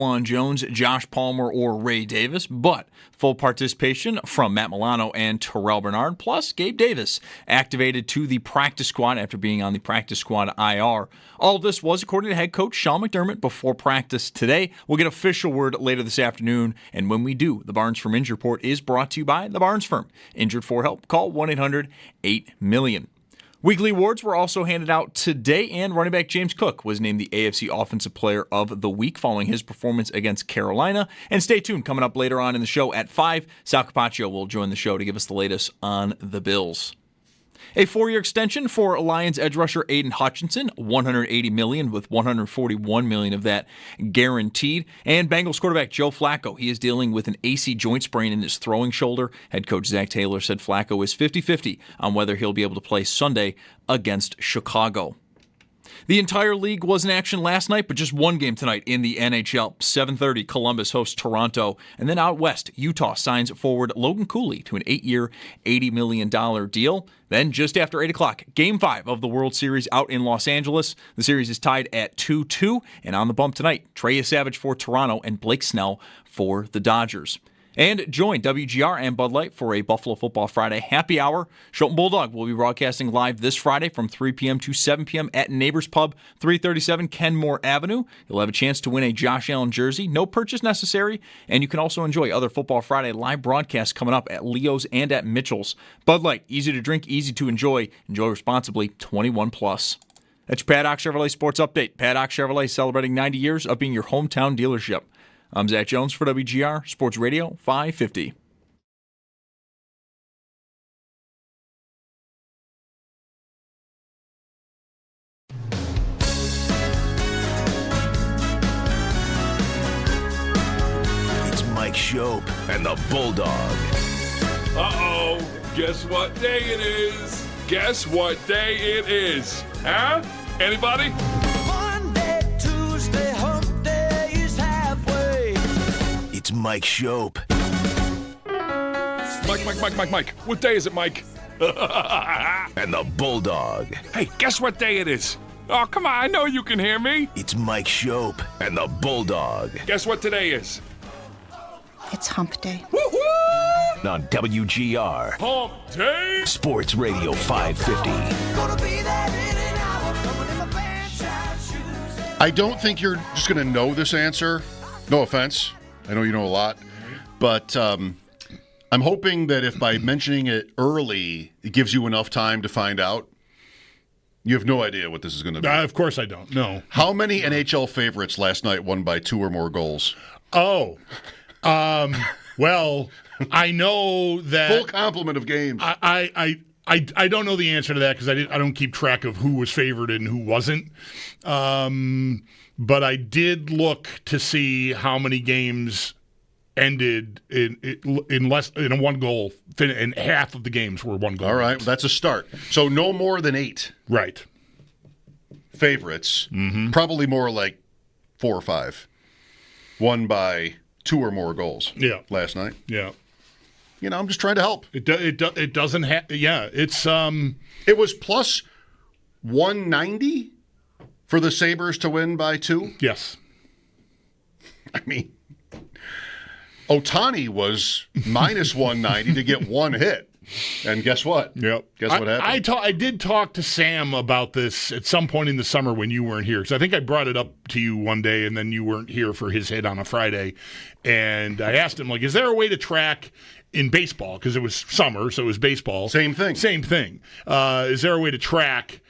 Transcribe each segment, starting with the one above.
Juan Jones, Josh Palmer, or Ray Davis, but full participation from Matt Milano and Terrell Bernard, plus Gabe Davis activated to the practice squad after being on the practice squad IR. All of this was according to head coach Sean McDermott before practice today. We'll get official word later this afternoon, and when we do, the Barnes Firm Injury Report is brought to you by the Barnes Firm. Injured for help? Call 1-800-8-MILLION. Weekly awards were also handed out today, and running back James Cook was named the AFC Offensive Player of the Week following his performance against Carolina. And stay tuned, coming up later on in the show at 5, Sal Capaccio will join the show to give us the latest on the Bills. A 4-year extension for Lions edge rusher Aiden Hutchinson, $180 million with $141 million of that guaranteed. And Bengals quarterback Joe Flacco, he is dealing with an AC joint sprain in his throwing shoulder. Head coach Zach Taylor said Flacco is 50-50 on whether he'll be able to play Sunday against Chicago. The entire league was in action last night, but just one game tonight in the NHL. 7:30, Columbus hosts Toronto. And then out west, Utah signs forward Logan Cooley to an 8-year, $80 million deal. Then just after 8 o'clock, Game 5 of the World Series out in Los Angeles. The series is tied at 2-2. And on the bump tonight, Trey Savage for Toronto and Blake Snell for the Dodgers. And join WGR and Bud Light for a Buffalo Football Friday happy hour. Schopp Bulldog will be broadcasting live this Friday from 3 p.m. to 7 p.m. at Neighbors Pub, 337 Kenmore Avenue. You'll have a chance to win a Josh Allen jersey. No purchase necessary. And you can also enjoy other Football Friday live broadcasts coming up at Leo's and at Mitchell's. Bud Light, easy to drink, easy to enjoy. Enjoy responsibly, 21 plus. That's your Padoc Chevrolet Sports Update. Padoc Chevrolet celebrating 90 years of being your hometown dealership. I'm Zach Jones for WGR Sports Radio 550. It's Mike Schopp and the Bulldog. Uh-oh. Guess what day it is? Guess what day it is? Huh? Anybody? Monday, Tuesday, hump day is halfway. It's Mike Schopp. Mike. What day is it, Mike? And the Bulldog. Hey, guess what day it is? Oh, come on. I know you can hear me. It's Mike Schopp and the Bulldog. Guess what today is? It's hump day. Woo-hoo! On WGR. Hump day. Sports Radio 550. I don't think you're just going to know this answer. No offense. I know you know a lot. But I'm hoping that if by mentioning it early, it gives you enough time to find out. You have no idea what this is going to be. Of course I don't. No. How many NHL favorites last night won by 2 or more goals? Oh. Well, I know that Full complement of games. I don't know the answer to that because I don't keep track of who was favored and who wasn't. But I did look to see how many games ended in a one goal, and half of the games were one goal. All right, well, that's a start. So no more than 8 Right. favorites. Mm-hmm. Probably more like 4 or 5. Won by 2 or more goals. Yeah. Last night. Yeah. You know, I'm just trying to help. It doesn't have. Yeah. It's It was plus 190 for the Sabres to win by 2. Yes. I mean, Ohtani was minus 190 to get one hit. And guess what? Yep. Guess what happened? I did talk to Sam about this at some point in the summer when you weren't here. Because I think I brought it up to you one day, and then you weren't here for his hit on a Friday. And I asked him, like, is there a way to track in baseball? Because it was summer, so it was baseball. Same thing. Is there a way to track,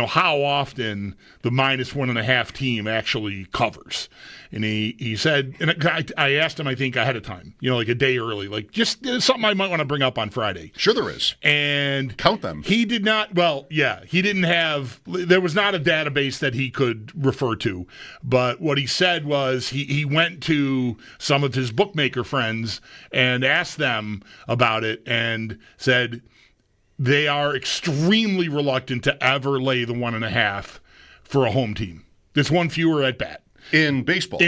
how often the minus 1.5 team actually covers? And he said, and I asked him, I think, ahead of time, like a day early, like just something I might want to bring up on Friday. Sure there is. And count them. He did not, he didn't have, there was not a database that he could refer to. But what he said was he went to some of his bookmaker friends and asked them about it and said they are extremely reluctant to ever lay the 1.5 for a home team. It's one fewer at bat. In baseball.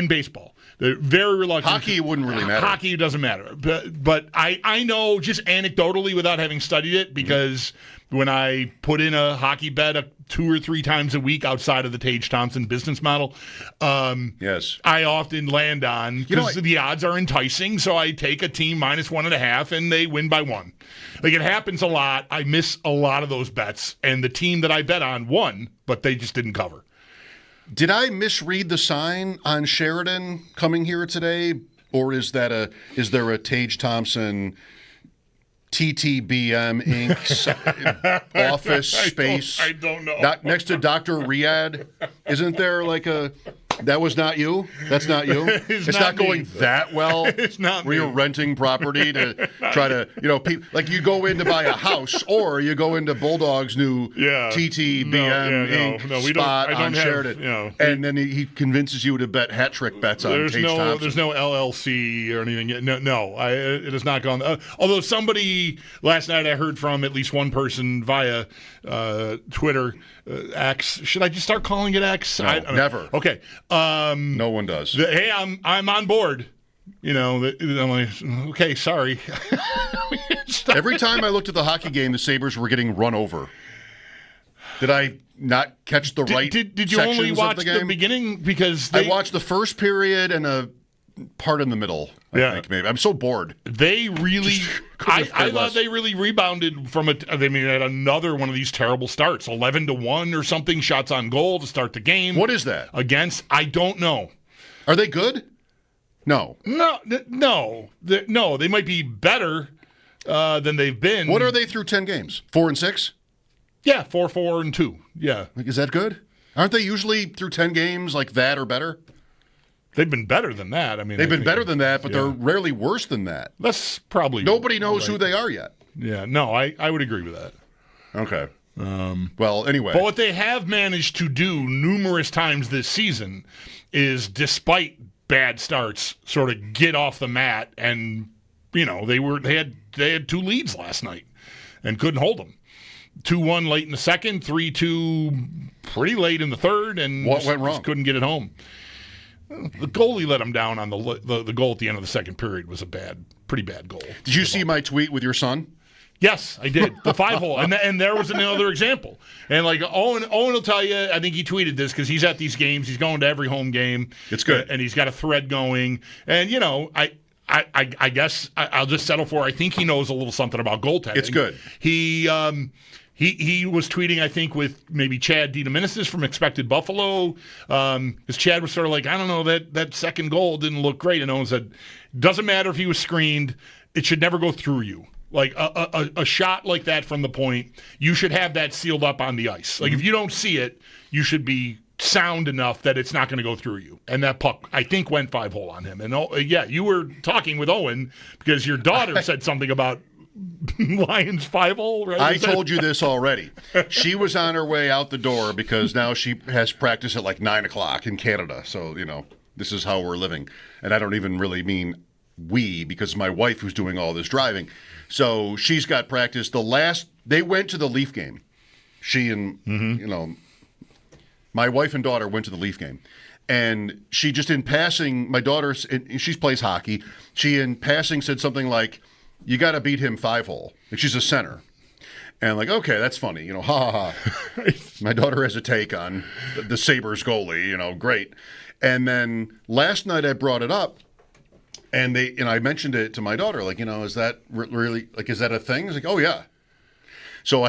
They're very reluctant. Hockey wouldn't really matter. Hockey doesn't matter. But I know just anecdotally without having studied it, because when I put in a hockey bet 2 or 3 times a week outside of the Tage Thompson business model, yes, I often land on, because the odds are enticing, so I take a team -1.5 and they win by 1. Like, it happens a lot. I miss a lot of those bets, and the team that I bet on won, but they just didn't cover. Did I misread the sign on Sheridan coming here today, or is there a Tage Thompson TTBM Inc. office space? I don't know. Next to Dr. Riyadh, isn't there like a? That was not you. That's not you. It's not going that well. It's not where you're renting property to try to, like you go in to buy a house, or you go into Bulldog's new TTBM Inc. spot on Sheridan, and then he convinces you to bet hat trick bets on Tage Thompson. There's no LLC or anything yet. No, it has not gone. Although somebody last night I heard from at least one person via Twitter, X. Should I just start calling it X? No, never. Okay. No one does. Hey, I'm on board. I'm like, okay, sorry. Every time I looked at the hockey game, the Sabres were getting run over. Did I not catch the right Did you only watch the beginning? Because I watched the first period and a part in the middle. I think maybe. I'm so bored. They really, I thought they really rebounded from it. I mean, they had another one of these terrible starts, 11-1 or something, shots on goal to start the game. What is that? I don't know. Are they good? No. No. They might be better than they've been. What are they through 10 games? 4-6? Yeah, 4-4-2. Yeah. Like, is that good? Aren't they usually through 10 games like that or better? They've been better than that. I mean, they've been better than that, but they're rarely worse than that. That's probably nobody knows who they are yet. Yeah, no, I would agree with that. Okay. Well, anyway. But what they have managed to do numerous times this season is, despite bad starts, sort of get off the mat, and they had 2 leads last night and couldn't hold them. 2-1 late in the second, 3-2 pretty late in the third, and what went wrong? Just couldn't get it home. The goalie let him down on the goal at the end of the second period. Was a pretty bad goal. Did you see my tweet with your son? Yes, I did. The 5-hole. And there was another example. And like Owen will tell you, I think he tweeted this because he's at these games. He's going to every home game. It's good. And he's got a thread going. And, I guess I'll just settle for, I think he knows a little something about goaltending. It's good. He was tweeting, I think, with maybe Chad DeDominicis from Expected Buffalo. Because Chad was sort of like, I don't know, that second goal didn't look great. And Owen said, doesn't matter if he was screened, it should never go through you. Like a shot like that from the point, you should have that sealed up on the ice. Like if you don't see it, you should be sound enough that it's not going to go through you. And that puck, I think, went 5-hole on him. And you were talking with Owen because your daughter said something about Lions 5-hole, right? I told you this already. She was on her way out the door because now she has practice at like 9:00 in Canada. So, this is how we're living. And I don't even really mean we, because my wife who's doing all this driving. So she's got practice. They went to the Leaf game. She and, my wife and daughter went to the Leaf game. And she just in passing, my daughter, she plays hockey. She in passing said something like, you got to beat him 5-hole. Like she's a center. And I'm like, okay, that's funny. Ha ha ha. My daughter has a take on the Sabres goalie, great. And then last night I brought it up. And I mentioned it to my daughter, like, is that really, like, is that a thing? It's like, oh, yeah. So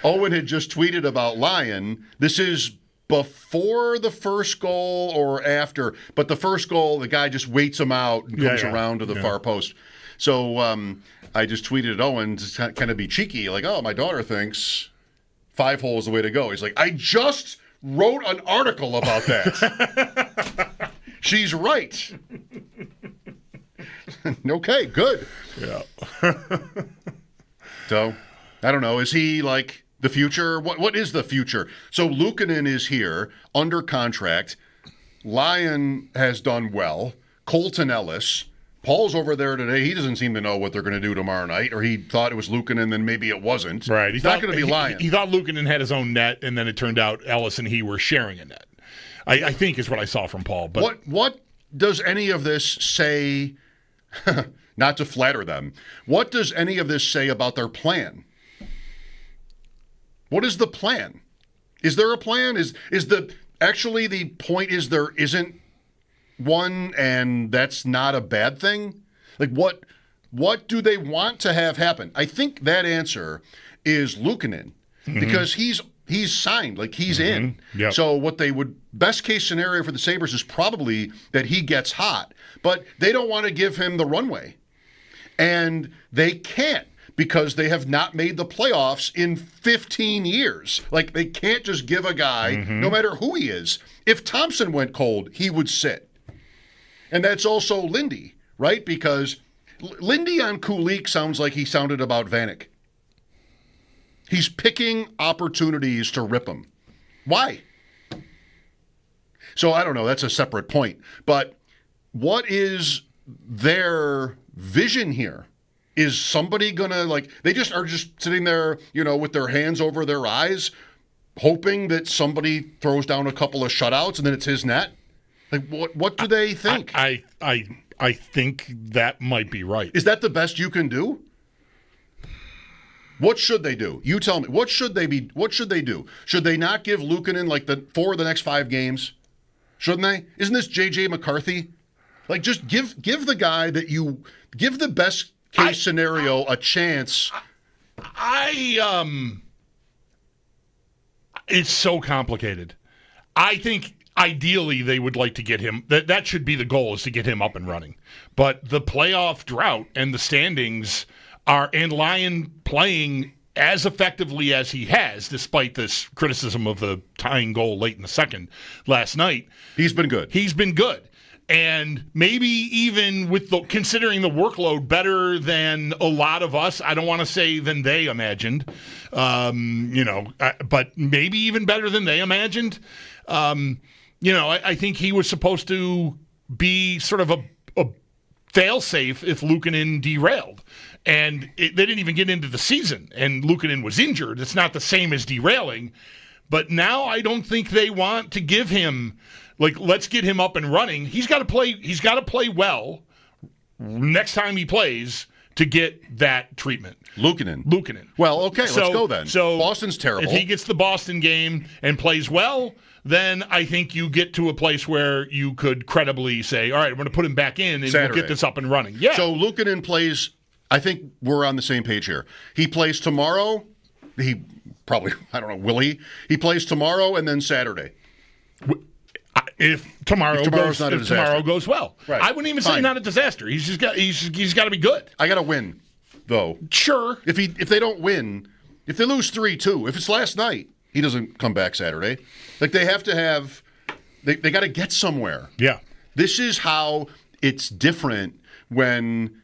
Owen had just tweeted about Lyon. This is before the first goal or after, but the first goal, the guy just waits him out and comes around to the far post. So I just tweeted at Owen to kind of be cheeky, like, oh, my daughter thinks 5-hole is the way to go. He's like, I just wrote an article about that. She's right. Okay, good. Yeah. So, I don't know. Is he like the future? What is the future? So Luukkonen is here under contract. Lyon has done well. Colton Ellis. Paul's over there today. He doesn't seem to know what they're going to do tomorrow night, or he thought it was Luukkonen, then maybe it wasn't. Right. He's not going to be Lyon. He thought Luukkonen had his own net, and then it turned out Ellis and he were sharing a net. I think is what I saw from Paul. But does any of this say, not to flatter them, what does any of this say about their plan? What is the plan? Is there a plan? Actually the point is there isn't one, and that's not a bad thing? Like what do they want to have happen? I think that answer is Luukkonen, because he's signed, like he's in. Yep. So what they would, best case scenario for the Sabres is probably that he gets hot, but they don't want to give him the runway. And they can't, because they have not made the playoffs in 15 years. Like, they can't just give a guy, no matter who he is. If Thompson went cold, he would sit. And that's also Lindy, right? Because Lindy on Kulik sounds like he sounded about Vanek. He's picking opportunities to rip him. Why? So I don't know. That's a separate point. But what is their vision here? Is somebody going to, like, they just are just sitting there, with their hands over their eyes, hoping that somebody throws down a couple of shutouts and then it's his net? Like, what do they think? I think that might be right. Is that the best you can do? What should they do? You tell me. What should they do? Should they not give Luukkonen for the next 5 games? Shouldn't they? Isn't this J.J. McCarthy? Like, just give the guy that you give the best case scenario a chance. It's so complicated. I think ideally they would like to get him. That should be the goal, is to get him up and running. But the playoff drought and the standings and Lyon playing as effectively as he has, despite this criticism of the tying goal late in the second last night. He's been good. And maybe even with considering the workload, better than a lot of us. I don't want to say than they imagined, but maybe even better than they imagined. I think he was supposed to be sort of a fail-safe if Luukkonen derailed. And they didn't even get into the season, and Luukkonen was injured. It's not the same as derailing. But now I don't think they want to give him, let's get him up and running. He's got to play well next time he plays to get that treatment. Luukkonen. Well, okay, let's go then. So Boston's terrible. If he gets the Boston game and plays well, then I think you get to a place where you could credibly say, all right, I'm going to put him back in and we'll get this up and running. Yeah. So Luukkonen plays, I think we're on the same page here. He plays tomorrow. He probably, I don't know, will he? He plays tomorrow and then Saturday. If tomorrow goes well. Right. I wouldn't even say not a disaster. He's got to be good. I got to win, though. Sure. If they don't win, if they lose 3-2, if it's last night, he doesn't come back Saturday. They have to have, they got to get somewhere. Yeah. This is how it's different when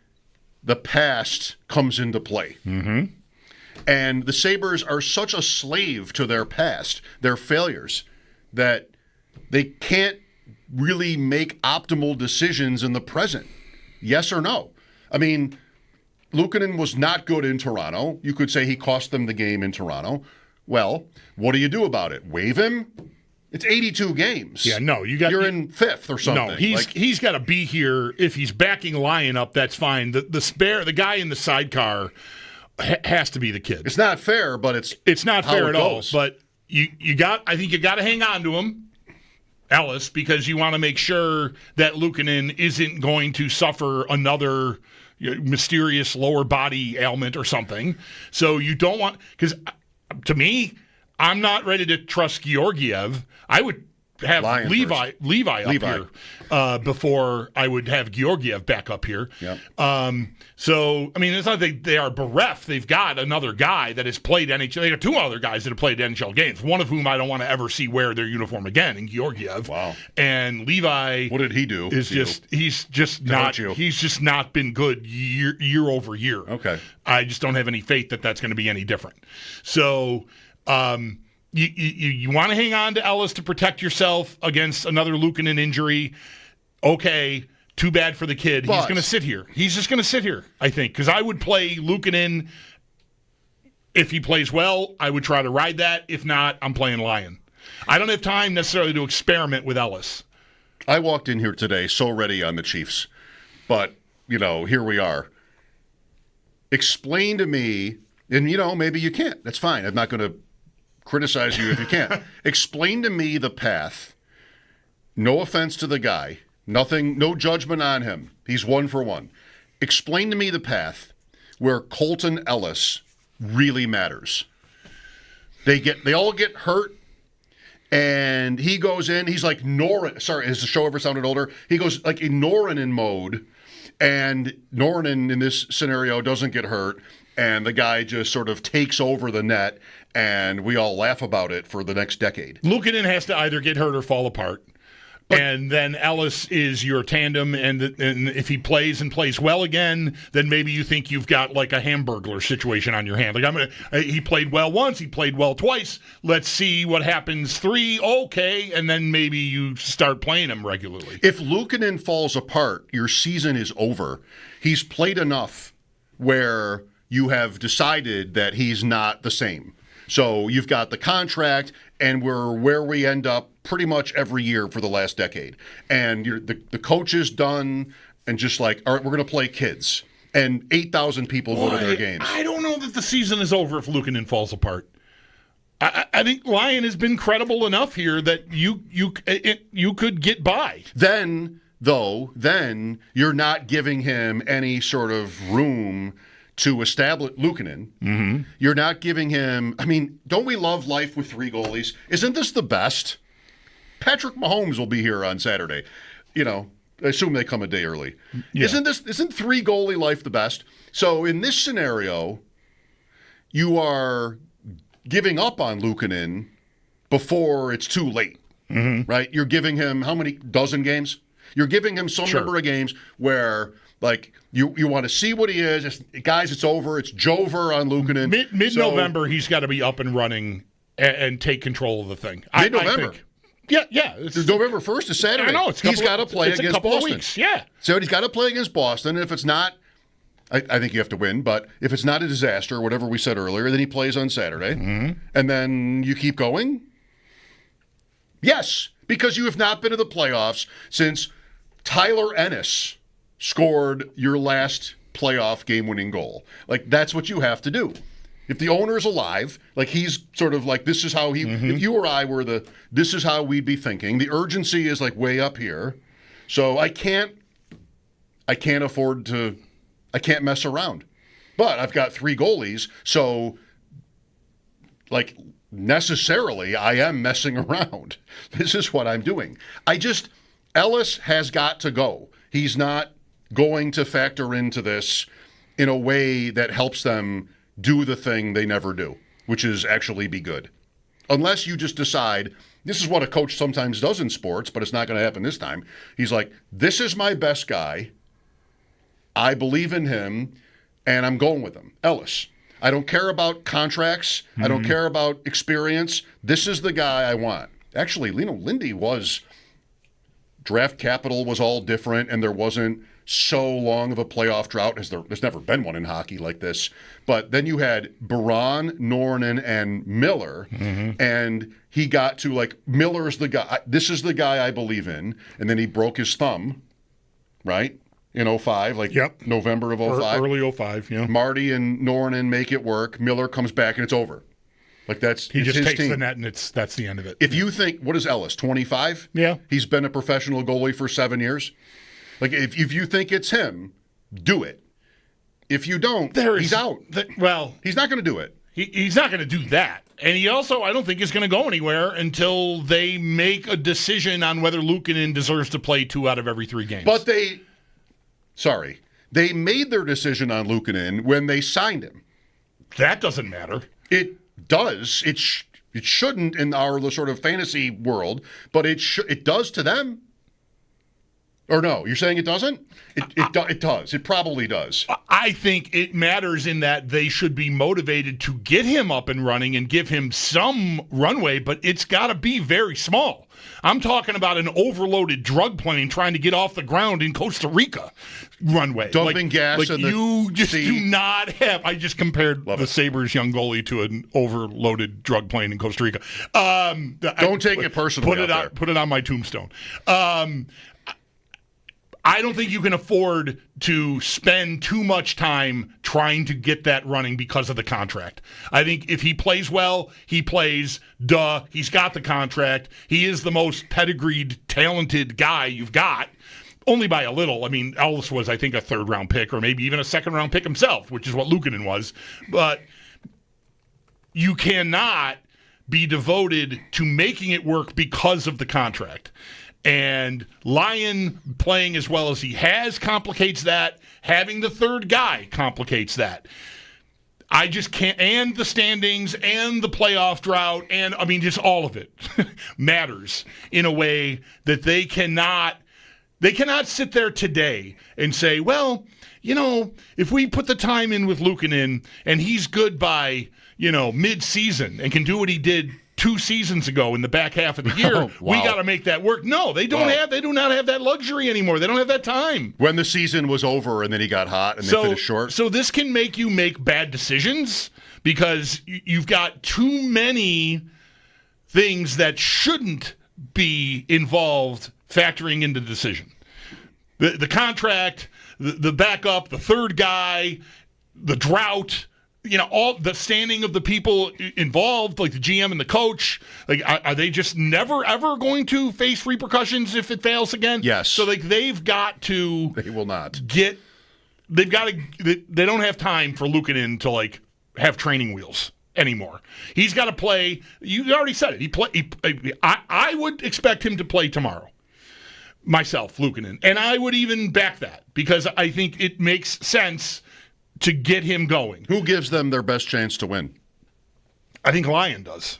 the past comes into play. Mm-hmm. And the Sabres are such a slave to their past, their failures, that they can't really make optimal decisions in the present. Yes or no? I mean, Luukkonen was not good in Toronto. You could say he cost them the game in Toronto. Well, what do you do about it? Waive him? It's 82 games. Yeah, no, you're in 5th or something. No, he's got to be here. If he's backing Lyon up, that's fine. The guy in the sidecar has to be the kid. It's not fair, but it's not fair at all. But I think you got to hang on to him, Ellis, because you want to make sure that Luukkonen isn't going to suffer another mysterious lower body ailment or something. So you don't want, because to me, I'm not ready to trust Georgiev. I would have Levi up here before I would have Georgiev back up here. Yep. So, I mean, it's not that they are bereft. They've got another guy that has played NHL. They got 2 other guys that have played NHL games, one of whom I don't want to ever see wear their uniform again, in Georgiev. Wow. And Levi, what did he do? He's just not been good year over year. Okay. I just don't have any faith that that's going to be any different. So, You want to hang on to Ellis to protect yourself against another Luukkonen injury. Okay, too bad for the kid. He's going to sit here. He's just going to sit here, I think, because I would play Luukkonen. If he plays well, I would try to ride that. If not, I'm playing Lyon. I don't have time necessarily to experiment with Ellis. I walked in here today so ready on the Chiefs, but, here we are. Explain to me, and, maybe you can't. That's fine. I'm not going to criticize you if you can't. Explain to me the path. No offense to the guy. Nothing, no judgment on him. He's 1 for 1. Explain to me the path where Colton Ellis really matters. They all get hurt, and he goes in. He's like Norin. Sorry, has the show ever sounded older? He goes like in Norinen mode, and Norinen in this scenario doesn't get hurt, and the guy just sort of takes over the net, and we all laugh about it for the next decade. Luukkonen has to either get hurt or fall apart. And then Ellis is your tandem, and if he plays and plays well again, then maybe you think you've got like a Hamburglar situation on your hand. Like he played well once, he played well twice. Let's see what happens 3, okay, and then maybe you start playing him regularly. If Luukkonen falls apart, your season is over. He's played enough where you have decided that he's not the same. So you've got the contract, and we're where we end up pretty much every year for the last decade. And the coach is done, and just like, all right, we're going to play kids. And 8,000 people go to their games. I don't know that the season is over if Luukkonen falls apart. I think Lyon has been credible enough here that you could get by. Then you're not giving him any sort of room to establish Luukkonen. Mm-hmm. You're not giving him, don't we love life with 3 goalies? Isn't this the best? Patrick Mahomes will be here on Saturday. I assume they come a day early. Yeah. Isn't 3 goalie life the best? So in this scenario, you are giving up on Luukkonen before it's too late, right? You're giving him how many dozen games? You're giving him some number of games where, like, you want to see what he is. Guys, it's over. It's Jover on Luukkonen. Mid-November, he's got to be up and running and take control of the thing. Mid-November? Yeah. November 1st is Saturday. I know. He's got to play against Boston. It's a couple of weeks, yeah. So he's got to play against Boston. And if it's not, I think you have to win. But if it's not a disaster, whatever we said earlier, then he plays on Saturday. Mm-hmm. And then you keep going? Yes, because you have not been to the playoffs since Tyler Ennis scored your last playoff game-winning goal. Like, that's what you have to do. If the owner is alive, like he's sort of like, this is how he, if you or I were this is how we'd be thinking. The urgency is like way up here. So I can't afford to, I can't mess around. But I've got 3 goalies. So like necessarily I am messing around. This is what I'm doing. Ellis has got to go. He's not going to factor into this in a way that helps them do the thing they never do, which is actually be good. Unless you just decide, this is what a coach sometimes does in sports, but it's not going to happen this time. He's like, this is my best guy. I believe in him, and I'm going with him. Ellis. I don't care about contracts. I don't care about experience. This is the guy I want. Actually, Lindy was, draft capital was all different, and there wasn't so long of a playoff drought as there's never been one in hockey like this. But then you had Baron, Norinen, and Miller, and he got to like, Miller's the guy. This is the guy I believe in. And then he broke his thumb, right? In 05, November of 05. Early 05, yeah. Marty and Norinen make it work. Miller comes back and it's over. Like he just takes team. the net and that's the end of it. If you think, what is Ellis, 25? Yeah. He's been a professional goalie for 7 years. Like, if you think it's him, do it. If you don't, he's out. He's not going to do it. He's not going to do that. And he also, I don't think, is going to go anywhere until they make a decision on whether Luukkonen deserves to play 2 out of every 3 games. But they made their decision on Luukkonen when they signed him. That doesn't matter. It does. It shouldn't in our sort of fantasy world, but it does to them. Or no, you're saying it doesn't? It does. It probably does. I think it matters in that they should be motivated to get him up and running and give him some runway, but it's got to be very small. I'm talking about an overloaded drug plane trying to get off the ground in Costa Rica runway. Dumping gas in the you just sea. do not have. I just compared the Sabres young goalie to an overloaded drug plane in Costa Rica. Don't take it personally. Put it on my tombstone. I don't think you can afford to spend too much time trying to get that running because of the contract. I think if he plays well, he plays. He's got the contract. He is the most pedigreed, talented guy you've got, only by a little. I mean, Ellis was, I think, a third-round pick or maybe even a second-round pick himself, which is what Luukkonen was. But you cannot be devoted to making it work because of the contract. And Lyon playing as well as he has complicates that. Having the third guy complicates that. I just can't, and the standings and the playoff drought, and I mean, just all of it matters in a way that they cannot sit there today and say, well, if we put the time in with Luukkonen and he's good by, mid-season and can do what he did 2 seasons ago in the back half of the year, wow. We got to make that work. No, they don't have. They do not have that luxury anymore. They don't have that time. When the season was over and then he got hot and they finished short. So this can make you make bad decisions because you've got too many things that shouldn't be involved factoring into the decision. The contract, the backup, the third guy, the drought. All the standing of the people involved, like the GM and the coach, like are they just never ever going to face repercussions if it fails again? Yes. So they've got to. They will not They've got to. They don't have time for Luukkonen to have training wheels anymore. He's got to play. You already said it. I would expect him to play tomorrow. Myself, Luukkonen, and I would even back that because I think it makes sense to get him going. Who gives them their best chance to win? I think Lyon does.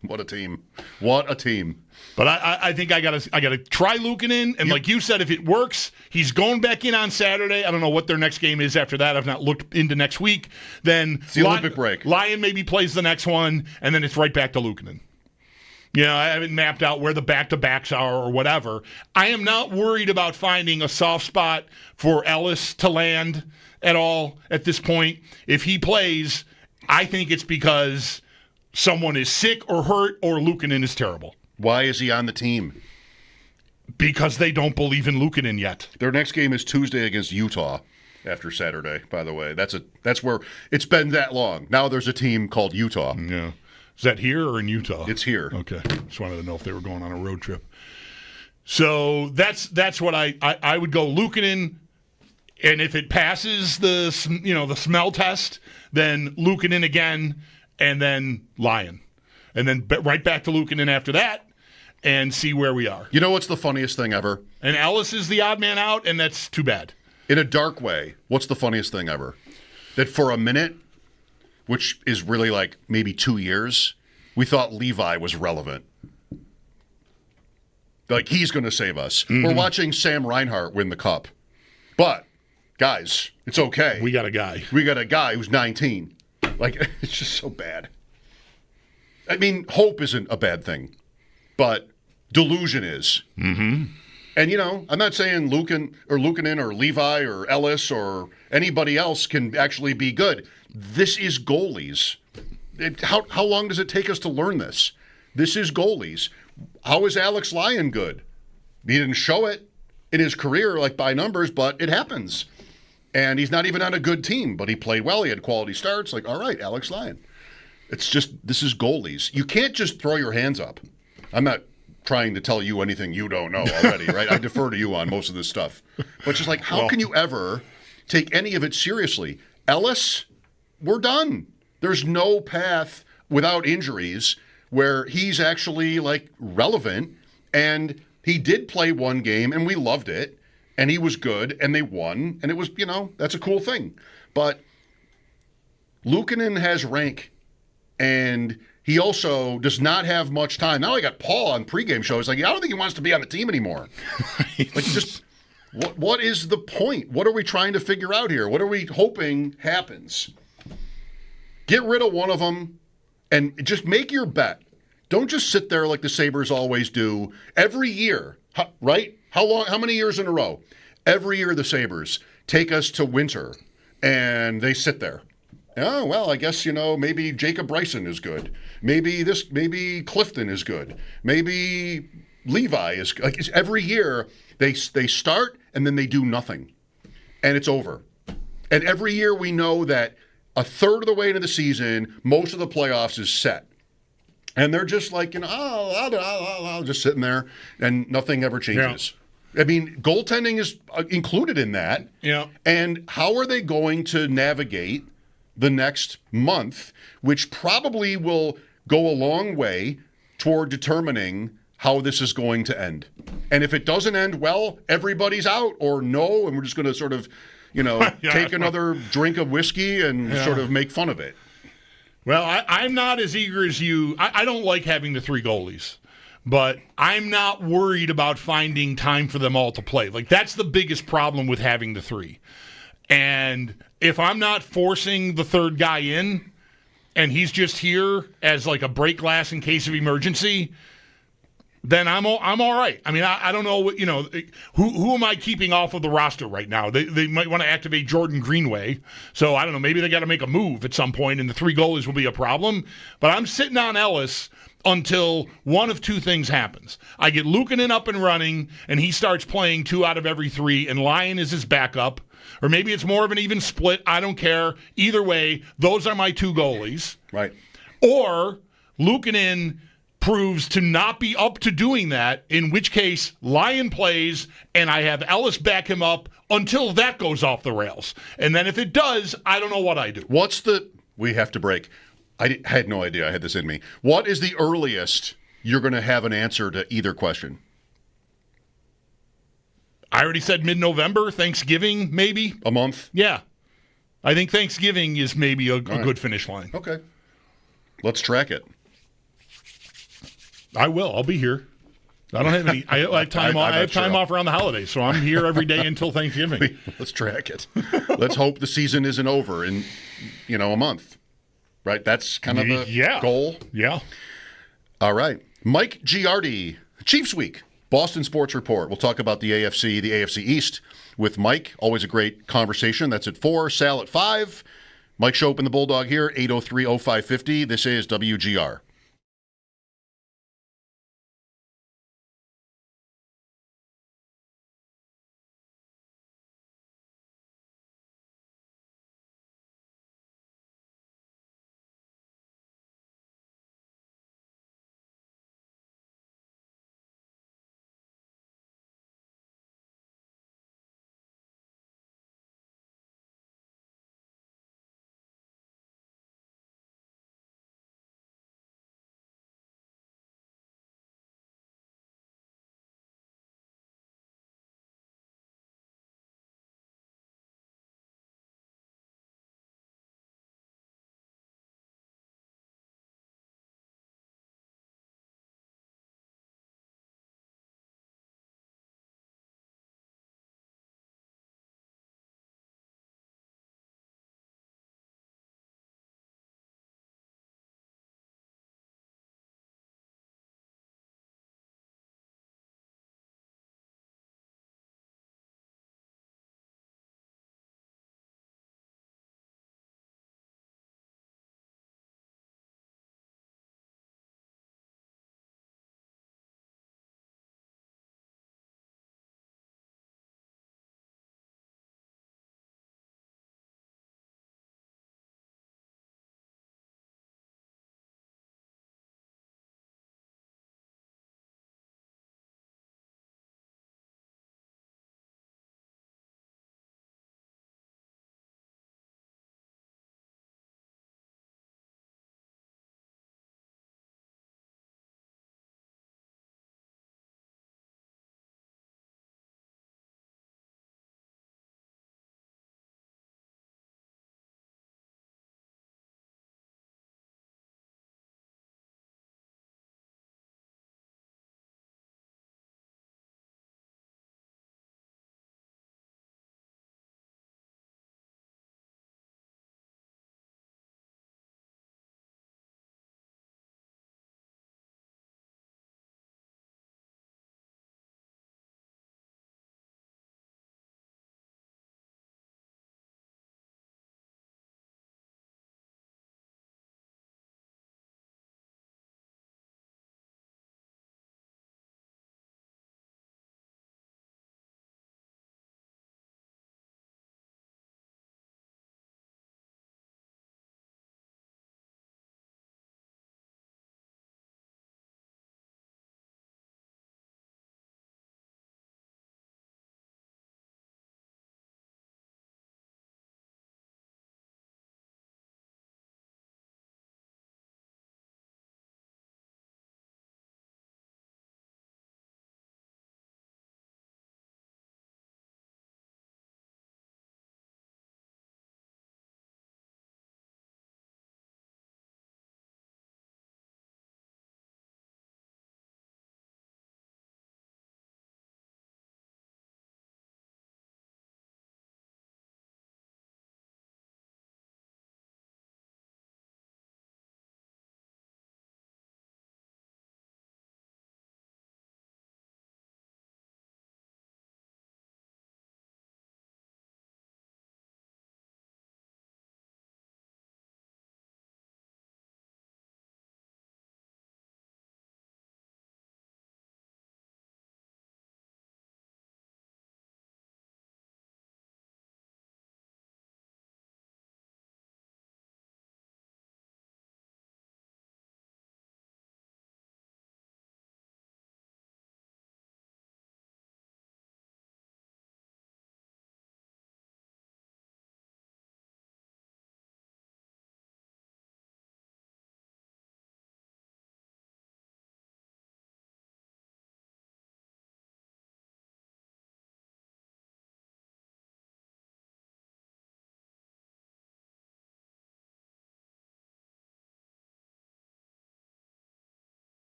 What a team. What a team. But I think I gotta try Luukkonen, and like you said, if it works, he's going back in on Saturday. I don't know what their next game is after that. I've not looked into next week. Then it's the Olympic break. Lyon maybe plays the next one, and then it's right back to Luukkonen. I haven't mapped out where the back-to-backs are or whatever. I am not worried about finding a soft spot for Ellis to land at all at this point. If he plays, I think it's because someone is sick or hurt or Luukkonen is terrible. Why is he on the team? Because they don't believe in Luukkonen yet. Their next game is Tuesday against Utah after Saturday, by the way. That's where it's been that long. Now there's a team called Utah. Yeah. Is that here or in Utah? It's here. Okay. Just wanted to know if they were going on a road trip. So that's what I would go Luukkonen, and if it passes the smell test, then Luukkonen again, and then Lyon, and then right back to Luukkonen after that, and see where we are. You know what's the funniest thing ever? And Ellis is the odd man out, and that's too bad. In a dark way, what's the funniest thing ever? That for a minute, which is really like maybe 2 years, we thought Levi was relevant. Like, he's going to save us. Mm-hmm. We're watching Sam Reinhart win the cup. But, guys, it's okay. We got a guy. We got a guy who's 19. Like, it's just so bad. I mean, hope isn't a bad thing, but delusion is. Mm-hmm. And, I'm not saying Luukkonen or Levi or Ellis or anybody else can actually be good. This is goalies. How long does it take us to learn this? This is goalies. How is Alex Lyon good? He didn't show it in his career, like by numbers, but it happens. And he's not even on a good team, but he played well. He had quality starts. Like, all right, Alex Lyon. It's just, this is goalies. You can't just throw your hands up. I'm not trying to tell you anything you don't know already, right? I defer to you on most of this stuff. But just like, how can you ever take any of it seriously? Ellis, we're done. There's no path without injuries where he's actually like relevant, and he did play one game and we loved it and he was good and they won and it was, that's a cool thing. But Luukkonen has rank and he also does not have much time. Now I got Paul on pregame show. He's like, I don't think he wants to be on the team anymore. Like, just what is the point? What are we trying to figure out here? What are we hoping happens? Get rid of one of them and just make your bet. Don't just sit there like the Sabres always do every year, right? How many years in a row? Every year the Sabres take us to winter and they sit there. Oh, well, I guess, maybe Jacob Bryson is good. Maybe Clifton is good. Maybe Levi is good. Like, every year they start and then they do nothing. And it's over. And every year we know that a third of the way into the season, most of the playoffs is set. And they're just like, just sitting there and nothing ever changes. Yeah. I mean, goaltending is included in that. Yeah. And how are they going to navigate the next month, which probably will go a long way toward determining how this is going to end? And if it doesn't end well, everybody's out, or no, and we're just going to sort of, take another drink of whiskey and sort of make fun of it. Well, I'm not as eager as you. I don't like having the 3 goalies, but I'm not worried about finding time for them all to play. Like, that's the biggest problem with having the 3. And if I'm not forcing the third guy in and he's just here as like a break glass in case of emergency, then I'm all right. I mean, I don't know what, who am I keeping off of the roster right now? They might want to activate Jordan Greenway. So I don't know, maybe they got to make a move at some point and the 3 goalies will be a problem. But I'm sitting on Ellis until one of 2 things happens. I get Luukkonen up and running and he starts playing 2 out of every 3 and Lyon is his backup. Or maybe it's more of an even split. I don't care. Either way, those are my 2 goalies. Right. Or Luukkonen proves to not be up to doing that, in which case Lyon plays and I have Ellis back him up until that goes off the rails. And then if it does, I don't know what I do. We have to break. I had no idea I had this in me. What is the earliest you're going to have an answer to either question? I already said mid-November, Thanksgiving, maybe. A month? Yeah. I think Thanksgiving is maybe a good finish line. Okay. Let's track it. I will. I'll be here. I don't have any. I have time off. I have time off around the holidays, so I'm here every day until Thanksgiving. Let's track it. Let's hope the season isn't over in, a month. Right? That's kind of the goal. Yeah. All right. Mike Giardi, Chiefs Week, Boston Sports Report. We'll talk about the AFC East with Mike. Always a great conversation. That's at 4, Sal at 5. Mike Schopp and the Bulldog here, 803-0550. This is WGR.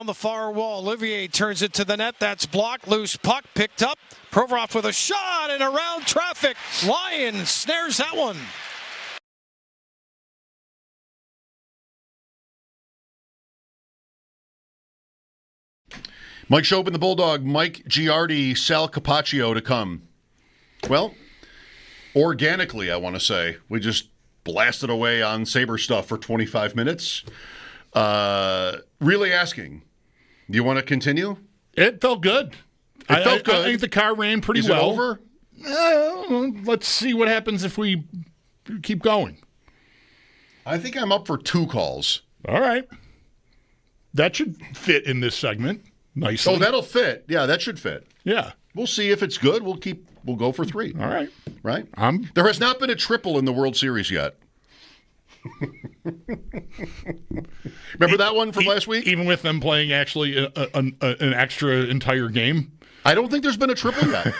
On the far wall, Olivier turns it to the net. That's blocked. Loose puck picked up. Provorov with a shot and around traffic. Lyon snares that one. Mike Schopp and the Bulldog, Mike Giardi, Sal Capaccio to come. Well, organically, I want to say. We just blasted away on Sabre stuff for 25 minutes. Really asking, do you want to continue? It felt good. It felt good. I think the car ran pretty Is well. It over? Let's see what happens if we keep going. I think I'm up for 2 calls. All right. That should fit in this segment nicely. Oh, that'll fit. Yeah, that should fit. Yeah. We'll see if it's good. We'll go for 3. All right. Right? There has not been a triple in the World Series yet. Remember that one from last week? Even with them playing actually an extra entire game? I don't think there's been a triple yet.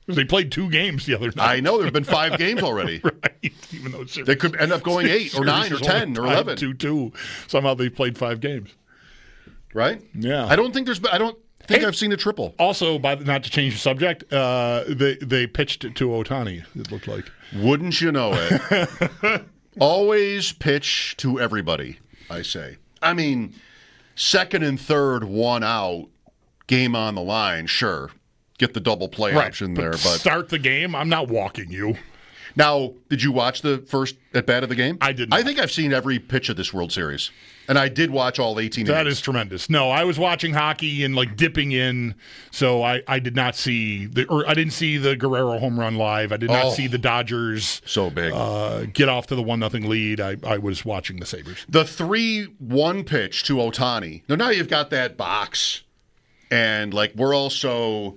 They played 2 games the other night. I know. There have been 5 games already. Right. Even though they could end up going 8 or 9 or 10 or 11. 2-2. Somehow they played 5 games. Right? Yeah. I don't think I've seen a triple. Also, not to change the subject, they pitched to Ohtani, it looked like. Wouldn't you know it? Always pitch to everybody, I say. I mean, 2nd and 3rd, 1 out, game on the line, sure. Get the double play option there. But start the game, I'm not walking you. Now, did you watch the first at-bat of the game? I did not. I think I've seen every pitch of this World Series. And I did watch all 18 That innings. is tremendous. No, I was watching hockey and dipping in, so I did not see I didn't see the Guerrero home run live. I did not see the Dodgers so big get off to the 1-0 lead. I was watching the Sabres. The 3-1 pitch to Ohtani. Now you've got that box, and we're all so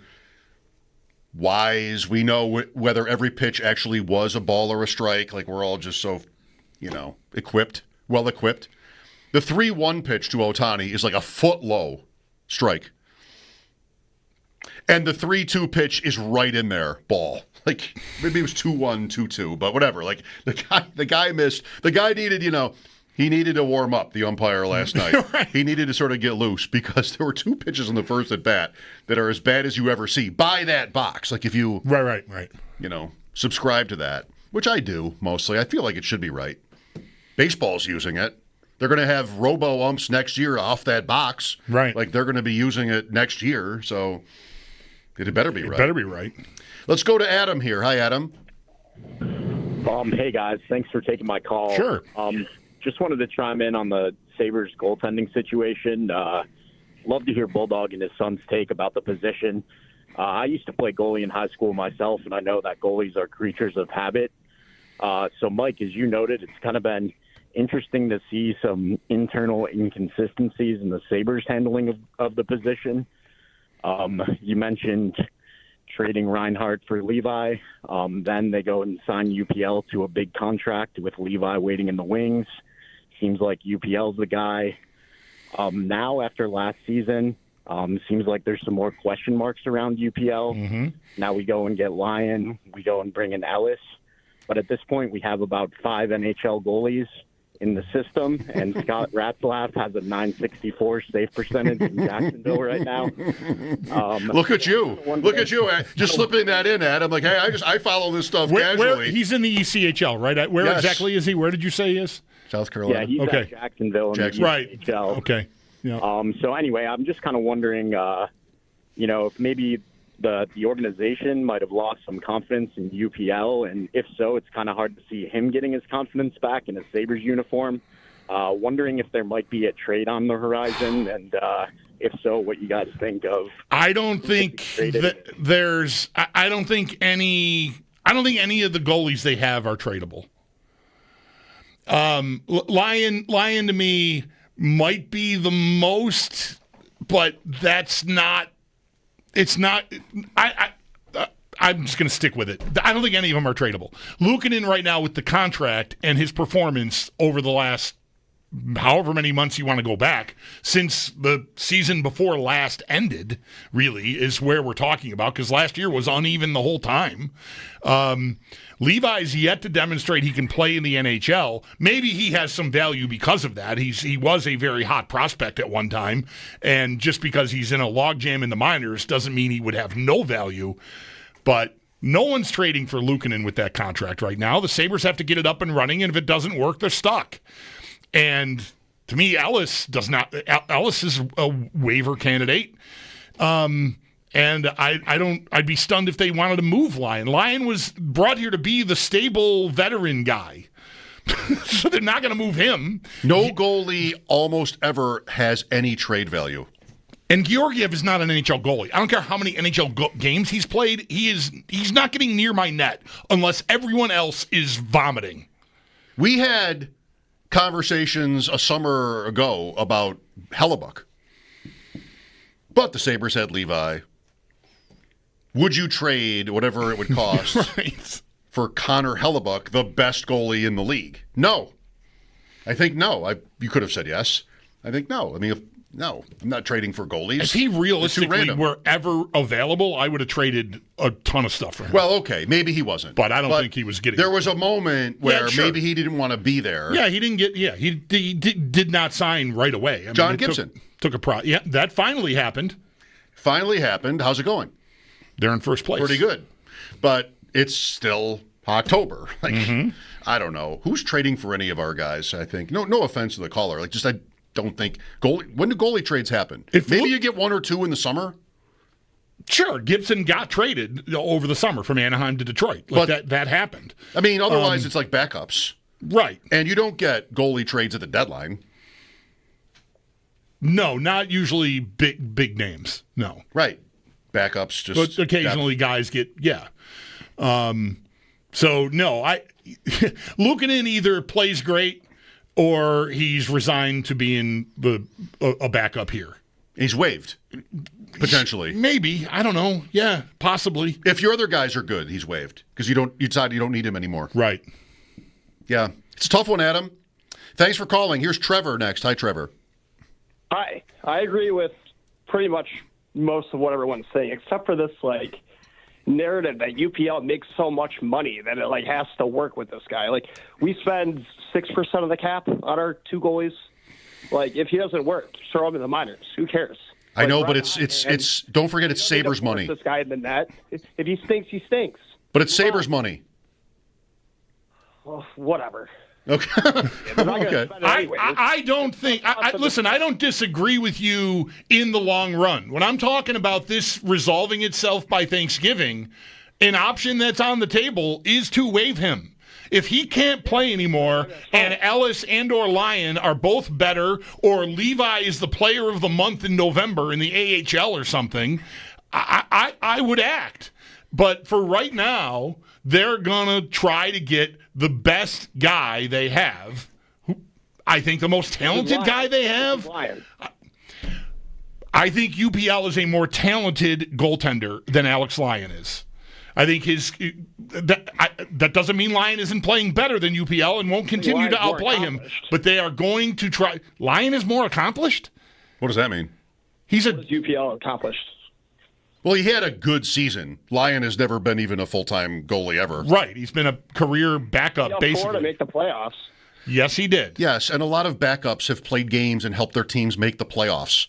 wise. We know whether every pitch actually was a ball or a strike. We're all just so, well equipped. The 3-1 pitch to Ohtani is a foot low strike. And the 3-2 pitch is right in there, ball. Maybe it was 2-1, 2-2, but whatever. The guy missed. The guy needed, he needed to warm up, the umpire last night. Right. He needed to sort of get loose because there were 2 pitches in the first at bat that are as bad as you ever see by that box. If you Right. Subscribe to that, which I do mostly. I feel like it should be right. Baseball's using it. They're going to have robo-umps next year off that box. Right. They're going to be using it next year, so it better be right. It better be right. Let's go to Adam here. Hi, Adam. Hey, guys. Thanks for taking my call. Sure. Just wanted to chime in on the Sabres goaltending situation. Love to hear Bulldog and his son's take about the position. I used to play goalie in high school myself, and I know that goalies are creatures of habit. So, Mike, as you noted, it's kind of been interesting to see some internal inconsistencies in the Sabres handling of the position. You mentioned trading Reinhart for Levi. Then they go and sign UPL to a big contract with Levi waiting in the wings. Seems like UPL's the guy. Now, after last season, seems like there's some more question marks around UPL. Mm-hmm. Now we go and get Lyon. We go and bring in Ellis. But at this point, we have about 5 NHL goalies in the system, and Scott Ratzlaff has a .964 save percentage in Jacksonville right now. Look at you. Look at you. Just slipping that in, Adam. Hey, I follow this stuff casually. He's in the ECHL, right? Where exactly is he? Where did you say he is? South Carolina. Yeah, he's at Jacksonville in the ECHL. Okay. Yeah. So anyway, I'm just kind of wondering, if maybe the organization might have lost some confidence in UPL, and if so, it's kind of hard to see him getting his confidence back in a Sabres uniform. Wondering if there might be a trade on the horizon, and if so, what you guys think of. I don't think that there's. I don't think any of the goalies they have are tradable. Lyon to me might be the most, but that's not. It's not. I'm just going to stick with it. I don't think any of them are tradable. Luukkonen right now with the contract and his performance over the last however many months you want to go back, since the season before last ended, really, is where we're talking about, because last year was uneven the whole time. Levi's yet to demonstrate he can play in the NHL. Maybe he has some value because of that. He was a very hot prospect at one time, and just because he's in a logjam in the minors doesn't mean he would have no value. But no one's trading for Luukkonen with that contract right now. The Sabres have to get it up and running, and if it doesn't work, they're stuck. And to me, Ellis is a waiver candidate. And I'd be stunned if they wanted to move Lyon. Lyon was brought here to be the stable veteran guy. So they're not going to move him. No goalie almost ever has any trade value. And Georgiev is not an NHL goalie. I don't care how many NHL games he's played. He's not getting near my net unless everyone else is vomiting. We had conversations a summer ago about Hellebuck. But the Sabres had Levi. Would you trade whatever it would cost Right. for Connor Hellebuck, the best goalie in the league? No. I think no. You could have said yes. I think no. I mean, no. I'm not trading for goalies. If he realistically were ever available, I would have traded a ton of stuff for him. Well, okay. Maybe he wasn't. But I don't think he was getting There was a moment where sure. maybe he didn't want to be there. Yeah, he didn't get. Yeah, he did not sign right away. I John mean, Gibson took a Yeah, that finally happened. Finally happened. How's it going? They're in first place. Pretty good. But it's still October. I don't know. Who's trading for any of our guys, I think? No offense to the caller. I don't think when do goalie trades happen? Maybe you get one or two in the summer? Sure, Gibson got traded over the summer from Anaheim to Detroit. That happened. I mean, otherwise it's like backups. Right. And you don't get goalie trades at the deadline. No, not usually big names. No. Right. Backups just. But occasionally guys get, yeah. So, no, Luukkonen either plays great or he's resigned to being a backup here. He's waived, potentially. Maybe. I don't know. Yeah, possibly. If your other guys are good, he's waived because you decide you don't need him anymore. Right. Yeah. It's a tough one, Adam. Thanks for calling. Here's Trevor next. Hi, Trevor. Hi. I agree with pretty much most of what everyone's saying, except for this, narrative that UPL makes so much money that it, has to work with this guy. We spend 6% of the cap on our two goalies. If he doesn't work, throw him in the minors. Who cares? I know, but it's don't forget it's Sabres money. This guy in the net. If he stinks, he stinks. But it's Sabres money. Well, whatever. Okay. Okay. I don't think. Listen, I don't disagree with you in the long run. When I'm talking about this resolving itself by Thanksgiving, an option that's on the table is to waive him. If he can't play anymore and Ellis and/or Lyon are both better, or Levi is the player of the month in November in the AHL or something, I would act. But for right now, they're going to try to get the best guy they have. I think the most talented guy they have. I think UPL is a more talented goaltender than Alex Lyon is. I think that doesn't mean Lyon isn't playing better than UPL and won't continue to outplay him. But they are going to try. Lyon is more accomplished? What does that mean? What has UPL accomplished? Well, he had a good season. Lyon has never been even a full-time goalie ever. Right. He's been a career backup, basically. To make the playoffs. Yes, he did. Yes, and a lot of backups have played games and helped their teams make the playoffs.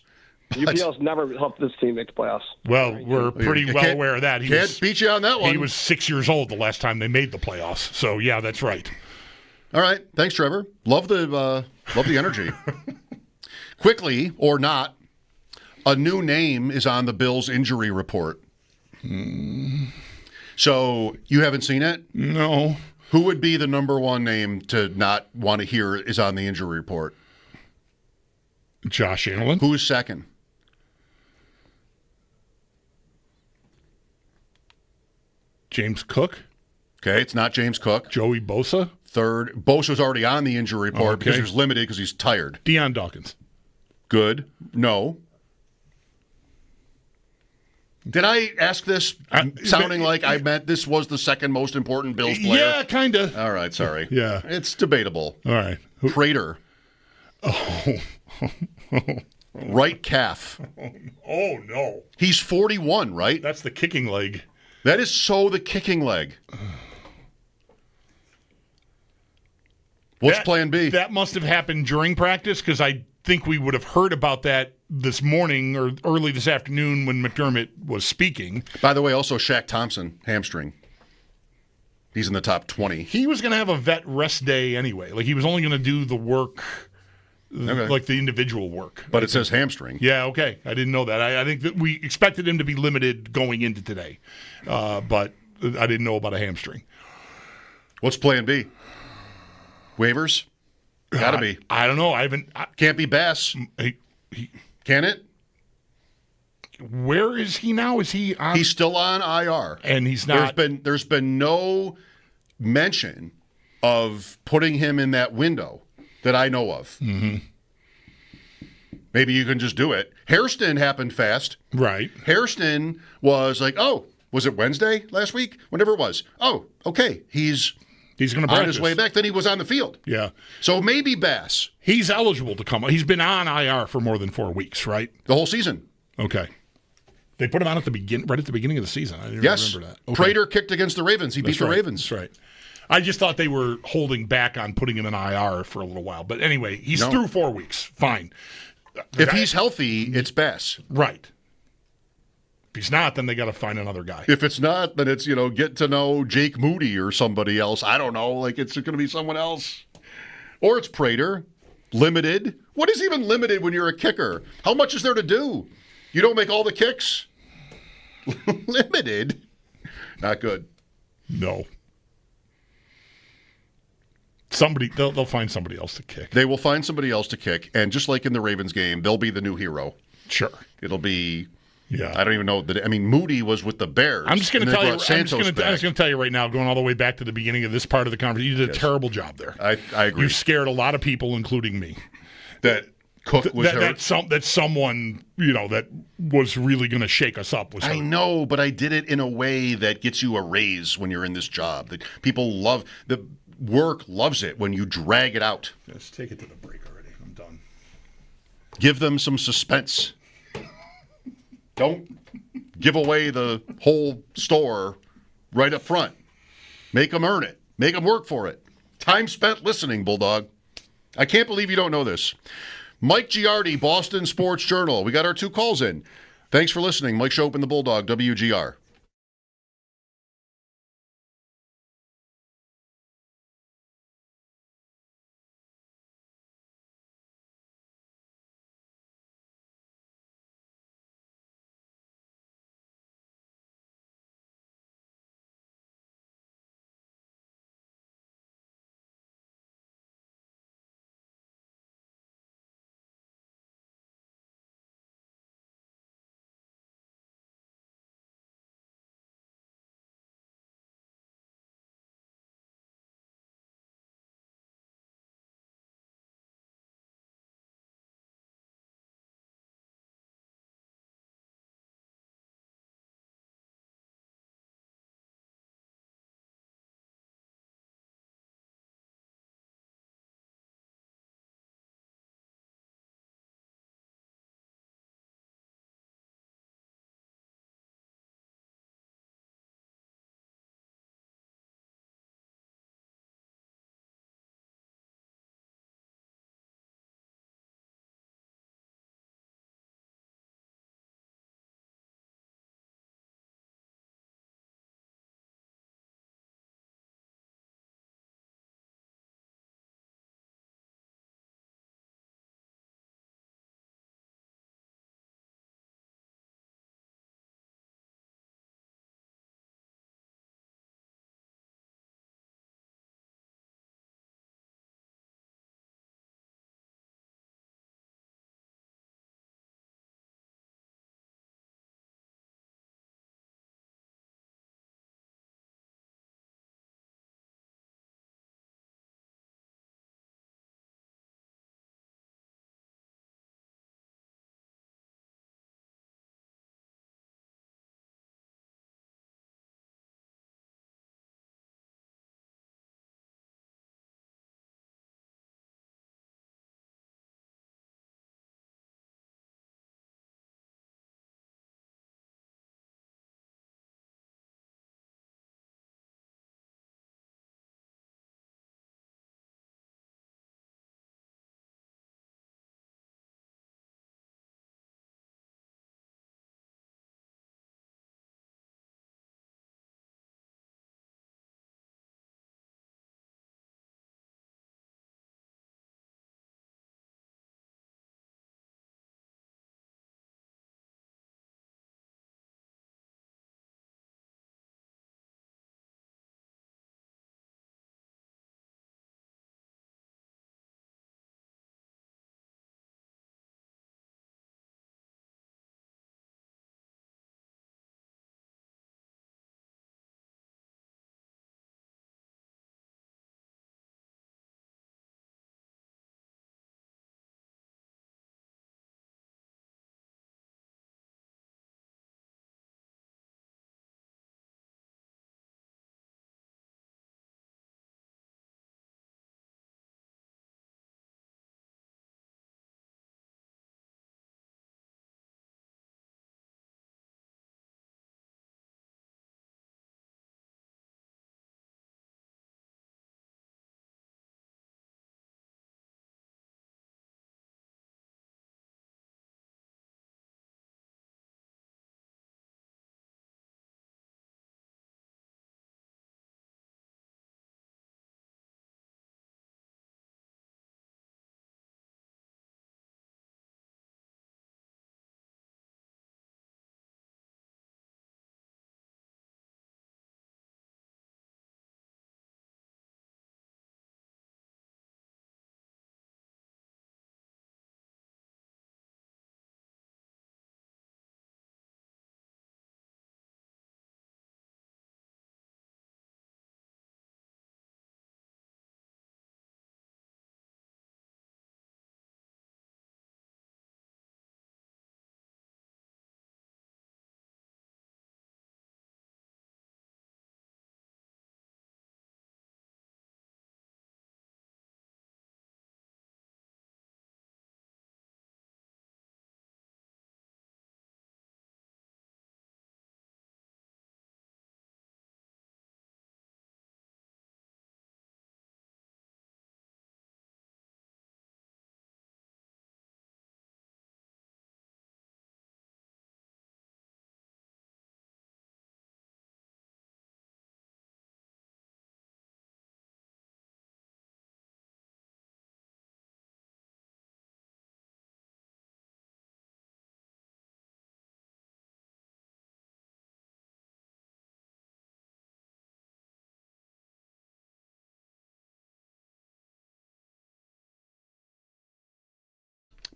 UPL's never helped this team make the playoffs. Well, we're pretty well aware of that. Can't beat you on that one. He was 6 years old the last time they made the playoffs. So, yeah, that's right. All right. Thanks, Trevor. Love the energy. Quickly, or not, a new name is on the Bills' injury report. So, you haven't seen it? No. Who would be the number one name to not want to hear is on the injury report? Josh Allen. Who's second? James Cook. Okay, it's not James Cook. Joey Bosa. Third. Bosa's already on the injury report because he was limited because he's tired. Deion Dawkins. Good. No. Did I ask this sounding like I meant this was the second most important Bills player? Yeah, kind of. All right, sorry. Yeah. It's debatable. All right. Prater. Oh. Right calf. Oh, no. He's 41, right? That's the kicking leg. That is so the kicking leg. What's plan B? That must have happened during practice because I think we would have heard about that this morning or early this afternoon when McDermott was speaking. By the way, also Shaq Thompson, hamstring. He's in the top 20. He was going to have a vet rest day anyway. Like, he was only going to do the work, like the individual work. But it says hamstring. Yeah, okay. I didn't know that. I think that we expected him to be limited going into today. But I didn't know about a hamstring. What's plan B? Waivers? Gotta be. I don't know. Can't be Bass. Can it? Where is he now? Is he on? He's still on IR. And he's not. There's been no mention of putting him in that window that I know of. Mm-hmm. Maybe you can just do it. Hairston happened fast. Right. Hairston was like, oh, was it Wednesday last week? Whenever it was. Oh, okay. He's going to on his way back. Then he was on the field. Yeah. So maybe Bass. He's eligible to come. He's been on IR for more than 4 weeks, right? The whole season. Okay. They put him on right at the beginning of the season. I didn't remember that. Okay. Prater kicked against the Ravens. He beat the Ravens. That's right. I just thought they were holding back on putting him in IR for a little while. But anyway, he's through 4 weeks. Fine. If he's healthy, it's Bass. Right. If he's not, then they got to find another guy. If it's not, then it's, get to know Jake Moody or somebody else. I don't know. Like, it's going to be someone else. Or it's Prater. Limited. What is even limited when you're a kicker? How much is there to do? You don't make all the kicks? Limited? Not good. No. They'll find somebody else to kick. They will find somebody else to kick. And just like in the Ravens game, they'll be the new hero. Sure. It'll be... Yeah, I don't even know that. I mean, Moody was with the Bears. I'm just going to tell you. I'm just going to tell you right now, going all the way back to the beginning of this part of the conversation, you did a terrible job there. I agree. You scared a lot of people, including me. That Cook was hurt. That someone that was really going to shake us up was hurt. I know, but I did it in a way that gets you a raise when you're in this job. That people love. The work loves it when you drag it out. Let's take it to the break already. I'm done. Give them some suspense. Don't give away the whole store right up front. Make them earn it. Make them work for it. Time spent listening, Bulldog. I can't believe you don't know this. Mike Giardi, Boston Sports Journal. We got our 2 calls in. Thanks for listening. Mike Schopp and the Bulldog, WGR.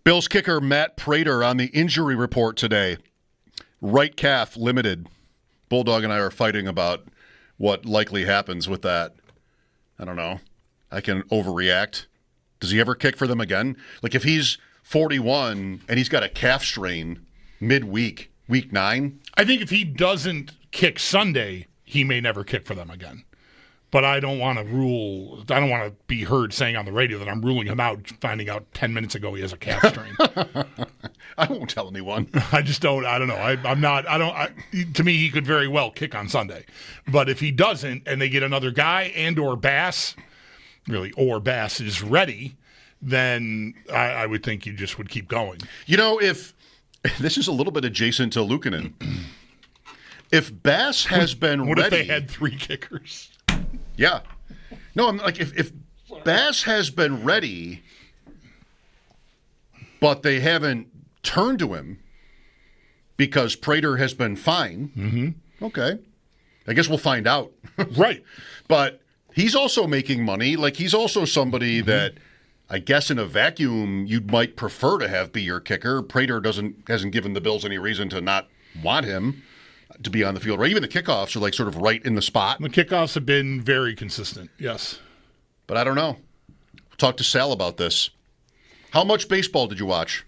Bills kicker Matt Prater on the injury report today. Right calf limited. Bulldog and I are fighting about what likely happens with that. I don't know. I can overreact. Does he ever kick for them again? Like if he's 41 and he's got a calf strain midweek, week 9? I think if he doesn't kick Sunday, he may never kick for them again. But I don't want to be heard saying on the radio that I'm ruling him out, finding out 10 minutes ago he has a calf strain. I won't tell anyone. I don't know. To me, he could very well kick on Sunday. But if he doesn't and they get another guy and or Bass is ready, then I would think you just would keep going. You know, if this is a little bit adjacent to Luukkonen, if Bass has been ready. What if they had 3 kickers? Yeah. No, I'm like, if Bass has been ready, but they haven't turned to him because Prater has been fine, okay. I guess we'll find out. Right. But he's also making money. Like, he's also somebody that I guess in a vacuum you might prefer to have be your kicker. Prater hasn't given the Bills any reason to not want him to be on the field, right? Even the kickoffs are like sort of right in the spot. The kickoffs have been very consistent, yes. But I don't know. We'll talk to Sal about this. How much baseball did you watch?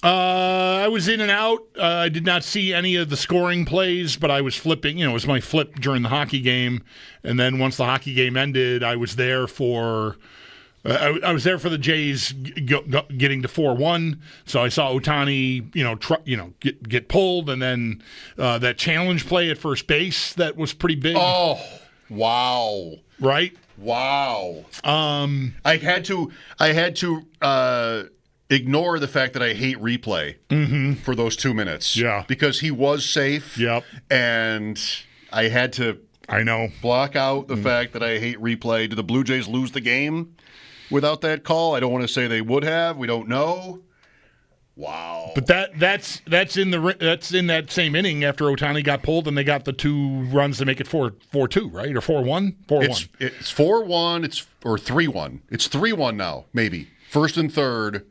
I was in and out. I did not see any of the scoring plays, but I was flipping. It was my flip during the hockey game. And then once the hockey game ended, I was there for... I was there for the Jays getting to 4-1, so I saw Ohtani, get pulled, and then that challenge play at first base that was pretty big. Oh, wow! Right? Wow. I had to ignore the fact that I hate replay for those 2 minutes. Yeah, because he was safe. Yep, and I had to. I know. Block out the fact that I hate replay. Did the Blue Jays lose the game without that call? I don't want to say they would have. We don't know. Wow. But that's in that same inning after Ohtani got pulled and they got the 2 runs to make it 4-2, right? Or 4-1? 4-1. It's 4-1, or 3-1. It's 3-1 now, maybe. First and third,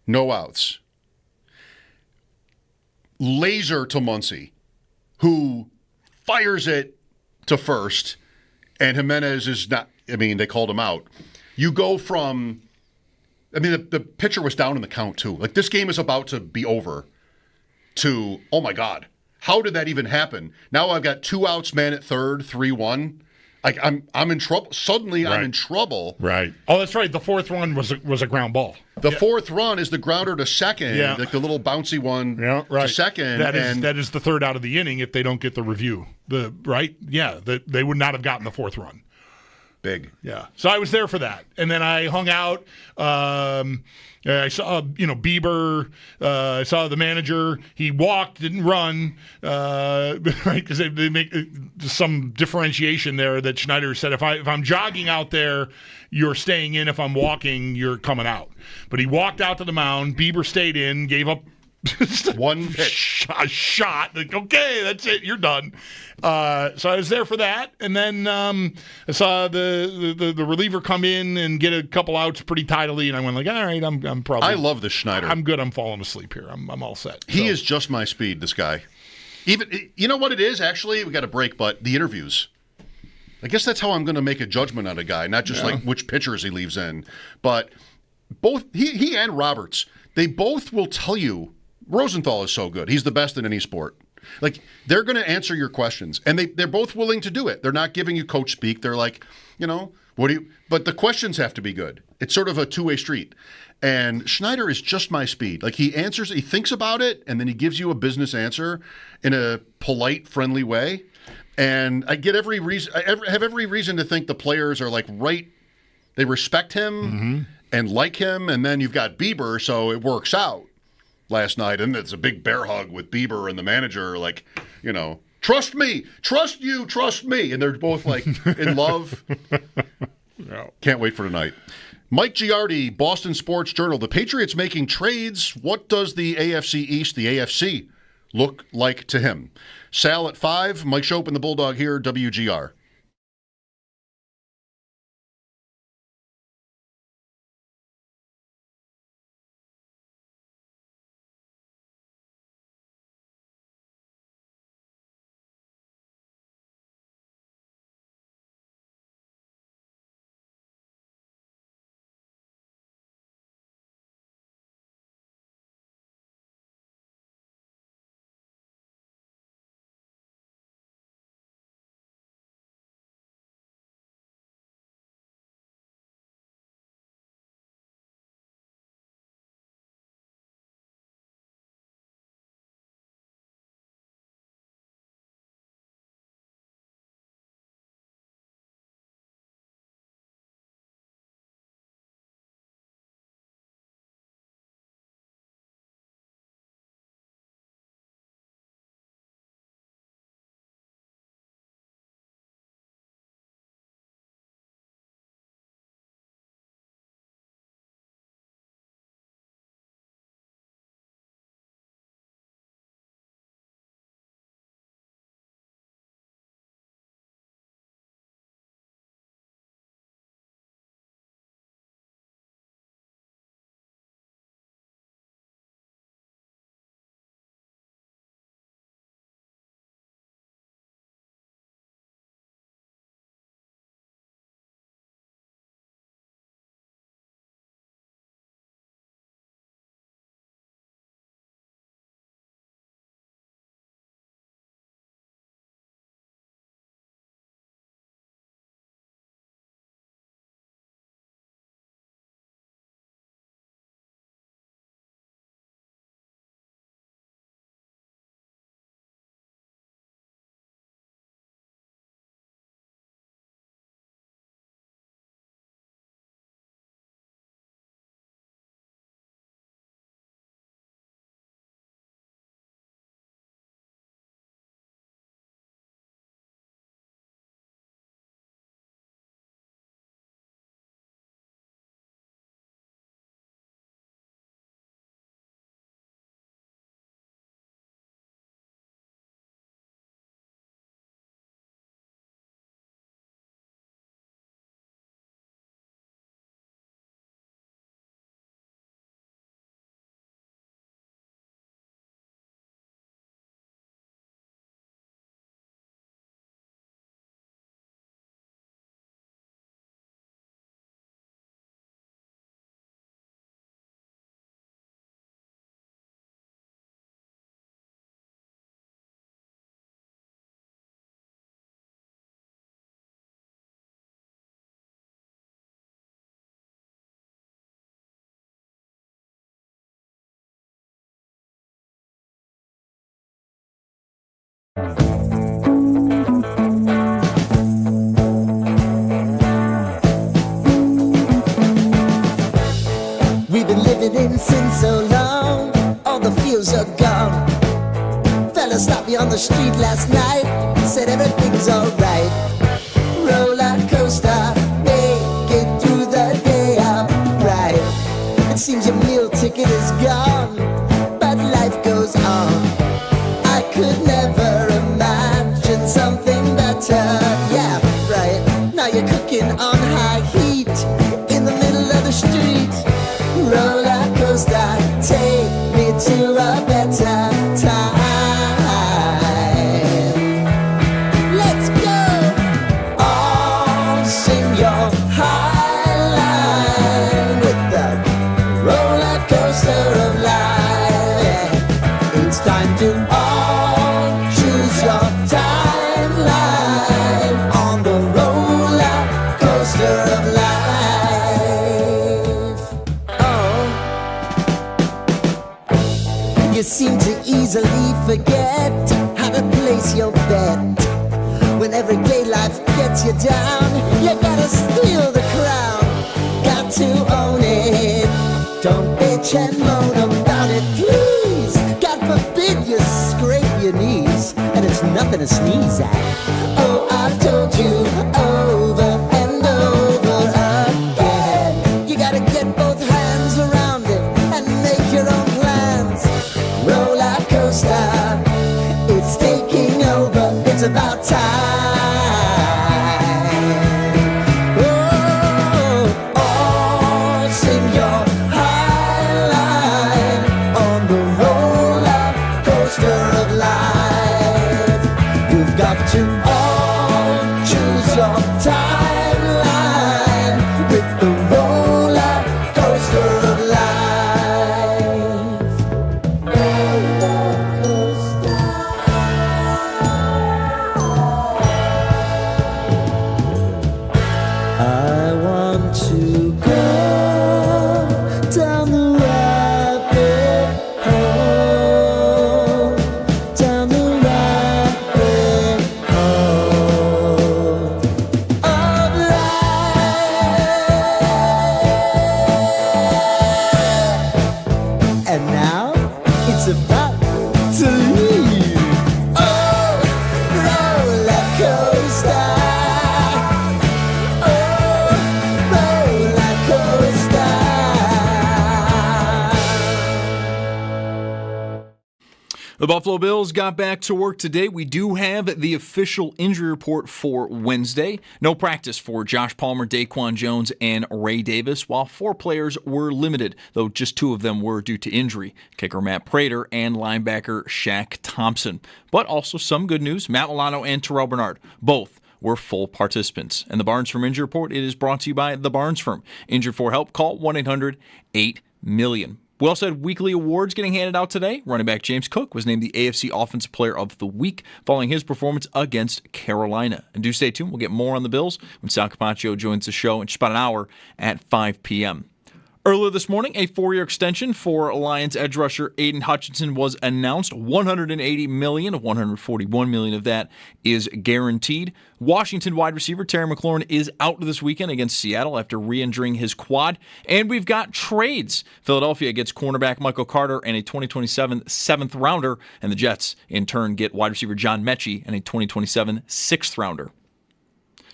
no outs. Laser to Muncy, who fires it to first, and Jimenez is not, they called him out. You go from, the pitcher was down in the count too. Like, this game is about to be over to, oh my God, how did that even happen? Now I've got 2 outs, man at third, 3-1. Like, I'm in trouble. Suddenly I'm in trouble. Right. Oh, that's right. The 4th run was a ground ball. The 4th run is the grounder to second, like the little bouncy one to second. That is the 3rd out of the inning if they don't get the review. They would not have gotten the 4th run. Big. Yeah. So I was there for that. And then I hung out. I saw, Bieber. I saw the manager. He walked, didn't run, right? Because they make some differentiation there that Schneider said, if I'm jogging out there, you're staying in. If I'm walking, you're coming out. But he walked out to the mound. Bieber stayed in, gave up one pitch, a shot. Like, okay, that's it. You're done. So I was there for that, and then I saw the reliever come in and get a couple outs pretty tidily, and I went like, all right, I'm probably. I love this Schneider. I'm good. I'm falling asleep here. I'm all set. He is just my speed. This guy. Even you know what it is. Actually, we got a break, but the interviews. I guess that's how I'm going to make a judgment on a guy, not just like which pitchers he leaves in, but both he and Roberts. They both will tell you. Rosenthal is so good. He's the best in any sport. Like, they're going to answer your questions, and they're both willing to do it. They're not giving you coach speak. They're like, but the questions have to be good. It's sort of a two-way street. And Schneider is just my speed. Like, he thinks about it, and then he gives you a business answer in a polite, friendly way. And I get every reason. I have every reason to think the players are like right. They respect him and like him, and then you've got Bieber, so it works out. Last night, and it's a big bear hug with Bieber and the manager, like, trust me, trust you, trust me. And they're both like in love. Can't wait for tonight. Mike Giardi, Boston Sports Journal. The Patriots making trades. What does the AFC East, the AFC, look like to him? Sal at 5, Mike Schopp and the Bulldog here, WGR. We've been living in sin so long, all the feels are gone. Fella stopped me on the street last night, said everything's alright. Roller coaster, make it through the day, I'm right. It seems your meal ticket is gone, but life goes on. I could never imagine something better. Yeah, right. Now you're cooking on high heat in the middle of the street. Roller coaster, take me to a better time. Let's go. All sing your high line with the roller coaster of life. It's time to all choose your timeline on the roller coaster of life. You seem to easily forget how to place your bet. When everyday life gets you down, you gotta steal the crown. Got to own it. Don't bitch and moan about it, please. God forbid you scrape your knees, and it's nothing to sneeze at. Oh, I've told you over and over again. You gotta get both hands around it and make your own plans. Roller coaster, it's taking over, it's about time. Oh, all sing your high line on the roller coaster of life. You've got to all choose your timeline with the roller coaster of life. I want to go down the rabbit hole, down the rabbit hole of life. And now it's about to leave. Oh, roller coaster. The Buffalo Bills got back to work today. We do have the official injury report for Wednesday. No practice for Josh Palmer, Daquan Jones, and Ray Davis, while 4 players were limited, though just 2 of them were due to injury. Kicker Matt Prater and linebacker Shaq Thompson. But also some good news, Matt Milano and Terrell Bernard, both were full participants. And the Barnes Firm Injury Report, it is brought to you by the Barnes Firm. Injured for help, call 1-800-8-MILLION. We also had weekly awards getting handed out today. Running back James Cook was named the AFC Offensive Player of the Week following his performance against Carolina. And do stay tuned. We'll get more on the Bills when Sal Capaccio joins the show in just about an hour at 5 p.m. Earlier this morning, a 4-year extension for Lions edge rusher Aiden Hutchinson was announced. $180 million, $141 million of that is guaranteed. Washington wide receiver Terry McLaurin is out this weekend against Seattle after re-injuring his quad. And we've got trades. Philadelphia gets cornerback Michael Carter and a 2027 7th rounder, and the Jets in turn get wide receiver John Mechie and a 2027 6th rounder.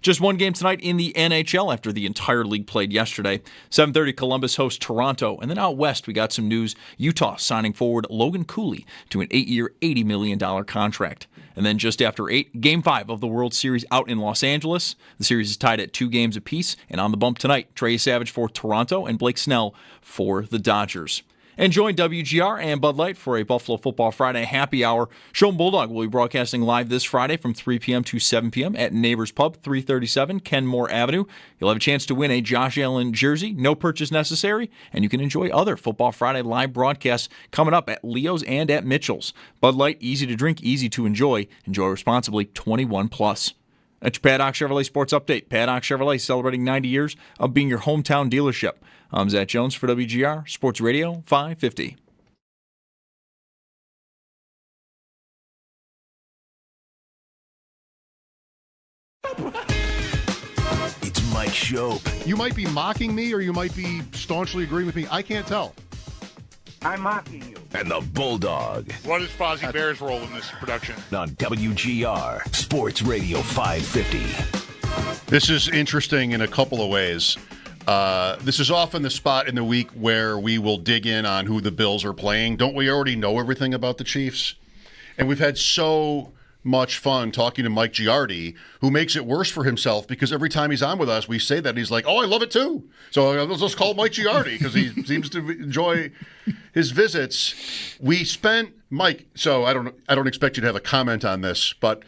Just one game tonight in the NHL after the entire league played yesterday. 7:30, Columbus hosts Toronto. And then out west, we got some news. Utah signing forward Logan Cooley to an 8-year, $80 million contract. And then just after 8, Game 5 of the World Series out in Los Angeles. The series is tied at 2 games apiece. And on the bump tonight, Trey Savage for Toronto and Blake Snell for the Dodgers. And join WGR and Bud Light for a Buffalo Football Friday happy hour. Show 'em Bulldog will be broadcasting live this Friday from 3 p.m. to 7 p.m. at Neighbors Pub, 337 Kenmore Avenue. You'll have a chance to win a Josh Allen jersey, no purchase necessary, and you can enjoy other Football Friday live broadcasts coming up at Leo's and at Mitchell's. Bud Light, easy to drink, easy to enjoy. Enjoy responsibly, 21 plus. That's your Padoc Chevrolet Sports Update. Padoc Chevrolet celebrating 90 years of being your hometown dealership. I'm Zach Jones for WGR Sports Radio 550. Mike Schopp. You might be mocking me or you might be staunchly agreeing with me. I can't tell. I'm mocking you. And the Bulldog. What is Fozzie Bear's role in this production? On WGR Sports Radio 550. This is interesting in a couple of ways. This is often the spot in the week where we will dig in on who the Bills are playing. Don't we already know everything about the Chiefs? And we've had so much fun talking to Mike Giardi, who makes it worse for himself because every time he's on with us, we say that he's like, "Oh, I love it too." So let's just call Mike Giardi because he seems to enjoy his visits. We spent Mike. So I don't expect you to have a comment on this, but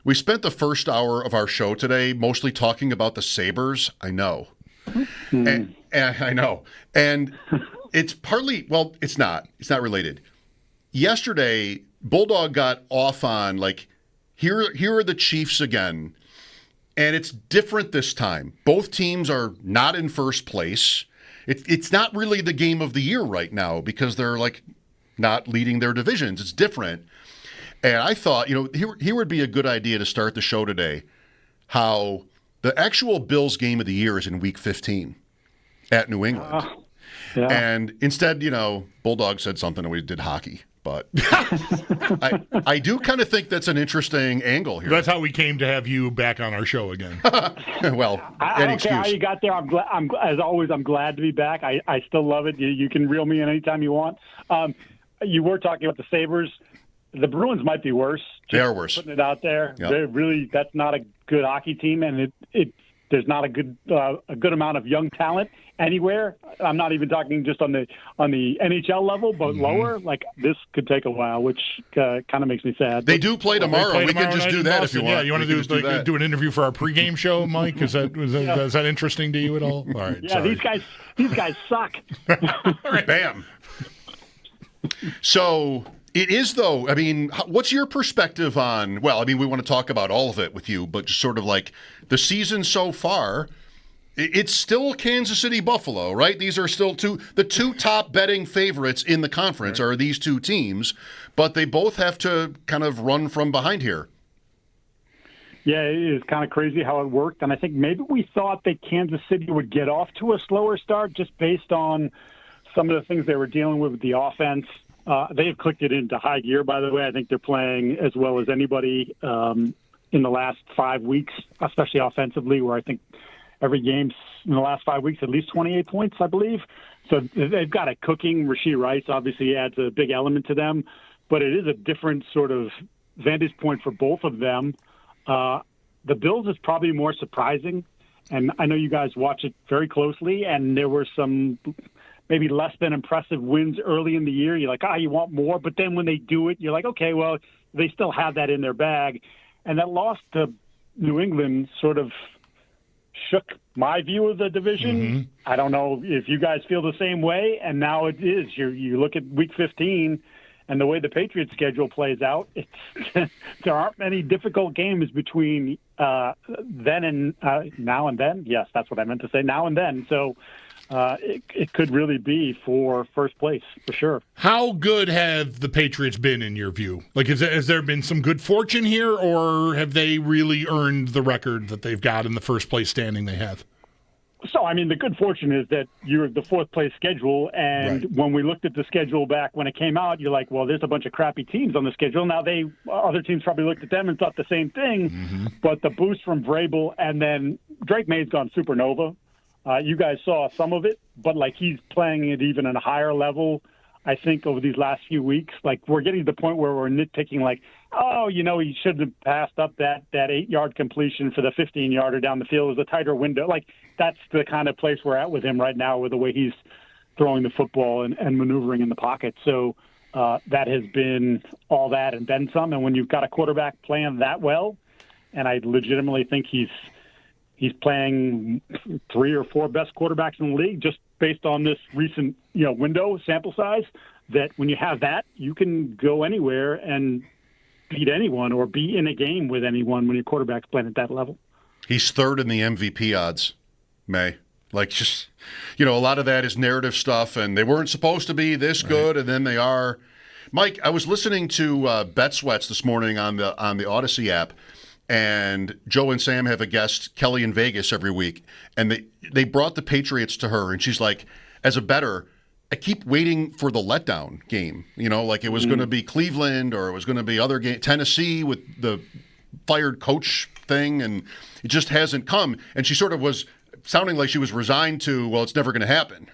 we spent the first hour of our show today mostly talking about the Sabres. I know, and I know, and it's partly it's not related. Yesterday, Bulldog got off on like. Here are the Chiefs again, and it's different this time. Both teams are not in first place. It's not really the game of the year right now because they're like not leading their divisions. It's different. And I thought, here would be a good idea to start the show today, how the actual Bills game of the year is in Week 15 at New England. Yeah. And instead, Bulldog said something and we did hockey. But I do kind of think that's an interesting angle here. That's how we came to have you back on our show again. Well, I don't care how you got there. As always, I'm glad to be back. I still love it. You can reel me in anytime you want. You were talking about the Sabres. The Bruins might be worse. They are worse. Putting it out there. Yep. That's not a good hockey team, and there's not a good amount of young talent anywhere. I'm not even talking just on the NHL level, but lower. Like this could take a while, which kind of makes me sad. They do play tomorrow. We can just do that if you want. Yeah, you want to do an interview for our pregame show, Mike? Is that interesting to you at all? All right. Yeah, sorry. these guys suck. Bam. So it is, though. I mean, what's your perspective on? Well, I mean, we want to talk about all of it with you, but just sort of like the season so far. It's still Kansas City Buffalo, right? These are still the two top betting favorites in the conference are these two teams, but they both have to kind of run from behind here. Yeah, it is kind of crazy how it worked, and I think maybe we thought that Kansas City would get off to a slower start just based on some of the things they were dealing with the offense. They have clicked it into high gear, by the way. I think they're playing as well as anybody in the last 5 weeks, especially offensively, where I think every game in the last 5 weeks, at least 28 points, I believe. So they've got it cooking. Rashee Rice obviously adds a big element to them, but it is a different sort of vantage point for both of them. The Bills is probably more surprising, and I know you guys watch it very closely, and there were some maybe less than impressive wins early in the year. You're like, you want more, but then when they do it, you're like, okay, well, they still have that in their bag. And that loss to New England sort of shook my view of the division. Mm-hmm. I don't know if you guys feel the same way, and now it is. You look at Week 15 and the way the Patriots schedule plays out, there aren't many difficult games between then and now and then. Yes, that's what I meant to say, now and then. So it could really be for first place, for sure. How good have the Patriots been in your view? Like, has there been some good fortune here, or have they really earned the record that they've got in the first place standing they have? So, I mean, the good fortune is that you're the fourth place schedule, and when we looked at the schedule back when it came out, you're like, well, there's a bunch of crappy teams on the schedule. Now, other teams probably looked at them and thought the same thing, but the boost from Vrabel, and then Drake May's gone supernova. You guys saw some of it, but, like, he's playing it even at a higher level, I think, over these last few weeks. Like, we're getting to the point where we're nitpicking, like, he should have passed up that 8-yard completion for the 15-yarder down the field. It was a tighter window. Like, that's the kind of place we're at with him right now with the way he's throwing the football and maneuvering in the pocket. So that has been all that and then some. And when you've got a quarterback playing that well, and I legitimately think he's playing 3 or 4 best quarterbacks in the league just based on this recent window sample size, that when you have that, you can go anywhere and beat anyone or be in a game with anyone when your quarterback's playing at that level. He's third in the MVP odds, May. Like, just, a lot of that is narrative stuff, and they weren't supposed to be this good, and then they are. Mike, I was listening to Bet Sweats this morning on the Odyssey app, and Joe and Sam have a guest, Kelly in Vegas, every week, and they brought the Patriots to her, and she's like, as a bettor, I keep waiting for the letdown game. Like it was going to be Cleveland or it was going to be other game, Tennessee with the fired coach thing, and it just hasn't come. And she sort of was sounding like she was resigned to, well, it's never going to happen.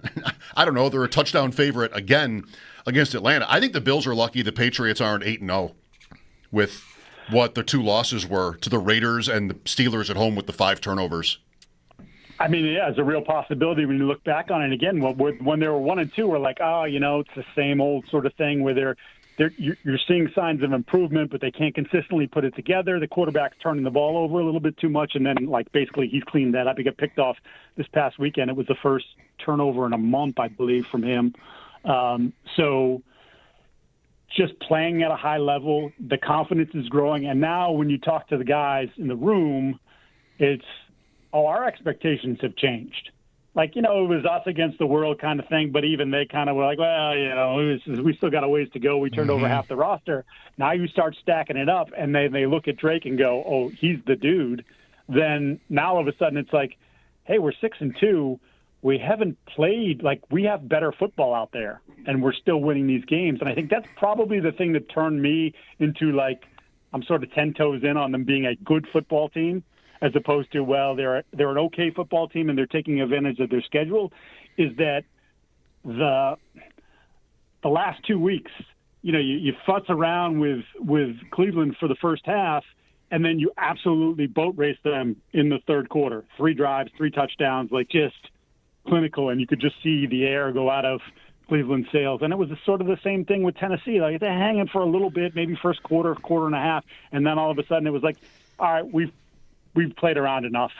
I don't know. They're a touchdown favorite again against Atlanta. I think the Bills are lucky the Patriots aren't 8-0 with what the 2 losses were to the Raiders and the Steelers at home with the 5 turnovers. I mean, yeah, it's a real possibility when you look back on it. Again, when they were 1-2, we're like, it's the same old sort of thing where you're seeing signs of improvement, but they can't consistently put it together. The quarterback's turning the ball over a little bit too much, and then basically he's cleaned that up. He got picked off this past weekend. It was the first turnover in a month, I believe, from him. So just playing at a high level, the confidence is growing, and now when you talk to the guys in the room, it's our expectations have changed. It was us against the world kind of thing, but even they kind of were like, well, we still got a ways to go. We turned over half the roster. Now you start stacking it up, and they look at Drake and go, oh, he's the dude. Then now all of a sudden it's like, hey, we're 6-2. We haven't played, we have better football out there, and we're still winning these games. And I think that's probably the thing that turned me into, I'm sort of 10 toes in on them being a good football team, as opposed to, well, they're an okay football team and they're taking advantage of their schedule, is that the last 2 weeks, you fuss around with Cleveland for the first half, and then you absolutely boat race them in the third quarter. 3 drives, 3 touchdowns, just clinical, and you could just see the air go out of Cleveland sails. And it was sort of the same thing with Tennessee. They're hanging for a little bit, maybe first quarter and a half, and then all of a sudden it was like, all right, we've played around enough.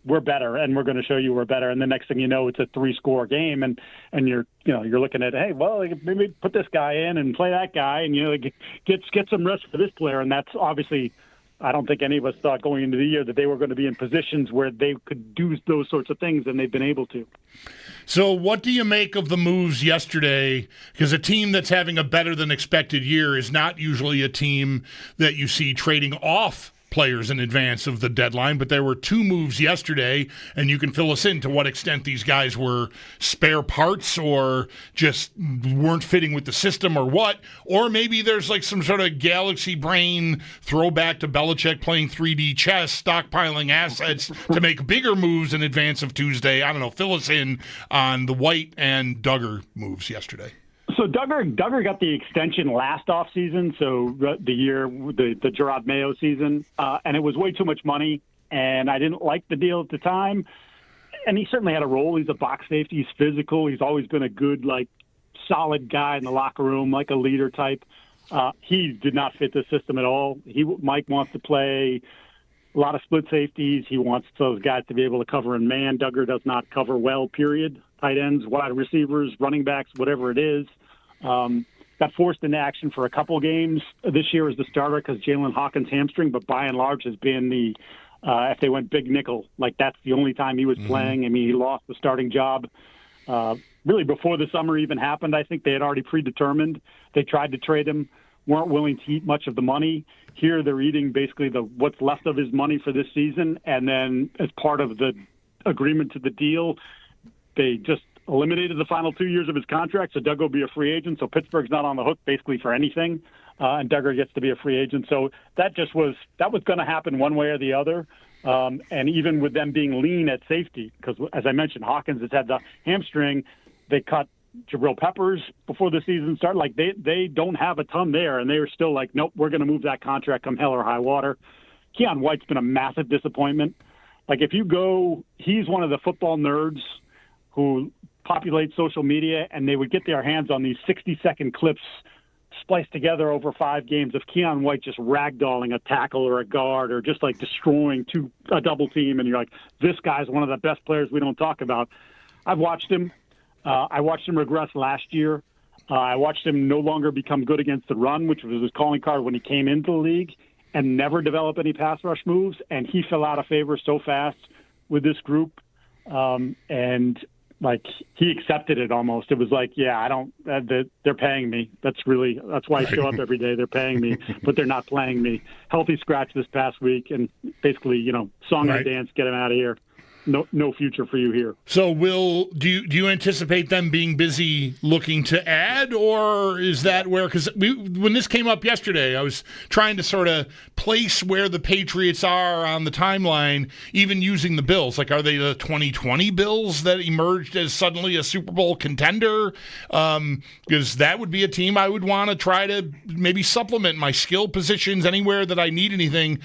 We're better, and we're going to show you we're better. And the next thing you know, it's a 3-score game, and you're looking at, hey, well, maybe put this guy in and play that guy, and get some rest for this player. And that's obviously, I don't think any of us thought going into the year that they were going to be in positions where they could do those sorts of things, and they've been able to. So what do you make of the moves yesterday? Because a team that's having a better than expected year is not usually a team that you see trading off players in advance of the deadline, but there were 2 moves yesterday, and you can fill us in to what extent these guys were spare parts or just weren't fitting with the system or what, or maybe there's some sort of galaxy brain throwback to Belichick playing 3D chess, stockpiling assets to make bigger moves in advance of Tuesday. I don't know, fill us in on the White and Duggar moves yesterday. So Duggar got the extension last offseason, so the Gerard Mayo season, and it was way too much money, and I didn't like the deal at the time. And he certainly had a role. He's a box safety. He's physical. He's always been a good, solid guy in the locker room, a leader type. He did not fit the system at all. Mike wants to play a lot of split safeties. He wants those guys to be able to cover in man. Duggar does not cover well, period. Tight ends, wide receivers, running backs, whatever it is. Got forced into action for a couple games this year as the starter because Jalen Hawkins' hamstring, but by and large has been if they went big nickel, that's the only time he was playing. I mean, he lost the starting job really before the summer even happened. I think they had already predetermined. They tried to trade him, weren't willing to eat much of the money. Here they're eating basically what's left of his money for this season, and then as part of the agreement to the deal, they just eliminated the final 2 years of his contract, so Doug will be a free agent. So Pittsburgh's not on the hook basically for anything, and Duggar gets to be a free agent. So that was going to happen one way or the other. And even with them being lean at safety, because as I mentioned, Hawkins has had the hamstring. They cut Jabril Peppers before the season started. They don't have a ton there, and they were still nope, we're going to move that contract come hell or high water. Keon White's been a massive disappointment. If you go, he's one of the football nerds who populate social media, and they would get their hands on these 60-second clips spliced together over 5 games of Keon White just ragdolling a tackle or a guard or just destroying a double team, and you're like, this guy's one of the best players we don't talk about. I've watched him. I watched him regress last year. I watched him no longer become good against the run, which was his calling card when he came into the league, and never develop any pass rush moves, and he fell out of favor so fast with this group. And like he accepted it almost. It was like, yeah, I don't. They're paying me. That's why I show up every day. They're paying me, but they're not playing me. Healthy scratch this past week, and basically, song and dance, get him out of here. No future for you here. So, do you anticipate them being busy looking to add, or is that where? Because when this came up yesterday, I was trying to sort of place where the Patriots are on the timeline, even using the Bills. Like, are they the 2020 Bills that emerged as suddenly a Super Bowl contender? Because that would be a team I would want to try to maybe supplement my skill positions anywhere that I need anything.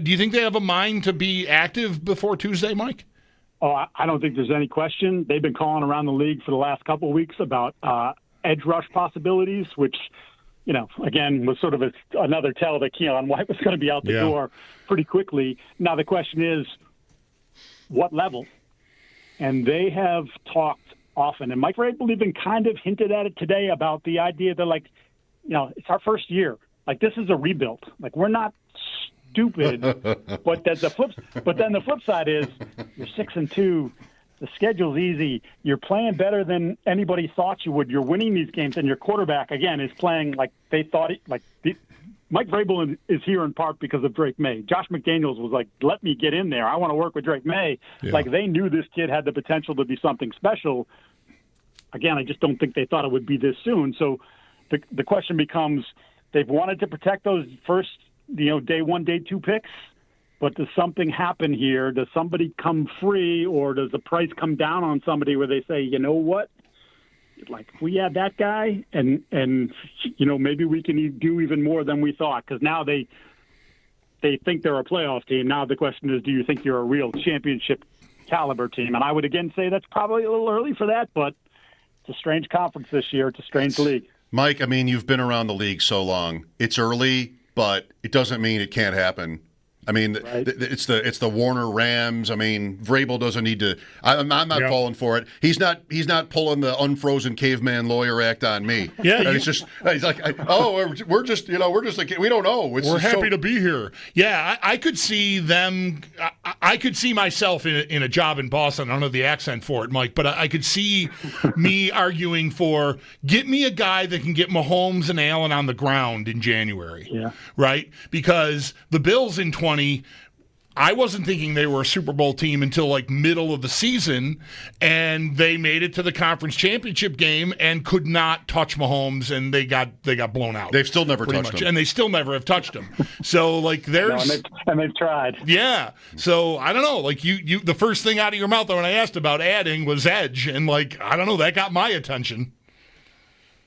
Do you think they have a mind to be active before Tuesday, Mike? Oh, I don't think there's any question. They've been calling around the league for the last couple of weeks about edge rush possibilities, which, again, was sort of another tell that Keon White was going to be out the door pretty quickly. Now the question is, what level? And they have talked often, and Mike Vrabel even kind of hinted at it today about the idea that, it's our first year. Like, this is a rebuild. Like, we're not stupid, but then the flip side is you're 6-2. The schedule's easy. You're playing better than anybody thought you would. You're winning these games, and your quarterback again is playing like they thought. Mike Vrabel is here in part because of Drake May. Josh McDaniels was like, "Let me get in there. I want to work with Drake May." Yeah. Like they knew this kid had the potential to be something special. Again, I just don't think they thought it would be this soon. So the question becomes: they've wanted to protect those first, day 1, day 2 picks, but does something happen here? Does somebody come free, or does the price come down on somebody where they say, you know what, like if we had that guy and maybe we can do even more than we thought, because now they think they're a playoff team. Now the question is, do you think you're a real championship caliber team? And I would again say that's probably a little early for that, but it's a strange conference this year. It's a strange league. Mike, I mean, you've been around the league so long. It's early, but it doesn't mean it can't happen. I mean, right. It's the Warner Rams. I mean, Vrabel doesn't need to. I'm not falling for it. He's not pulling the unfrozen caveman lawyer act on me. Yeah, it's just he's like, we're just like we don't know. We're happy to be here. Yeah, I could see them. I could see myself in a job in Boston. I don't know the accent for it, Mike, but I could see me arguing for get me a guy that can get Mahomes and Allen on the ground in January. Yeah, right, because the Bills in 20. I wasn't thinking they were a Super Bowl team until like middle of the season, and they made it to the conference championship game and could not touch Mahomes, and they got blown out. They've still never touched him, and they still never have touched him. So like there's and they've tried. Yeah. So I don't know. Like you the first thing out of your mouth when I asked about adding was edge, and like I don't know, that got my attention.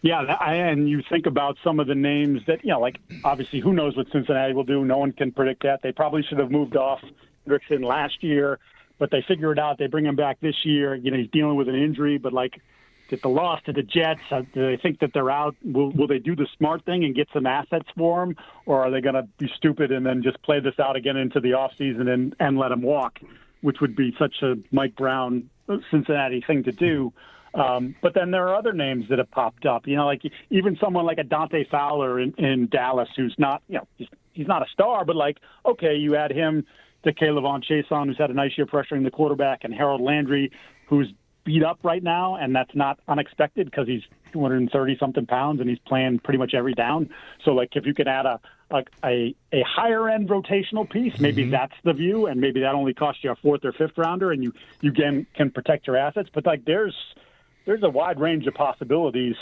Yeah, and you think about some of the names that, like obviously who knows what Cincinnati will do. No one can predict that. They probably should have moved off Hendrickson last year, but they figure it out. They bring him back this year. He's dealing with an injury, but like get the loss to the Jets. Do they think that they're out? Will they do the smart thing and get some assets for him, or are they going to be stupid and then just play this out again into the offseason and let him walk, which would be such a Mike Brown Cincinnati thing to do. But then there are other names that have popped up, like even someone like a Dante Fowler in Dallas, who's not, he's not a star, but like, okay, you add him to Caleb Chason, who's had a nice year pressuring the quarterback, and Harold Landry, who's beat up right now, and that's not unexpected because he's 230-something pounds and he's playing pretty much every down. So like if you could add a higher end rotational piece, maybe that's the view, and maybe that only costs you a 4th or 5th rounder, and you can protect your assets. But like there's a wide range of possibilities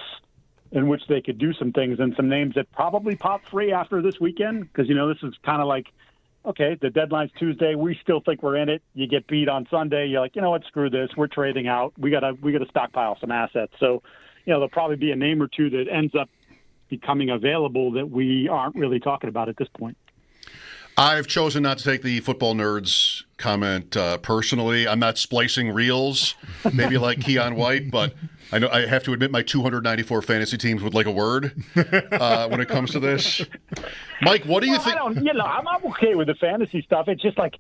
in which they could do some things, and some names that probably pop free after this weekend, because, this is kind of like, okay, the deadline's Tuesday. We still think we're in it. You get beat on Sunday. You're like, you know what, screw this. We're trading out. We gotta stockpile some assets. So, there'll probably be a name or two that ends up becoming available that we aren't really talking about at this point. I've chosen not to take the football nerds comment personally. I'm not splicing reels, maybe like Keon White, but I know I have to admit my 294 fantasy teams would like a word when it comes to this. Mike, what do you think? I'm okay with the fantasy stuff. It's just like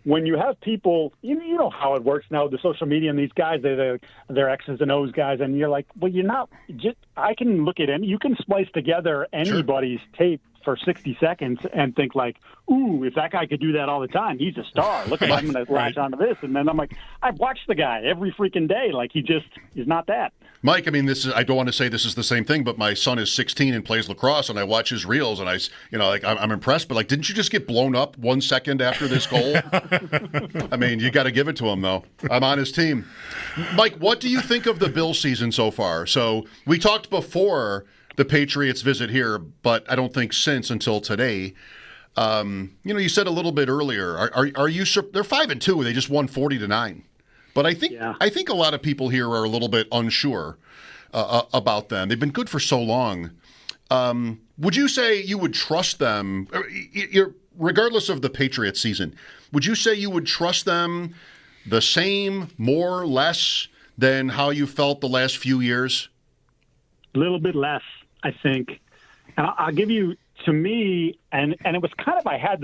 when you have people, you know how it works now with the social media and these guys, they're X's and O's guys, and you're like, well, you're not. I can look at you can splice together anybody's tape for 60 seconds and think like, ooh, if that guy could do that all the time, he's a star. Look at him, I'm going to latch onto this. And then I'm like, I've watched the guy every freaking day. Like, he's not that. Mike, I mean, I don't want to say this is the same thing, but my son is 16 and plays lacrosse, and I watch his reels, and I'm impressed. But like, didn't you just get blown up 1 second after this goal? I mean, you got to give it to him, though. I'm on his team. Mike, what do you think of the Bill season so far? So we talked before the Patriots visit here, but I don't think since until today. You said a little bit earlier. Are you? They're 5-2. They just won 40-9. But I think a lot of people here are a little bit unsure about them. They've been good for so long. Would you say you would trust them, regardless of the Patriots season? Would you say you would trust them the same, more, less than how you felt the last few years? A little bit less, I think. And I'll give you, to me, and it was kind of, I had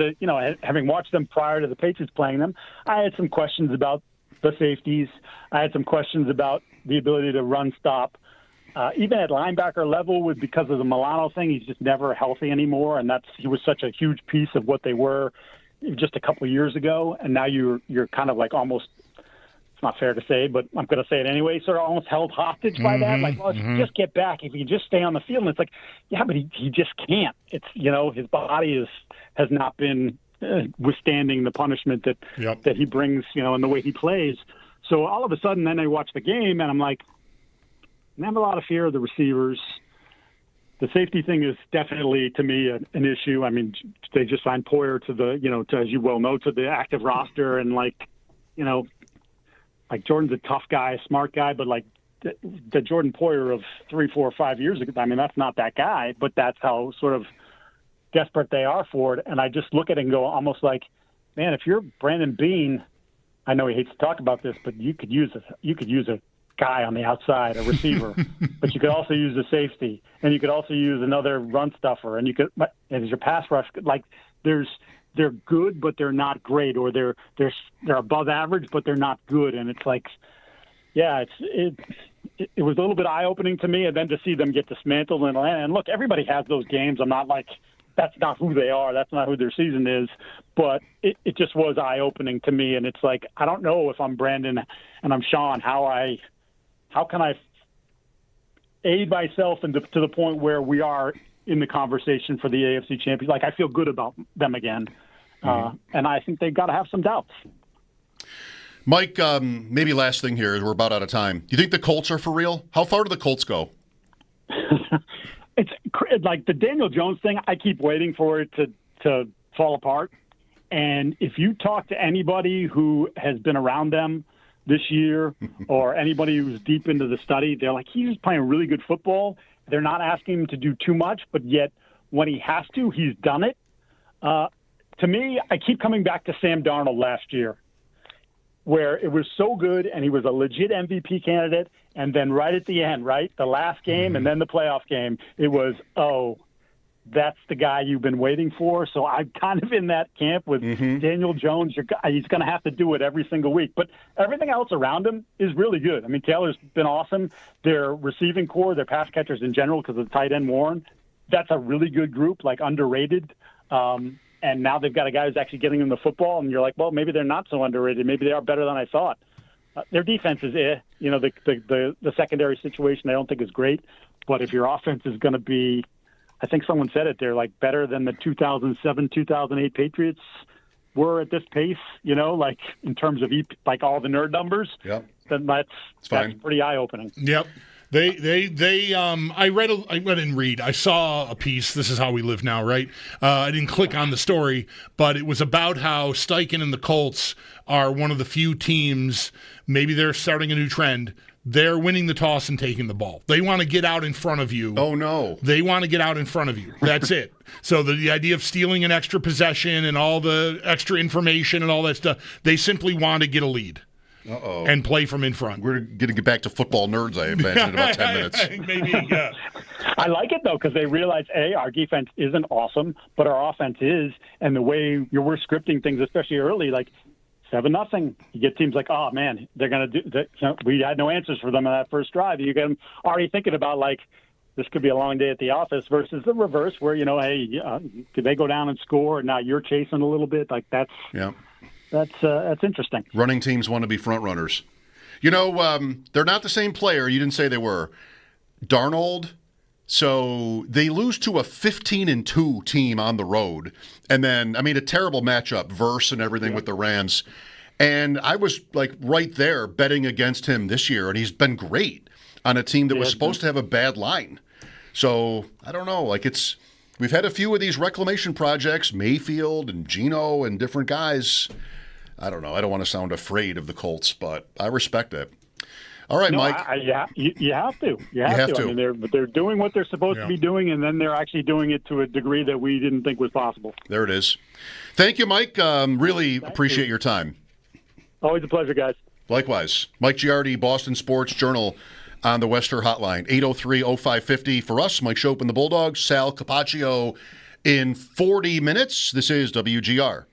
having watched them prior to the Patriots playing them, I had some questions about the safeties. I had some questions about the ability to run stop. Even at linebacker level, because of the Milano thing, he's just never healthy anymore, and he was such a huge piece of what they were just a couple of years ago. And now you're kind of like almost, it's not fair to say, but I'm going to say it anyway, sort of almost held hostage by that. Like, well, if you just get back, if you just stay on the field, and it's like, yeah, but he just can't. It's his body has not been withstanding the punishment that he brings, and the way he plays. So all of a sudden, then I watch the game, and I'm like, I have a lot of fear of the receivers. The safety thing is definitely, to me, an issue. I mean, they just signed Poyer to the, as you well know, to the active roster, and like Jordan's a tough guy, a smart guy, but like the Jordan Poyer of 3, 4, 5 years ago, I mean, that's not that guy, but that's how sort of desperate they are for it. And I just look at it and go almost like, man, if you're Brandon Beane, I know he hates to talk about this, but you could use a guy on the outside, a receiver, but you could also use a safety, and you could also use another run stuffer, and as your pass rush, like they're good, but they're not great, or they're above average, but they're not good. And it's like, yeah, it was a little bit eye-opening to me, and then to see them get dismantled in Atlanta. And look, everybody has those games. I'm not like, that's not who they are. That's not who their season is. But it just was eye-opening to me. And it's like, I don't know if I'm Brandon and I'm Sean, how can I aid myself to the point where we are in the conversation for the AFC champions? Like, I feel good about them again. And I think they've got to have some doubts. Mike, maybe last thing here, as we're about out of time. Do you think the Colts are for real? How far do the Colts go? It's like the Daniel Jones thing. I keep waiting for it to fall apart. And if you talk to anybody who has been around them this year or anybody who's deep into the study, they're like, he's playing really good football. They're not asking him to do too much, but yet when he has to, he's done it. To me, I keep coming back to Sam Darnold last year, where it was so good and he was a legit MVP candidate. And then right at the end, right, the last game and then the playoff game, it was, oh, that's the guy you've been waiting for. So I'm kind of in that camp with Daniel Jones. He's going to have to do it every single week. But everything else around him is really good. I mean, Taylor's been awesome. Their receiving core, their pass catchers in general, because of the tight end Warren, that's a really good group, like underrated. And now they've got a guy who's actually getting them the football, and you're like, well, maybe they're not so underrated. Maybe they are better than I thought. Their defense is, the secondary situation I don't think is great. But if your offense is going to be, I think someone said it, they're like better than the 2007, 2008 Patriots were at this pace, like in terms of like all the nerd numbers. Yep. Then that's pretty eye-opening. Yep. I read. I saw a piece. This is how we live now, right? I didn't click on the story, but it was about how Steichen and the Colts are one of the few teams. Maybe they're starting a new trend. They're winning the toss and taking the ball. They want to get out in front of you. Oh, no. They want to get out in front of you. That's it. So the idea of stealing an extra possession and all the extra information and all that stuff, they simply want to get a lead. Uh-oh. And play from in front. We're going to get back to football nerds, I imagine, in about 10 minutes. Maybe, yeah. I like it, though, because they realize, our defense isn't awesome, but our offense is. And the way we're scripting things, especially early, like 7-0, you get teams like, oh, man, they're going to do that. We had no answers for them on that first drive. You get them already thinking about, like, this could be a long day at the office versus the reverse where, hey, could they go down and score and now you're chasing a little bit? Like that's interesting. Running teams want to be front runners. They're not the same player. You didn't say they were. Darnold. So they lose to a 15-2 team on the road. And then, a terrible matchup, verse and everything with the Rams. And I was right there betting against him this year, and he's been great on a team that was supposed to have a bad line. So I don't know. We've had a few of these reclamation projects, Mayfield and Geno and different guys. I don't know. I don't want to sound afraid of the Colts, but I respect it. All right, Mike. You have to. You have to. They're doing what they're supposed to be doing, and then they're actually doing it to a degree that we didn't think was possible. There it is. Thank you, Mike. Really appreciate your time. Always a pleasure, guys. Likewise. Mike Giardi, Boston Sports Journal on the Wester Hotline. 803-0550 for us, Mike Schopp and the Bulldogs. Sal Capaccio in 40 minutes. This is WGR.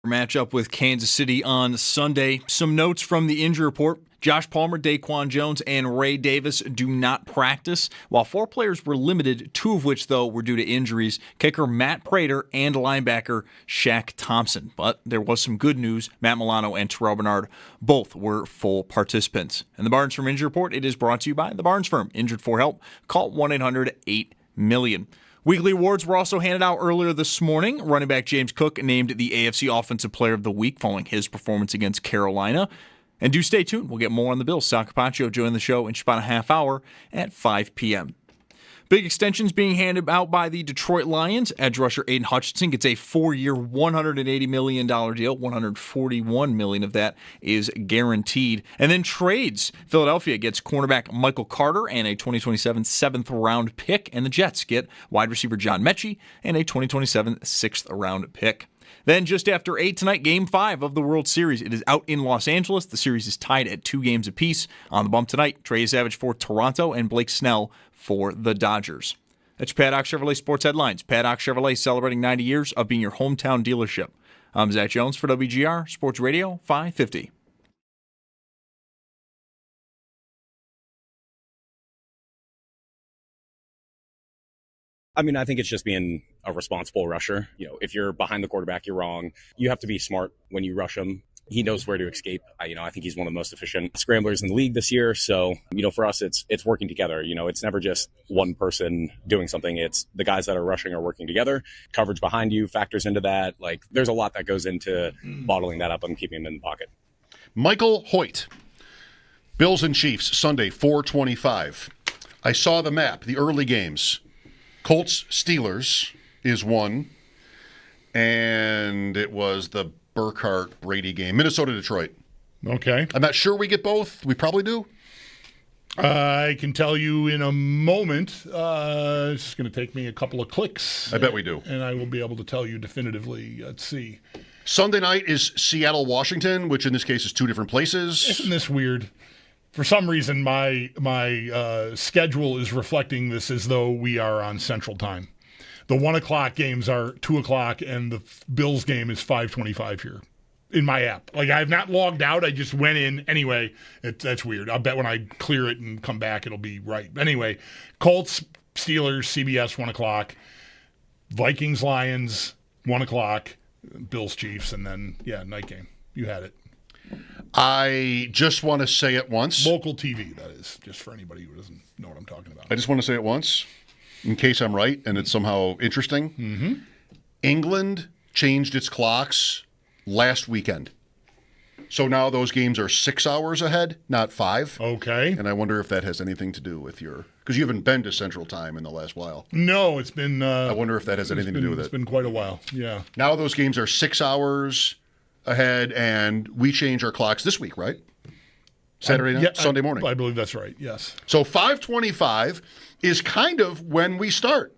matchup with Kansas City on Sunday. Some notes from the injury report. Josh Palmer, Daquan Jones, and Ray Davis do not practice, while 4 players were limited, 2 of which, though, were due to injuries. Kicker Matt Prater and linebacker Shaq Thompson. But there was some good news. Matt Milano and Terrell Bernard both were full participants. And the Barnes Firm Injury Report, it is brought to you by the Barnes Firm. Injured for help? Call 1-800-8-MILLION. Weekly awards were also handed out earlier this morning. Running back James Cook named the AFC Offensive Player of the Week following his performance against Carolina. And do stay tuned. We'll get more on the Bills. Sal Capaccio joining the show in just about a half hour at 5 p.m. Big extensions being handed out by the Detroit Lions. Edge rusher Aiden Hutchinson gets a 4-year, $180 million deal. $141 million of that is guaranteed. And then trades. Philadelphia gets cornerback Michael Carter and a 2027 7th-round pick. And the Jets get wide receiver John Mechie and a 2027 6th-round pick. Then just after 8 tonight, Game 5 of the World Series. It is out in Los Angeles. The series is tied at 2 games apiece. On the bump tonight, Trey Savage for Toronto and Blake Snell for the Dodgers. That's your Padoc Chevrolet Sports Headlines. Padoc Chevrolet celebrating 90 years of being your hometown dealership. I'm Zach Jones for WGR Sports Radio 550. I mean, I think it's just being a responsible rusher. You know, if you're behind the quarterback, you're wrong. You have to be smart when you rush him. He knows where to escape. I think he's one of the most efficient scramblers in the league this year. So, for us, it's working together. It's never just one person doing something. It's the guys that are rushing are working together. Coverage behind you factors into that. Like, there's a lot that goes into bottling that up and keeping him in the pocket. Michael Hoyt, Bills and Chiefs, Sunday, 4:25. I saw the map, the early games. Colts Steelers is 1, and it was the Burkhardt Brady game. Minnesota Detroit. Okay. I'm not sure we get both. We probably do. I can tell you in a moment. It's just going to take me a couple of clicks. I bet we do. And I will be able to tell you definitively. Let's see. Sunday night is Seattle, Washington, which in this case is 2 different places. Isn't this weird? For some reason, my schedule is reflecting this as though we are on Central Time. The 1 o'clock games are 2 o'clock, and the Bills game is 5:25 here in my app. Like, I have not logged out. I just went in. Anyway, that's weird. I'll bet when I clear it and come back, it'll be right. Anyway, Colts, Steelers, CBS, 1 o'clock. Vikings, Lions, 1 o'clock. Bills, Chiefs, and then, night game. You had it. I just want to say it once. Local TV, that is, just for anybody who doesn't know what I'm talking about. I just want to say it once, in case I'm right and it's somehow interesting. Mm-hmm. England changed its clocks last weekend. So now those games are 6 hours ahead, not 5. Okay. And I wonder if that has anything to do with because you haven't been to Central Time in the last while. No, it's been... I wonder if that has anything to do with it. It's been quite a while, yeah. Now those games are 6 hours ahead, and we change our clocks this week, right? Saturday night, Sunday morning. I believe that's right, yes. So 5:25 is kind of when we start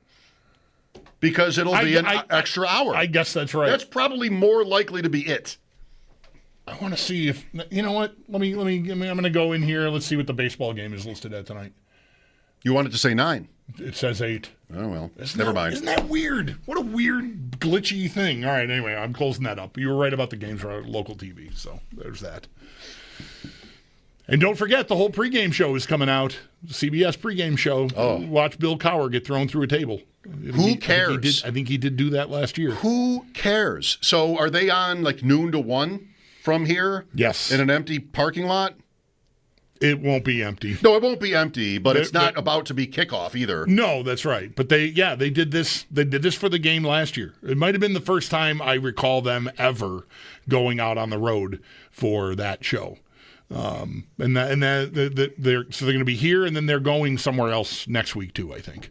because it'll be an extra hour. I guess that's right. That's probably more likely to be it. I want to see if, you know what, I'm going to go in here. Let's see what the baseball game is listed at tonight. You wanted to say 9. It says 8. Oh, well, never mind. Isn't that weird? What a weird, glitchy thing. All right, anyway, I'm closing that up. You were right about the games on local TV, so there's that. And don't forget, the whole pregame show is coming out. CBS pregame show. Oh. Watch Bill Cowher get thrown through a table. Who cares? I think he did do that last year. Who cares? So are they on like noon to 1 from here? Yes. In an empty parking lot? It won't be empty. No, it won't be empty, but it's not about to be kickoff either. No, that's right. But they did this. They did this for the game last year. It might have been the first time I recall them ever going out on the road for that show. They're going to be here, and then they're going somewhere else next week too, I think.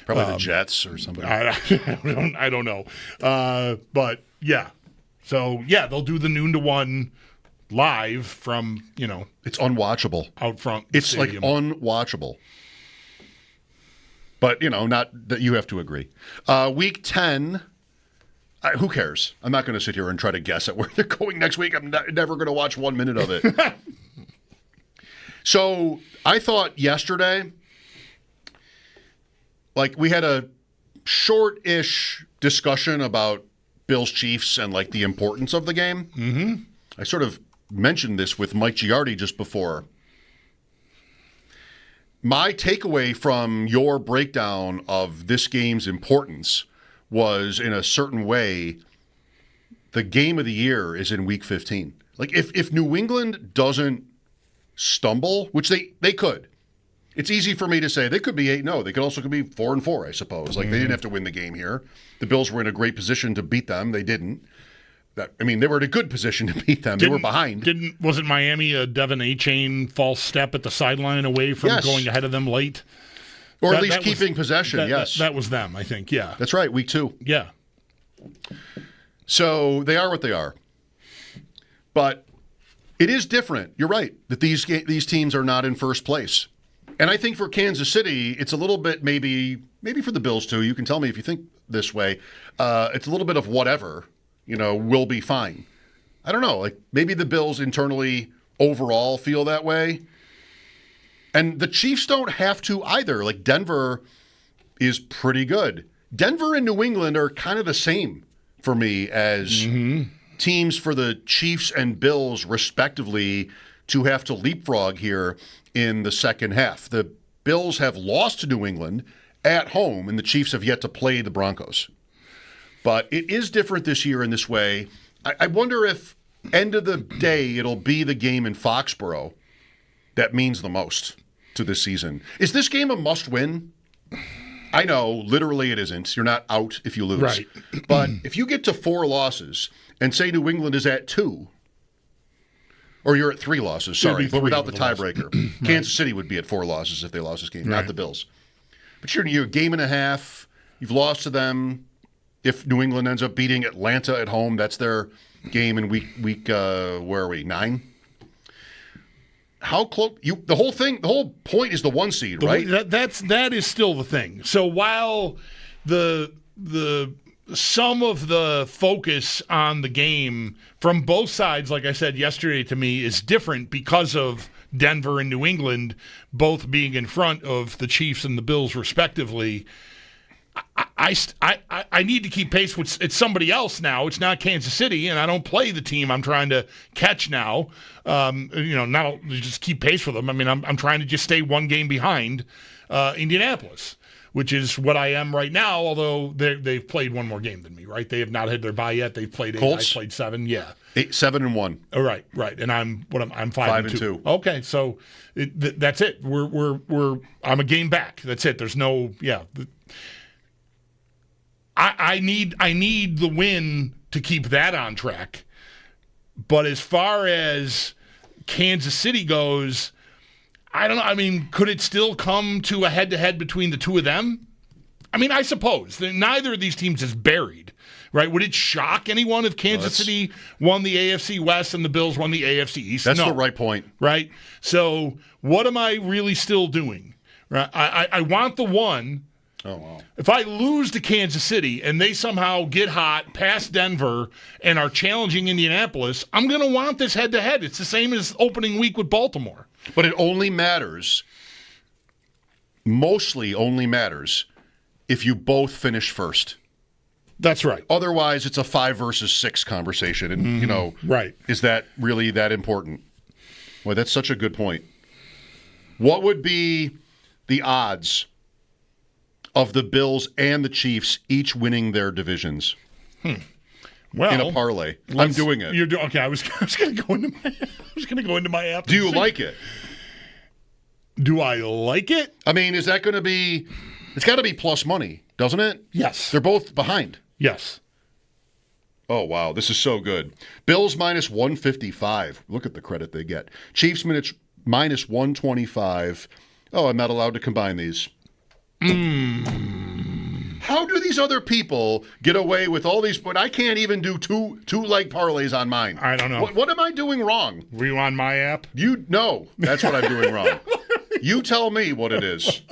Probably the Jets or something. I don't know. But yeah. So yeah, they'll do the noon to 1 live from, it's unwatchable out front. It's stadium. Like unwatchable. But, not that you have to agree. Week 10, who cares? I'm not going to sit here and try to guess at where they're going next week. I'm never going to watch 1 minute of it. So I thought yesterday, like we had a short-ish discussion about Bills Chiefs and like the importance of the game. Mm-hmm. I sort of mentioned this with Mike Giardi just before. My takeaway from your breakdown of this game's importance was, in a certain way, the game of the year is in Week 15. Like, if New England doesn't stumble, which they could, it's easy for me to say they could be 8-0. They could also be 4-4, I suppose. Like, they didn't have to win the game here. The Bills were in a great position to beat them. They didn't. They were in a good position to beat them. They were behind. Wasn't Miami a Devin A-Chain false step at the sideline away from going ahead of them late? Or at least keeping possession, yes. That was them, I think, yeah. That's right, Week 2. Yeah. So they are what they are. But it is different. You're right that these teams are not in first place. And I think for Kansas City, it's a little bit maybe for the Bills too. You can tell me if you think this way. It's a little bit of whatever, we'll be fine. I don't know. Like maybe the Bills internally overall feel that way. And the Chiefs don't have to either. Like Denver is pretty good. Denver and New England are kind of the same for me as teams for the Chiefs and Bills, respectively, to have to leapfrog here in the second half. The Bills have lost to New England at home, and the Chiefs have yet to play the Broncos. But it is different this year in this way. I wonder if, end of the day, it'll be the game in Foxborough that means the most to this season. Is this game a must-win? I know, literally it isn't. You're not out if you lose. Right. But if you get to 4 losses and say New England is at 2, or you're at 3 losses, sorry, but without the tiebreaker. Kansas City would be at 4 losses if they lost this game, not the Bills. But you're a game and a half. You've lost to them. If New England ends up beating Atlanta at home, that's their game in week where are we, 9? How close? The whole point is the 1 seed, right? That is still the thing. So while the some of the focus on the game from both sides, like I said yesterday to me, is different because of Denver and New England both being in front of the Chiefs and the Bills respectively. I need to keep pace with it's somebody else now. It's not Kansas City, and I don't play the team I'm trying to catch now. Not just keep pace with them. I mean, I'm trying to just stay 1 game behind Indianapolis, which is what I am right now. Although they've played 1 more game than me, right? They have not had their bye yet. They've played 8. Colts? I played 7. Yeah, 7-1. Oh, right. And I'm 5-2. Okay, so that's it. I'm a game back. That's it. There's no I need the win to keep that on track. But as far as Kansas City goes, I don't know. I mean, could it still come to a head-to-head between the two of them? I mean, I suppose. Neither of these teams is buried, right? Would it shock anyone if Kansas City won the AFC West and the Bills won the AFC East? That's the right point. Right? So what am I really still doing? Right? I want the 1. Oh, wow. If I lose to Kansas City and they somehow get hot past Denver and are challenging Indianapolis, I'm going to want this head-to-head. It's the same as opening week with Baltimore. But it only matters, mostly only matters, if you both finish first. That's right. Otherwise, it's a 5 versus 6 conversation. And, right. Is that really that important? Boy, that's such a good point. What would be the odds of the Bills and the Chiefs each winning their divisions? Well, in a parlay. I'm doing it. You're okay. I was going to go into my app. Do you like it? Do I like it? I mean, is that going to be? It's got to be plus money, doesn't it? Yes. They're both behind. Yes. Oh wow, this is so good. Bills minus 155. Look at the credit they get. Chiefs minus 125. Oh, I'm not allowed to combine these. How do these other people get away with all these? But I can't even do two leg parlays on mine. I don't know. What am I doing wrong? Were you on my app? No, that's what I'm doing wrong. You tell me what it is.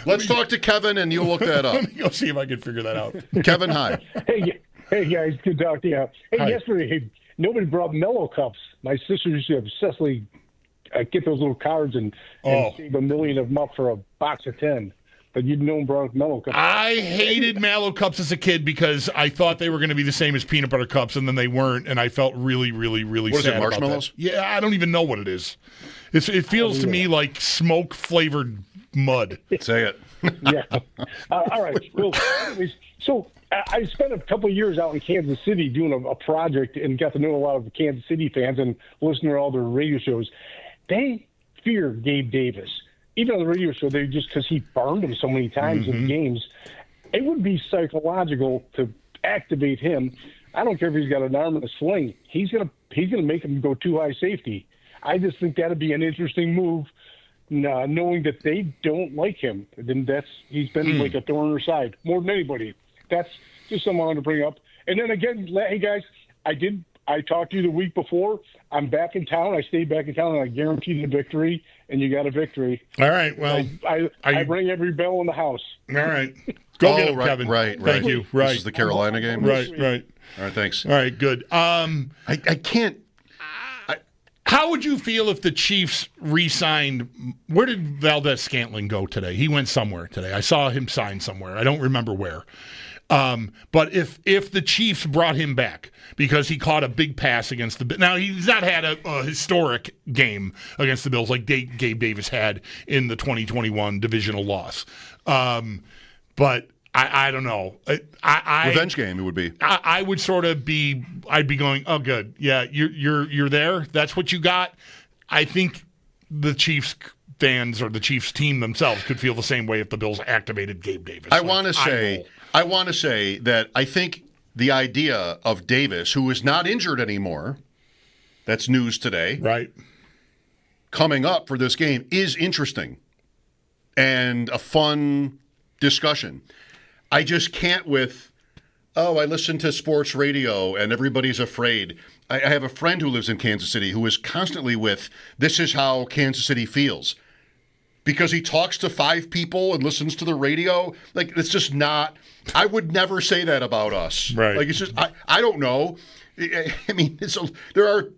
Let's talk to Kevin, and you'll look that up. Let me go see if I can figure that out. Kevin, hi. Hey guys, good to talk to you. Hey, Hi. Yesterday, nobody brought Mellow Cups. My sister used to obsessively get those little cards and save $1 million of them up for a box of 10. that you'd known brought Mellow Cups. I hated Mallow Cups as a kid because I thought they were going to be the same as peanut butter cups, and then they weren't, and I felt really, really, really What is sad it, marshmallows? about that. Yeah, I don't even know what it is. It feels to me like smoke-flavored mud. Say it. Yeah. All right. Well, anyways, so I spent a couple of years out in Kansas City doing a project and got to know a lot of the Kansas City fans and listen to all their radio shows. They fear Gabe Davis. Even on the radio show, they just because he burned them so many times in games, it would be psychological to activate him. I don't care if he's got an arm and a sling. He's gonna make him go too high safety. I just think that'd be an interesting move, knowing that they don't like him. Then he's been like a thorn in their side more than anybody. That's just something I wanted to bring up. And then again, hey guys, I talked to you the week before. I'm back in town. I stayed back in town, and I guaranteed a victory, and you got a victory. All right. Well, I ring every bell in the house. All right. Go get it, right, Kevin. Right. Thank you. Right. This is the Carolina game? Right. All right, thanks. All right, good. I can't. How would you feel if the Chiefs re-signed? Where did Valdez-Scantling go today? He went somewhere today. I saw him sign somewhere. I don't remember where. But if the Chiefs brought him back because he caught a big pass against the – now, he's not had a historic game against the Bills like Gabe Davis had in the 2021 divisional loss. But I don't know. Revenge game it would be. I would sort of be – I'd be going, oh, good. Yeah, you're there. That's what you got. I think the Chiefs – fans or the Chiefs team themselves could feel the same way if the Bills activated Gabe Davis. I want to say that I think the idea of Davis, who is not injured anymore, that's news today, right? Coming up for this game is interesting and a fun discussion. I just can't I listen to sports radio and everybody's afraid. I have a friend who lives in Kansas City who is constantly this is how Kansas City feels. Because he talks to 5 people and listens to the radio. Like, it's just not – I would never say that about us. Right. Like, it's just – I don't know. I mean, there are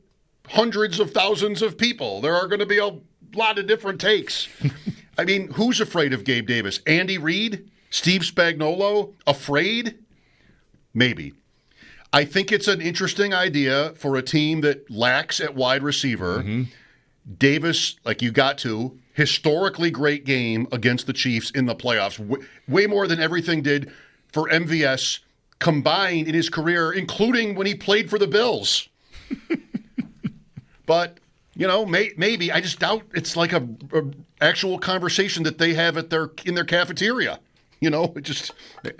hundreds of thousands of people. There are going to be a lot of different takes. I mean, who's afraid of Gabe Davis? Andy Reid? Steve Spagnuolo? Afraid? Maybe. I think it's an interesting idea for a team that lacks at wide receiver. Davis, like you got to – historically great game against the Chiefs in the playoffs, way more than everything did for MVS combined in his career, including when he played for the Bills. But, maybe. I just doubt it's like a actual conversation that they have in their cafeteria. It just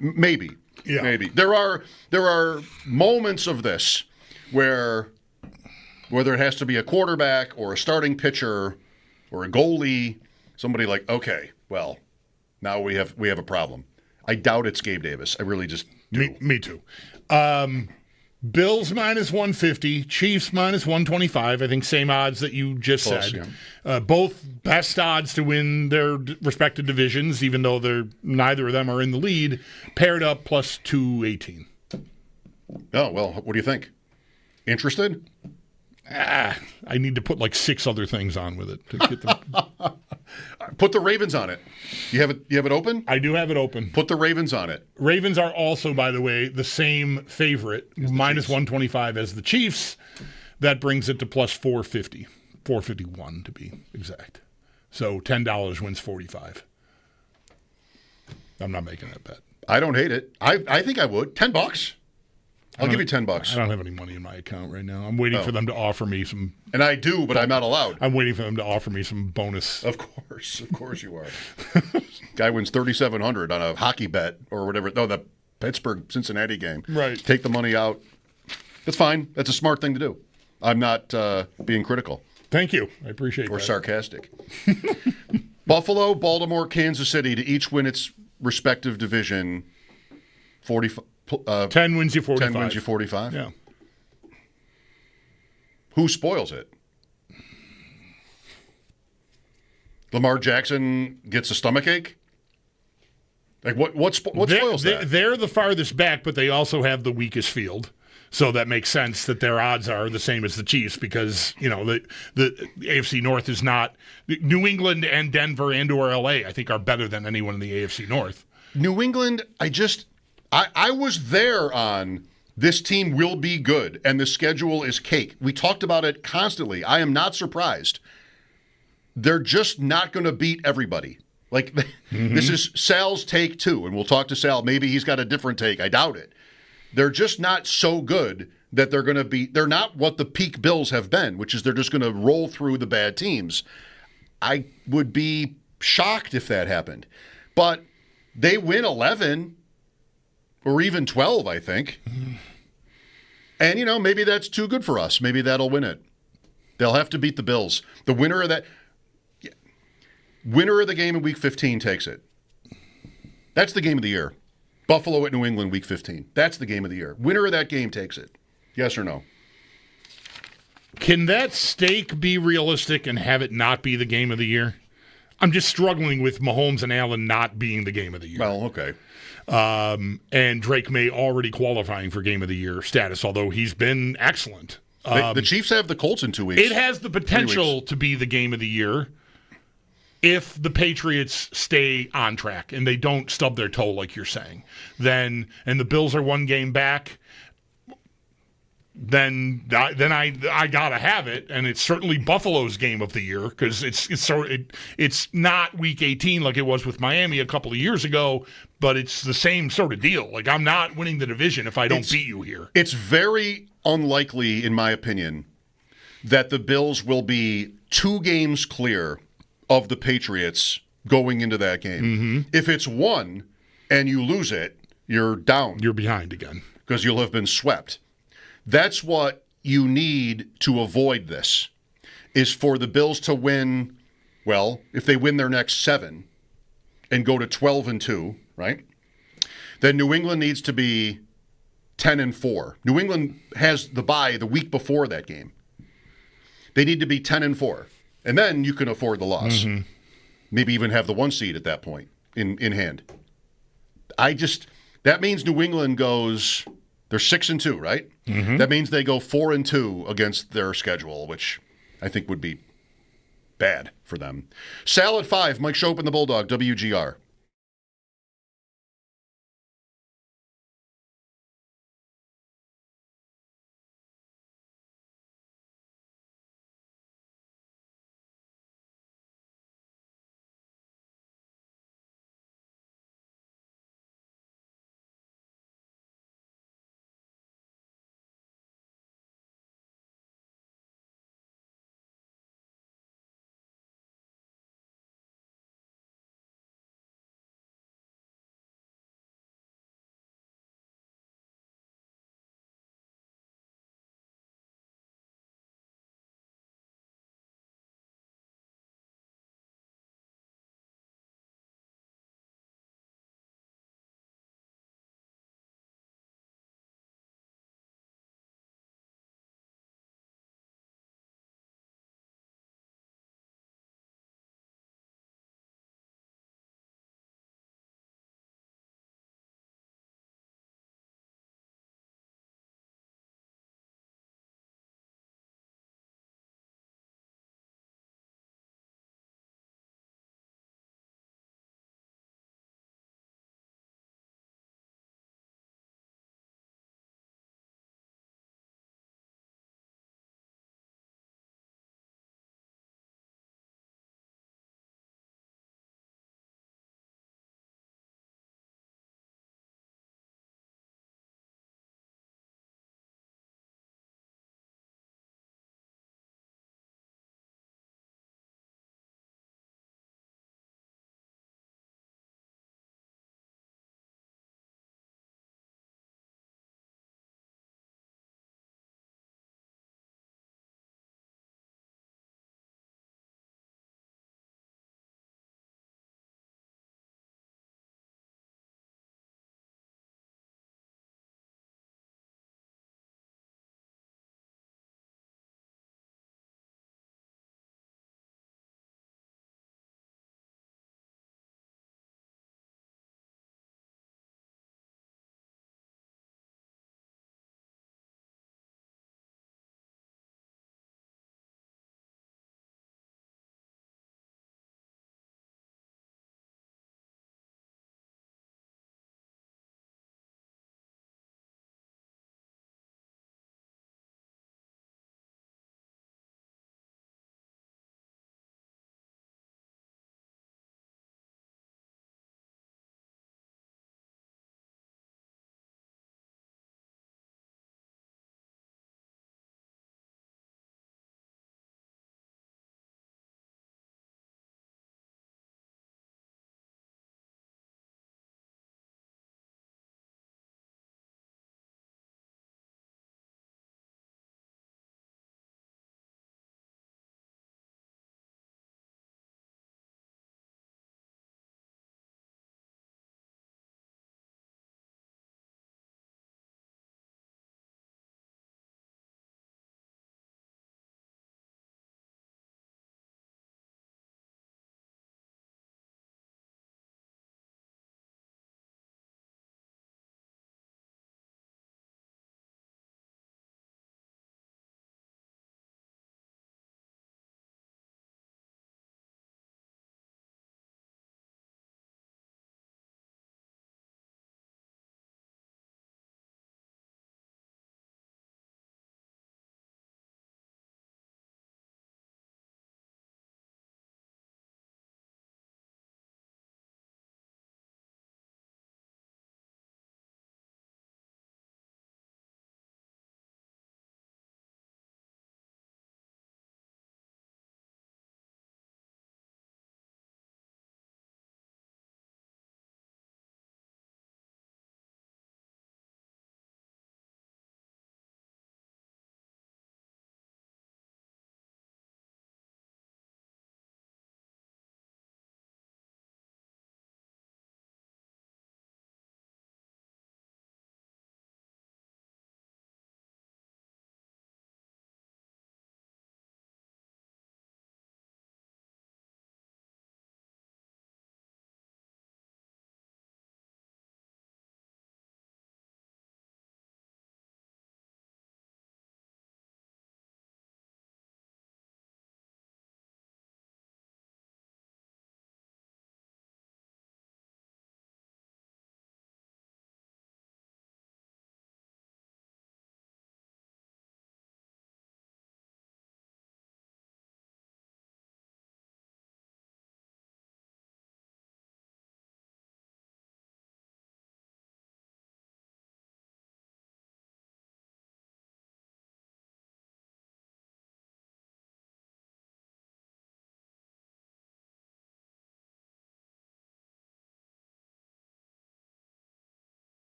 maybe. Yeah. Maybe. There are moments of this where whether it has to be a quarterback or a starting pitcher or a goalie, somebody like, okay, well, now we have a problem. I doubt it's Gabe Davis. I really just do. Me too. Bills minus 150, Chiefs minus 125. I think same odds that you just Close, said. yeah. Both best odds to win their respective divisions, even though neither of them are in the lead. Paired up plus 218. Oh, well, what do you think? Interested? I need to put like 6 other things on with it to get them. Put the Ravens on it. You have it open? I do have it open. Put the Ravens on it. Ravens are also, by the way, the same favorite, minus 125 as the Chiefs. That brings it to plus 450, 451 to be exact. So $10 wins 45. I'm not making that bet. I don't hate it. I think I would. $10. I'll give you $10. I don't have any money in my account right now. I'm waiting for them to offer me some. And I do, but I'm not allowed. I'm waiting for them to offer me some bonus. Of course you are. Guy wins $3,700 on a hockey bet or whatever. No, the Pittsburgh-Cincinnati game. Right. Take the money out. That's fine. That's a smart thing to do. I'm not being critical. Thank you. I appreciate that. Or sarcastic. Buffalo, Baltimore, Kansas City to each win its respective division. 10 wins you 45. 10 wins you 45? Yeah. Who spoils it? Lamar Jackson gets a stomachache? Like what spoils that? They're the farthest back, but they also have the weakest field. So that makes sense that their odds are the same as the Chiefs because, the AFC North is not – New England and Denver and/or L.A. I think are better than anyone in the AFC North. New England, I was there on this team will be good and the schedule is cake. We talked about it constantly. I am not surprised. They're just not going to beat everybody. This is Sal's take too, and we'll talk to Sal. Maybe he's got a different take. I doubt it. They're just not so good that they're going to be – they're not what the peak Bills have been, which is they're just going to roll through the bad teams. I would be shocked if that happened. But they win 11 or even 12, I think. And, maybe that's too good for us. Maybe that'll win it. They'll have to beat the Bills. The winner of the game in Week 15 takes it. That's the game of the year. Buffalo at New England, Week 15. That's the game of the year. Winner of that game takes it. Yes or no? Can that stake be realistic and have it not be the game of the year? I'm just struggling with Mahomes and Allen not being the game of the year. Well, okay. And Drake May already qualifying for game of the year status, although he's been excellent. The Chiefs have the Colts in 2 weeks. It has the potential to be the game of the year if the Patriots stay on track and they don't stub their toe like you're saying. And the Bills are one game back, then I gotta have it, and it's certainly Buffalo's game of the year because it's not Week 18 like it was with Miami a couple of years ago, but it's the same sort of deal. Like, I'm not winning the division if I don't beat you here. It's very unlikely, in my opinion, that the Bills will be 2 games clear of the Patriots going into that game. Mm-hmm. If it's 1 and you lose it, you're down. You're behind again. Because you'll have been swept. That's what you need to avoid this, is for the Bills to win, well, if they win their next 7 and go to 12-2, right? Then New England needs to be 10-4. New England has the bye the week before that game. They need to be 10-4. And then you can afford the loss. Mm-hmm. Maybe even have the 1 seed at that point in hand. That means New England goes, they're 6-2, right? Mm-hmm. That means they go 4-2 against their schedule, which I think would be bad for them. Sal at 5, Mike Schopp and the Bulldog, WGR.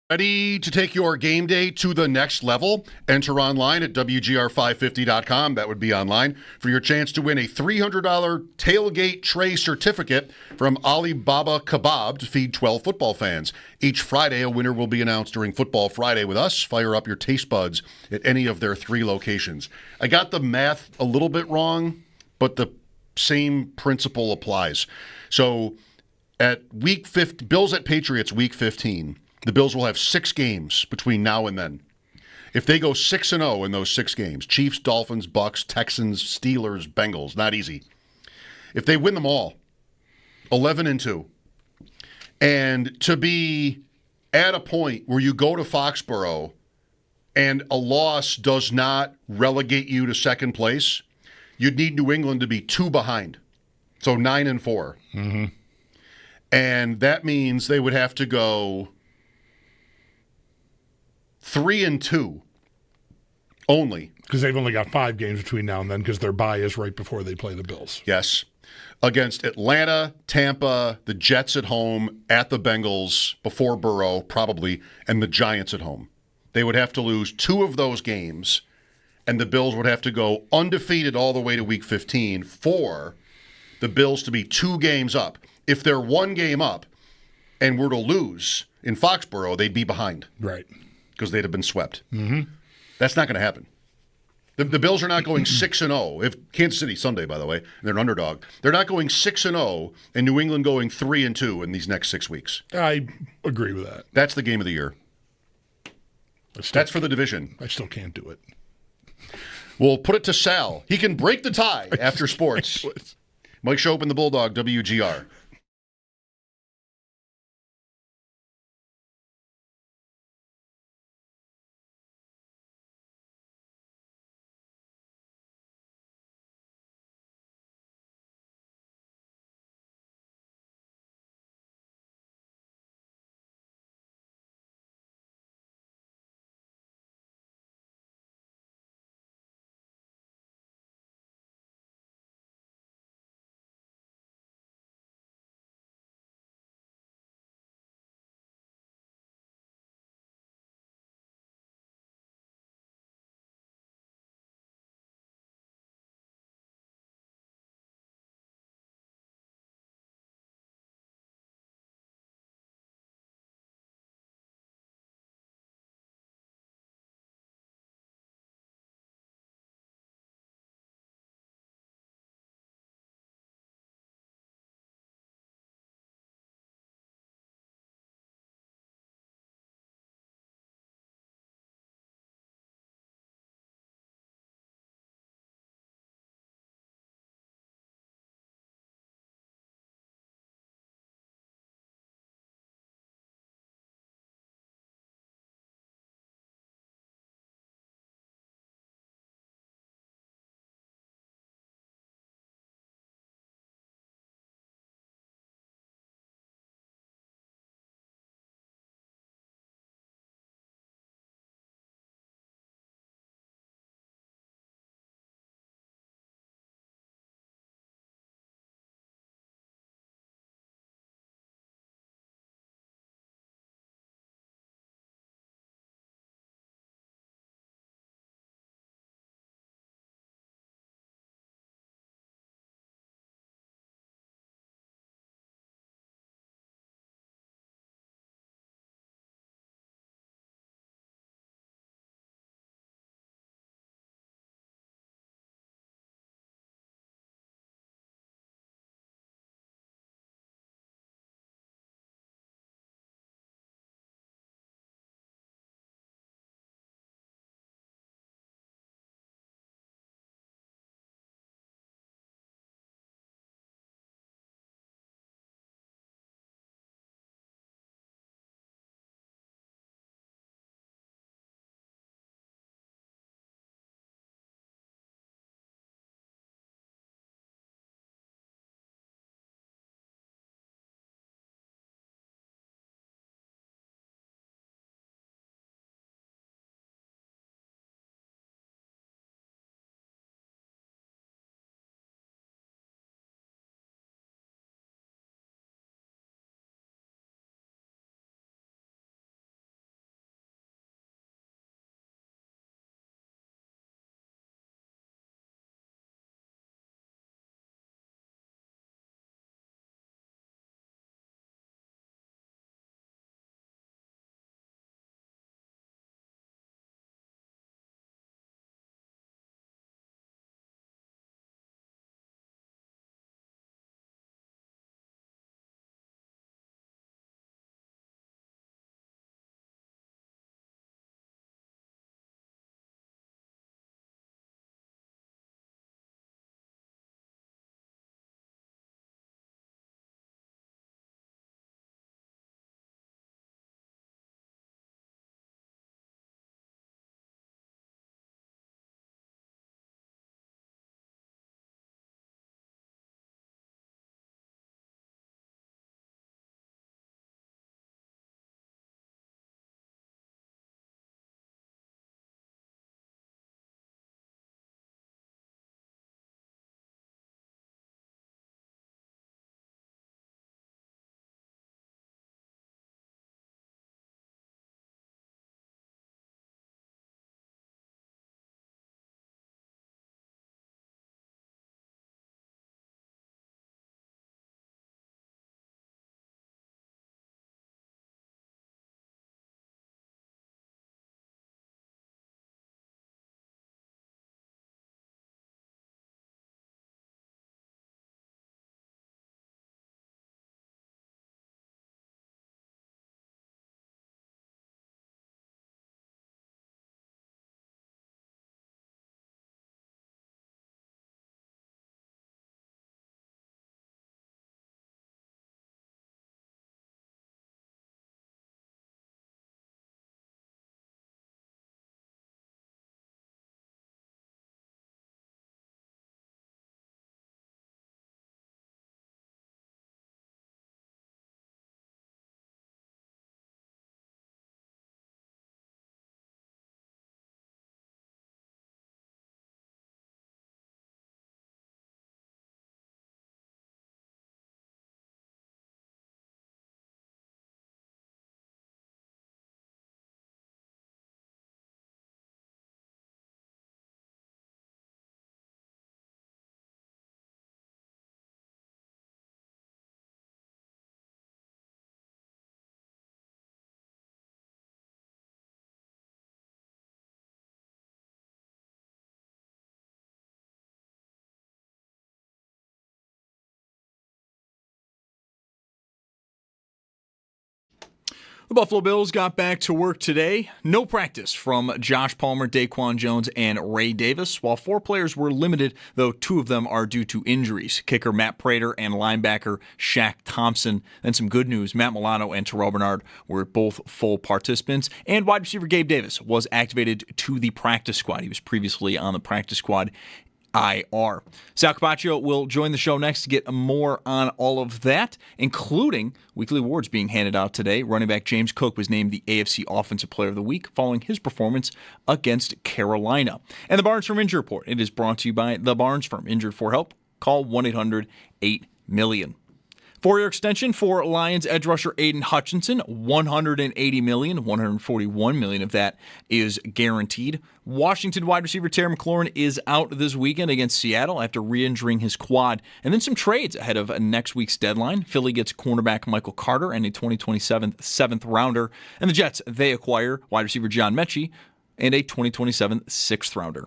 Ready to take your game day to the next level? Enter online at WGR550.com. That would be online for your chance to win a $300 tailgate tray certificate from Alibaba Kebab to feed 12 football fans. Each Friday, a winner will be announced during Football Friday with us. Fire up your taste buds at any of their 3 locations. I got the math a little bit wrong, but the same principle applies. So at week 15, Bills at Patriots week 15, the Bills will have 6 games between now and then. If they go 6-0 in those 6 games, Chiefs, Dolphins, Bucks, Texans, Steelers, Bengals, not easy. If they win them all, 11-2, and to be at a point where you go to Foxborough and a loss does not relegate you to second place, you'd need New England to be 2 behind. So 9-4. Mm-hmm. And that means they would have to go 3-2 only. Because they've only got 5 games between now and then because their bye is right before they play the Bills. Yes. Against Atlanta, Tampa, the Jets at home, at the Bengals, before Burrow, probably, and the Giants at home. They would have to lose 2 of those games, and the Bills would have to go undefeated all the way to Week 15 for the Bills to be 2 games up. If they're 1 game up and were to lose in Foxborough, they'd be behind. Right. Because they'd have been swept. Mm-hmm. That's not going to happen. The Bills are not going 6-0. If Kansas City Sunday, by the way, they're an underdog. They're not going 6-0, and New England going 3-2 in these next 6 weeks. I agree with that. That's the game of the year. That's for the division. I still can't do it. We'll put it to Sal. He can break the tie after sports. Mike Schopp and the Bulldog, WGR. The Buffalo Bills got back to work today. No practice from Josh Palmer, Daquan Jones, and Ray Davis, while 4 players were limited, though 2 of them are due to injuries. Kicker Matt Prater and linebacker Shaq Thompson. Then some good news, Matt Milano and Terrell Bernard were both full participants, and wide receiver Gabe Davis was activated to the practice squad. He was previously on the practice squad IR. Sal Capaccio will join the show next to get more on all of that, including weekly awards being handed out today. Running back James Cook was named the AFC Offensive Player of the Week following his performance against Carolina. And the Barnes Firm Injury Report. It is brought to you by the Barnes Firm. Injured for help? Call 1-800-8-MILLION. 4-year extension for Lions edge rusher Aiden Hutchinson, $180 million, $141 million of that is guaranteed. Washington wide receiver Terry McLaurin is out this weekend against Seattle after re-injuring his quad. And then some trades ahead of next week's deadline. Philly gets cornerback Michael Carter and a 2027 7th rounder. And the Jets, they acquire wide receiver John Mechie and a 2027 6th rounder.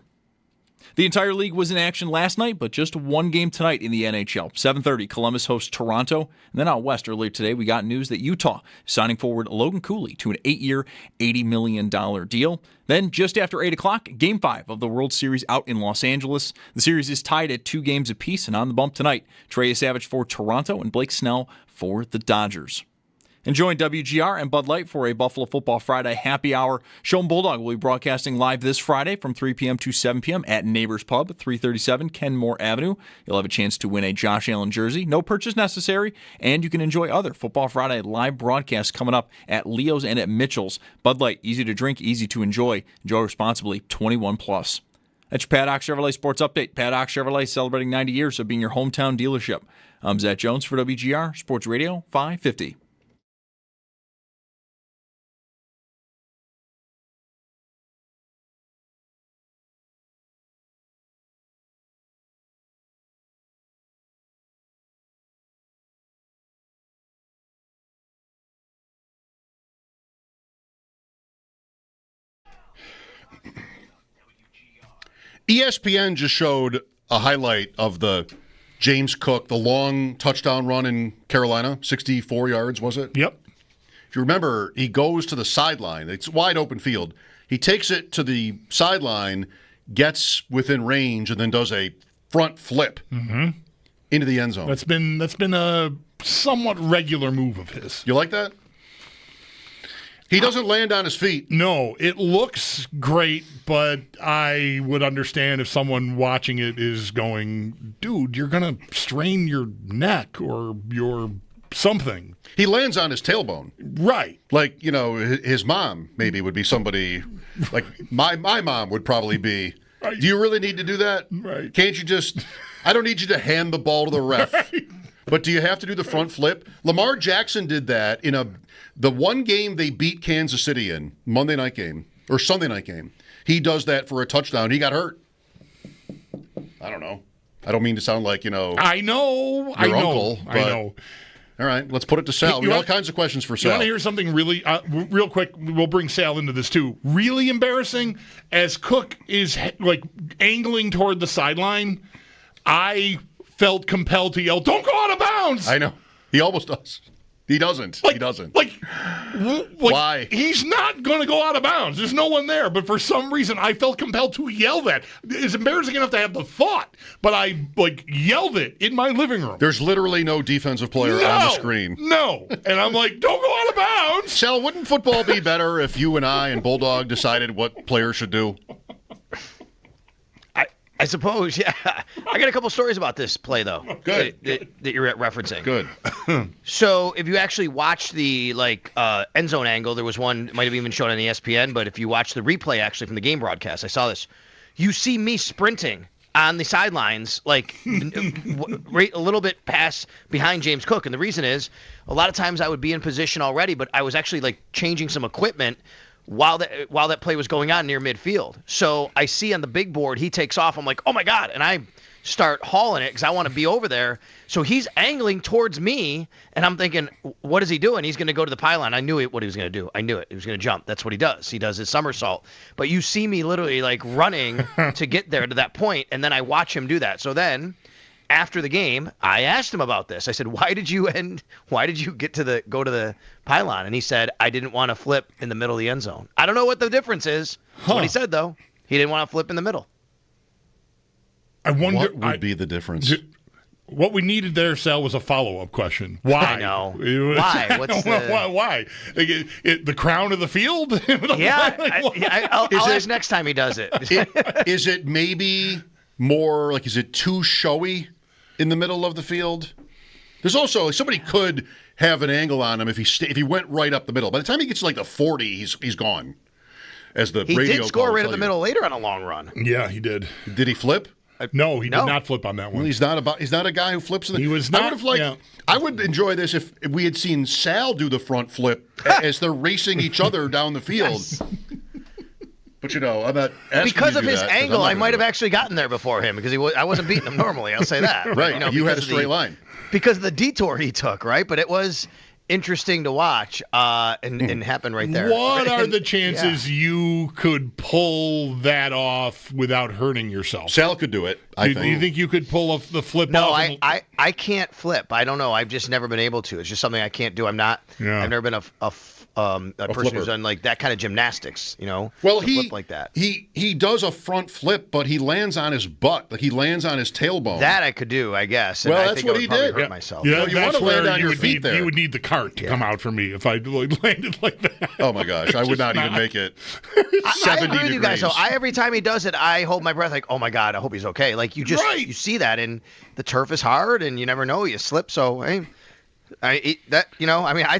The entire league was in action last night, but just one game tonight in the NHL. 7:30, Columbus hosts Toronto. And then out west earlier today, we got news that Utah is signing forward Logan Cooley to an 8-year, $80 million deal. Then just after 8 o'clock, Game 5 of the World Series out in Los Angeles. The series is tied at 2 games apiece, and on the bump tonight, Trey Savage for Toronto and Blake Snell for the Dodgers. And join WGR and Bud Light for a Buffalo Football Friday happy hour. Show 'em Bulldog will be broadcasting live this Friday from 3 p.m. to 7 p.m. at Neighbors Pub, 337 Kenmore Avenue. You'll have a chance to win a Josh Allen jersey. No purchase necessary, and you can enjoy other Football Friday live broadcasts coming up at Leo's and at Mitchell's. Bud Light, easy to drink, easy to enjoy. Enjoy responsibly, 21 plus. That's your Padoc Chevrolet Sports Update. Padoc Chevrolet celebrating 90 years of being your hometown dealership. I'm Zach Jones for WGR Sports Radio 550. ESPN just showed a highlight of the James Cook, the long touchdown run in Carolina, 64 yards, was it? Yep. If you remember, he goes to the sideline. It's a wide open field. He takes it to the sideline, gets within range, and then does a front flip into the end zone. That's been a somewhat regular move of his. You like that? He doesn't land on his feet. No, it looks great, but I would understand if someone watching it is going, dude, you're going to strain your neck or your something. He lands on his tailbone. Right. Like, his mom maybe would be somebody, like my mom would probably be, do you really need to do that? Right. Can't you just, I don't need you to hand the ball to the ref. Right. But do you have to do the front flip? Lamar Jackson did that in the one game they beat Kansas City in, Monday night game, or Sunday night game. He does that for a touchdown. He got hurt. I don't know. I don't mean to sound like, I know. Your uncle. I know. All right, let's put it to Sal. We got all kinds of questions for Sal. You want to hear something really, real quick? We'll bring Sal into this too. Really embarrassing, as Cook is like angling toward the sideline, I felt compelled to yell, "Don't go out of bounds!" I know. He almost does. He doesn't. He doesn't. Why? He's not going to go out of bounds. There's no one there. But for some reason, I felt compelled to yell that. It's embarrassing enough to have the thought, but I yelled it in my living room. There's literally no defensive player on the screen. No. And I'm like, don't go out of bounds. Sal, wouldn't football be better if you and I and Bulldog decided what players should do? I suppose, yeah. I got a couple stories about this play, though. Good. That you're referencing. Good. So if you actually watch the end zone angle, there was one, might have even shown on ESPN, but if you watch the replay actually from the game broadcast, I saw this. You see me sprinting on the sidelines, right a little bit past behind James Cook. And the reason is, a lot of times I would be in position already, but I was actually changing some equipment while that play was going on near midfield. So I see on the big board, he takes off. I'm like, oh, my God. And I start hauling it because I want to be over there. So he's angling towards me, and I'm thinking, what is he doing? He's going to go to the pylon. I knew what he was going to do. I knew it. He was going to jump. That's what he does. He does his somersault. But you see me literally running to get there to that point, and then I watch him do that. So then after the game, I asked him about this. I said, why did you go to the pylon? And he said, I didn't want to flip in the middle of the end zone. I don't know what the difference is. That's what he said, though. He didn't want to flip in the middle. I wonder what would be the difference. What we needed there, Sal, was a follow-up question. Why? I know. Why? What's the... Why? Like, the crown of the field? I'll ask next time he does it. Is it maybe more like, is it too showy in the middle of the field? There's also, somebody could have an angle on him if he went right up the middle. By the time he gets to like the 40, he's gone. As the he radio did score right in the you. middle later on a long run. Yeah, he did. Did he flip? No, he did not flip on that one. Well, he's not a guy who flips. He was not. I would enjoy this if we had seen Sal do the front flip as they're racing each other down the field. Yes. But I'm not asking because you of to do his that, angle. I might have actually gotten there before him because I wasn't beating him normally. I'll say that. Right, you had a straight line because of the detour he took. Right, but it was interesting to watch and happen right there. What are the chances you could pull that off without hurting yourself? Sal could do it. Do you think you could pull the flip no, off? No, I can't flip. I don't know. I've just never been able to. It's just something I can't do. I've never been a person flipper. who's done like that kind of gymnastics, Well, flip like that. He does a front flip, but he lands on his butt, like he lands on his tailbone. That I could do, I guess. And well, I that's think what I would he probably did. Hurt myself. Yeah, you want to land on your feet there. You would need the cart to come out for me if I landed like that. Oh my gosh, I would not even make it 70 I agree with degrees. you guys. So every time he does it, I hold my breath, like, oh my god, I hope he's okay. Like you see that, and the turf is hard, and you never know, you slip. So hey. I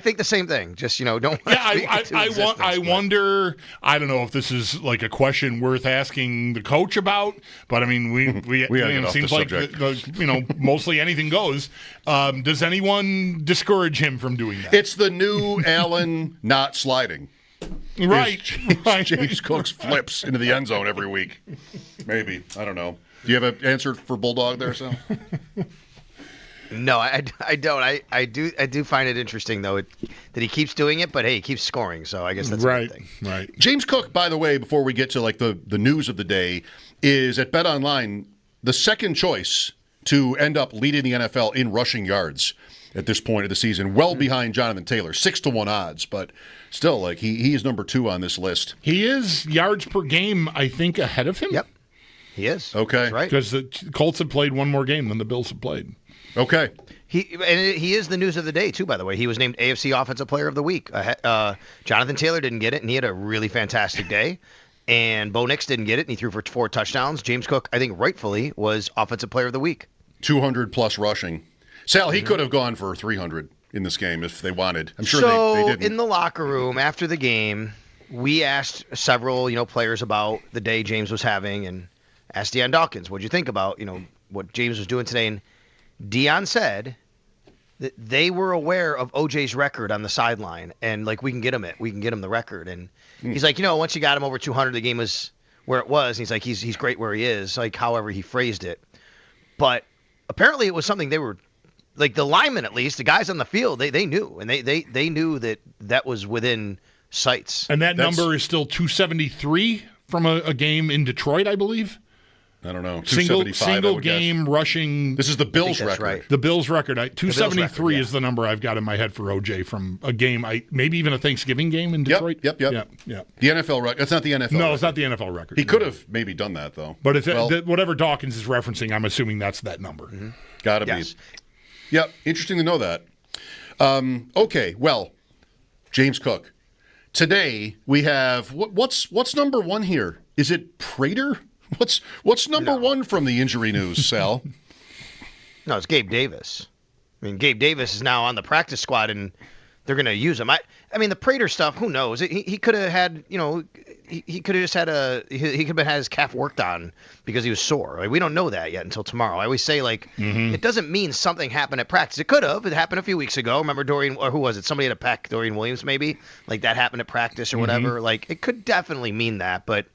think the same thing. Just don't. Yeah, I wonder. I don't know if this is like a question worth asking the coach about, but I mean, we it seems like mostly anything goes. Does anyone discourage him from doing that? It's the new Allen not sliding. Right. James Cook's flips into the end zone every week. Maybe. I don't know. Do you have an answer for Bulldog there, Sal? No, I don't. I do find it interesting though that he keeps doing it, but hey, he keeps scoring. So I guess that's right. A good thing. Right. James Cook, by the way, before we get to like the news of the day, is at BetOnline the second choice to end up leading the NFL in rushing yards at this point of the season, well behind Jonathan Taylor, 6-1 odds, but still, like he is number 2 on this list. He is yards per game, I think, ahead of him. Yep, he is. Okay, that's right. Because the Colts have played one more game than the Bills have played. Okay. He is the news of the day, too, by the way. He was named AFC Offensive Player of the Week. Jonathan Taylor didn't get it, and he had a really fantastic day. And Bo Nix didn't get it, and he threw for 4 touchdowns. James Cook, I think rightfully, was Offensive Player of the Week. 200-plus rushing. Sal, he could have gone for 300 in this game if they wanted. I'm sure they didn't. In the locker room after the game, we asked several players about the day James was having and asked Deion Dawkins, what did you think about what James was doing today? And Deion said that they were aware of OJ's record on the sideline, and like we can get him the record. And he's like, once you got him over 200, the game was where it was. And he's like, he's great where he is, like however he phrased it. But apparently, it was something they were like the linemen, at least the guys on the field, they knew, and they knew that was within sights. And that's number is still 273 from a game in Detroit, I believe. I don't know. Single game rushing. This is the Bills record. Right. The Bills record. 273 is the number I've got in my head for OJ from a game. Maybe even a Thanksgiving game in Detroit. Yep. The NFL record. That's not the NFL. No, record. It's not the NFL record. He could have maybe done that though. But whatever Dawkins is referencing, I'm assuming that's that number. Mm-hmm. Gotta be. Yep. Interesting to know that. Okay. Well, James Cook. Today we have what's number 1 here? Is it Prater? What's number 1 from the injury news, Sal? No, it's Gabe Davis. I mean, Gabe Davis is now on the practice squad, and they're going to use him. I mean, the Prater stuff, who knows? He could have had, he could have just had he could have had his calf worked on because he was sore. Like, we don't know that yet until tomorrow. I always say, it doesn't mean something happened at practice. It could have. It happened a few weeks ago. Remember who was it? Somebody had a pack, Dorian Williams, maybe? Like, that happened at practice or whatever. Like, it could definitely mean that, but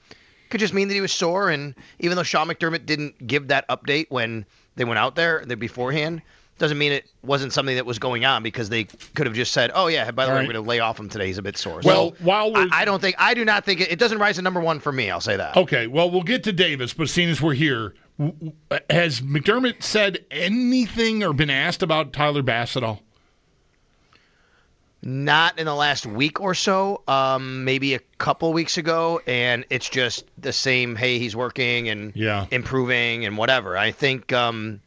could just mean that he was sore. And even though Sean McDermott didn't give that update when they went out there beforehand, doesn't mean it wasn't something that was going on, because they could have just said, oh, yeah, by the way, we're going to lay off him today. He's a bit sore. Well, so I do not think it doesn't rise to number one for me. I'll say that. Okay, well, we'll get to Davis, but seeing as we're here, has McDermott said anything or been asked about Tyler Bass at all? Not in the last week or so, maybe a couple weeks ago, and it's just the same, hey, he's working and improving and whatever. I think, I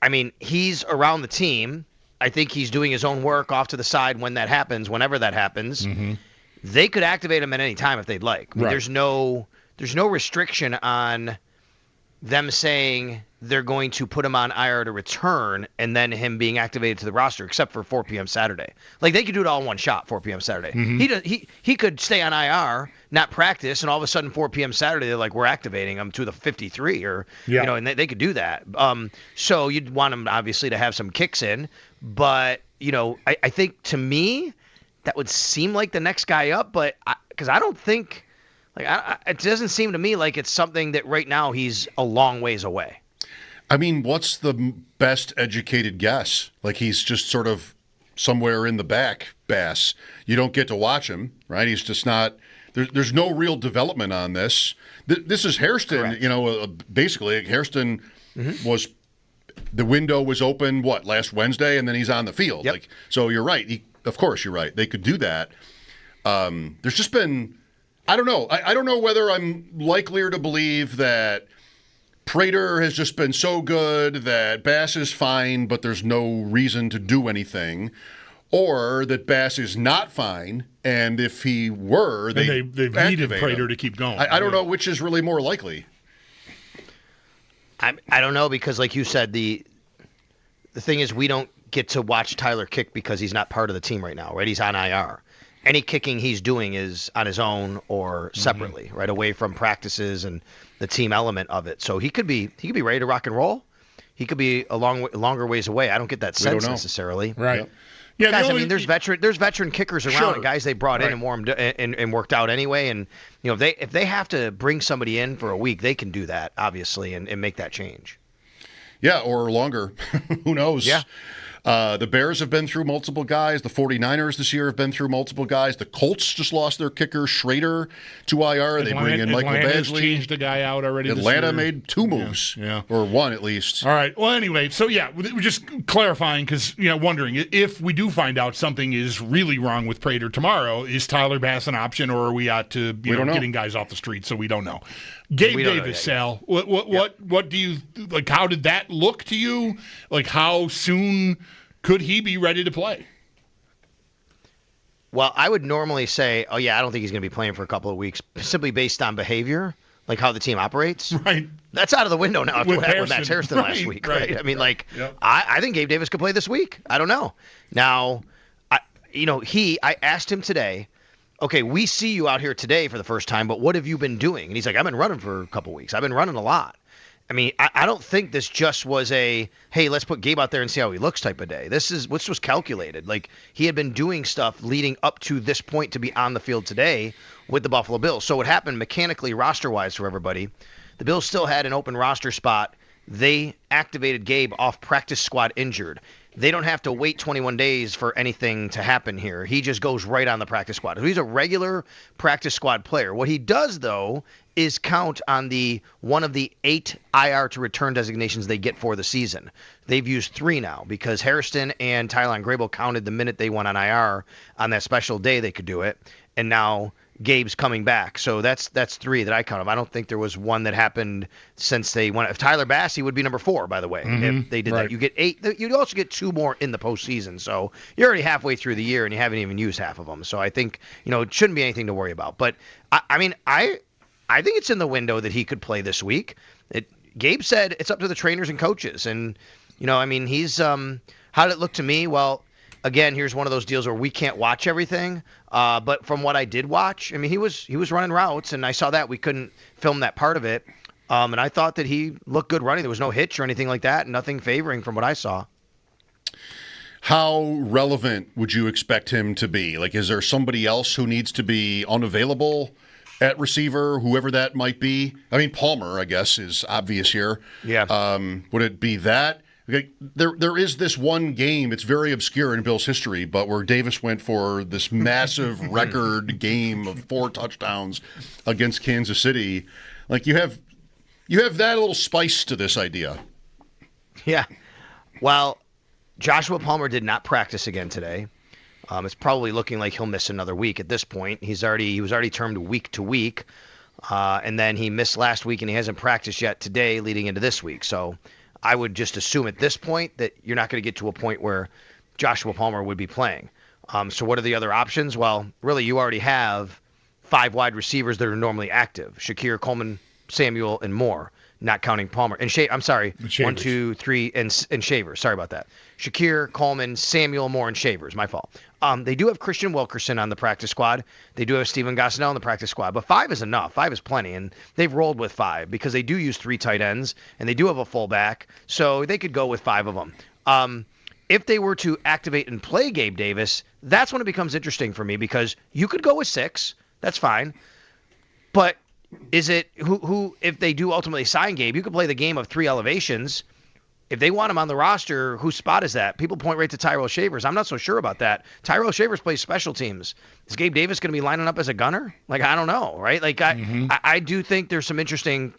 mean, he's around the team. I think he's doing his own work off to the side when that happens, whenever that happens. Mm-hmm. They could activate him at any time if they'd like. I mean, there's no restriction on them saying they're going to put him on IR to return and then him being activated to the roster, except for 4 p.m. Saturday. Like, they could do it all in one shot, 4 p.m. Saturday. Mm-hmm. He could stay on IR, not practice, and all of a sudden 4 p.m. Saturday, they're like, we're activating him to the 53, or and they could do that. So you'd want him, obviously, to have some kicks in. But, I think, to me, that would seem like the next guy up, but because I don't think – it doesn't seem to me like it's something that right now he's a long ways away. I mean, what's the best educated guess? Like, he's just sort of somewhere in the back, Bass. You don't get to watch him, right? He's just not there's no real development on this. This is Hairston, basically. Hairston was – the window was open, last Wednesday, and then he's on the field. Yep. So you're right. Of course you're right. They could do that. There's just been – I don't know. I don't know whether I'm likelier to believe that Prater has just been so good that Bass is fine, but there's no reason to do anything, or that Bass is not fine, and if he were, they've needed Prater to keep going. I don't know which is really more likely. I don't know, because like you said, the thing is, we don't get to watch Tyler kick because he's not part of the team right now, right? He's on IR. Any kicking he's doing is on his own or separately, right, away from practices and the team element of it. So he could be ready to rock and roll. He could be a longer ways away. I don't get that sense necessarily. Right. Yep. Yeah, guys. There's veteran kickers around, and guys they brought in and warmed and worked out anyway. And if they have to bring somebody in for a week, they can do that, obviously, and make that change. Yeah, or longer. Who knows? Yeah. The Bears have been through multiple guys. The 49ers this year have been through multiple guys. The Colts just lost their kicker, Schrader, to IR. They bring in Michael Badgley. Changed a guy out already Atlanta made 2 moves, or 1 at least. All right. Well, anyway, so we're just clarifying because, wondering if we do find out something is really wrong with Prater tomorrow, is Tyler Bass an option, or are we out to getting guys off the street? So we don't know. Gabe Davis, Sal, what do you like? How did that look to you? Like, how soon could he be ready to play? Well, I would normally say, I don't think he's going to be playing for a couple of weeks, simply based on behavior, like how the team operates. Right. That's out of the window now. With what happened with Max Hairston last week, right? I mean, I think Gabe Davis could play this week. I don't know. Now, I asked him today, okay, we see you out here today for the first time, but what have you been doing? And he's like, I've been running for a couple weeks. I've been running a lot. I mean, I don't think this just was a, hey, let's put Gabe out there and see how he looks type of day. This was calculated. Like, he had been doing stuff leading up to this point to be on the field today with the Buffalo Bills. So what happened mechanically, roster-wise for everybody, the Bills still had an open roster spot. They activated Gabe off practice squad injured. They don't have to wait 21 days for anything to happen here. He just goes right on the practice squad. So he's a regular practice squad player. What he does, though, is count on one of the 8 IR to return designations they get for the season. They've used 3 now because Hairston and Tylan Grable counted the minute they went on IR on that special day they could do it. And now Gabe's coming back. So that's 3 that I count of. I don't think there was one that happened since they went. If Tyler Bass, he would be number 4, by the way, if they did that. You get 8. You'd also get 2 more in the postseason. So you're already halfway through the year and you haven't even used half of them. So I think, it shouldn't be anything to worry about. But I think it's in the window that he could play this week. Gabe said it's up to the trainers and coaches. And, he's how did it look to me? Well, again, here's one of those deals where we can't watch everything. But from what I did watch, he was running routes, and I saw that. We couldn't film that part of it. And I thought that he looked good running. There was no hitch or anything like that, nothing favoring from what I saw. How relevant would you expect him to be? Like, is there somebody else who needs to be unavailable at receiver, whoever that might be? Palmer, I guess, is obvious here. Yeah. Would it be that? Okay, there is this one game, it's very obscure in Bills history, but where Davis went for this massive record game of 4 touchdowns against Kansas City. Like, you have that little spice to this idea. Yeah. Well, Joshua Palmer did not practice again today. It's probably looking like he'll miss another week at this point. He was already termed week to week, and then he missed last week, and he hasn't practiced yet today leading into this week. So I would just assume at this point that you're not going to get to a point where Joshua Palmer would be playing. So what are the other options? Well, really, you already have 5 wide receivers that are normally active: Shakir, Coleman, Samuel, and Moore, not counting Palmer. And I'm sorry, Shavers. 1, 2, 3, and Shavers. Sorry about that. Shakir, Coleman, Samuel, Moore, and Shavers. My fault. They do have Christian Wilkerson on the practice squad. They do have Steven Gosnell on the practice squad. But 5 is enough. 5 is plenty. And they've rolled with 5 because they do use 3 tight ends, and they do have a fullback. So they could go with 5 of them. If they were to activate and play Gabe Davis, that's when it becomes interesting for me, because you could go with 6. That's fine. But is it who if they do ultimately sign Gabe, you could play the game of 3 elevations. If they want him on the roster, whose spot is that? People point right to Tyrell Shavers. I'm not so sure about that. Tyrell Shavers plays special teams. Is Gabe Davis going to be lining up as a gunner? Like, I don't know, right? Like, I do think there's some interesting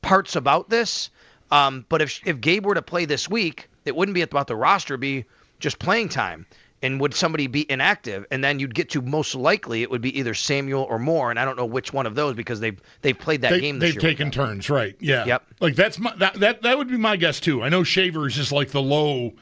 parts about this. But if Gabe were to play this week, it wouldn't be about the roster, it'd be just playing time. And would somebody be inactive? And then you'd get to, most likely, it would be either Samuel or Moore, and I don't know which one of those, because they've played that game this year. They've taken turns, right? Yeah. Yep. Like that would be my guess too. I know Shavers is like the low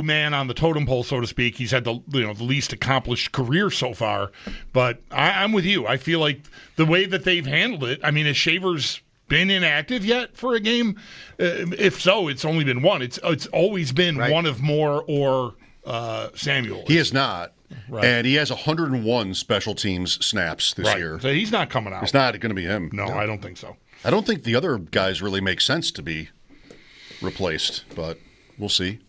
man on the totem pole, so to speak. He's had the least accomplished career so far. But I'm with you. I feel like the way that they've handled it. I mean, has Shavers been inactive yet for a game? If so, it's only been one. It's always been one of Moore or Samuel. He is not. Right. And he has 101 special teams snaps this year. So he's not coming out. It's not going to be him. No, I don't think so. I don't think the other guys really make sense to be replaced, but we'll see.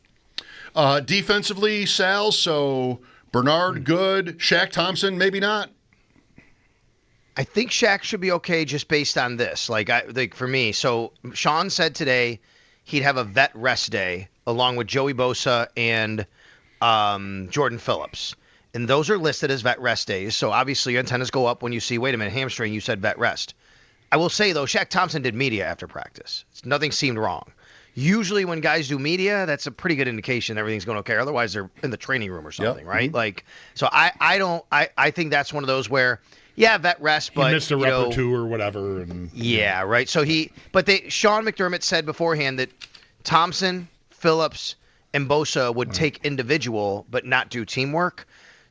Defensively, Sal, so Bernard, good. Shaq Thompson, maybe not. I think Shaq should be okay just based on this. Like for me, so Sean said today he'd have a vet rest day along with Joey Bosa and Jordan Phillips. And those are listed as vet rest days. So obviously your antennas go up when you see, wait a minute, hamstring, you said vet rest. I will say, though, Shaq Thompson did media after practice. Nothing seemed wrong. Usually when guys do media, that's a pretty good indication everything's going okay. Otherwise, they're in the training room or something, right? Like, so I think that's one of those where, yeah, vet rest, but he missed a rep or 2 or whatever. And, yeah, right. So Sean McDermott said beforehand that Thompson, Phillips, and Bosa would take individual but not do teamwork.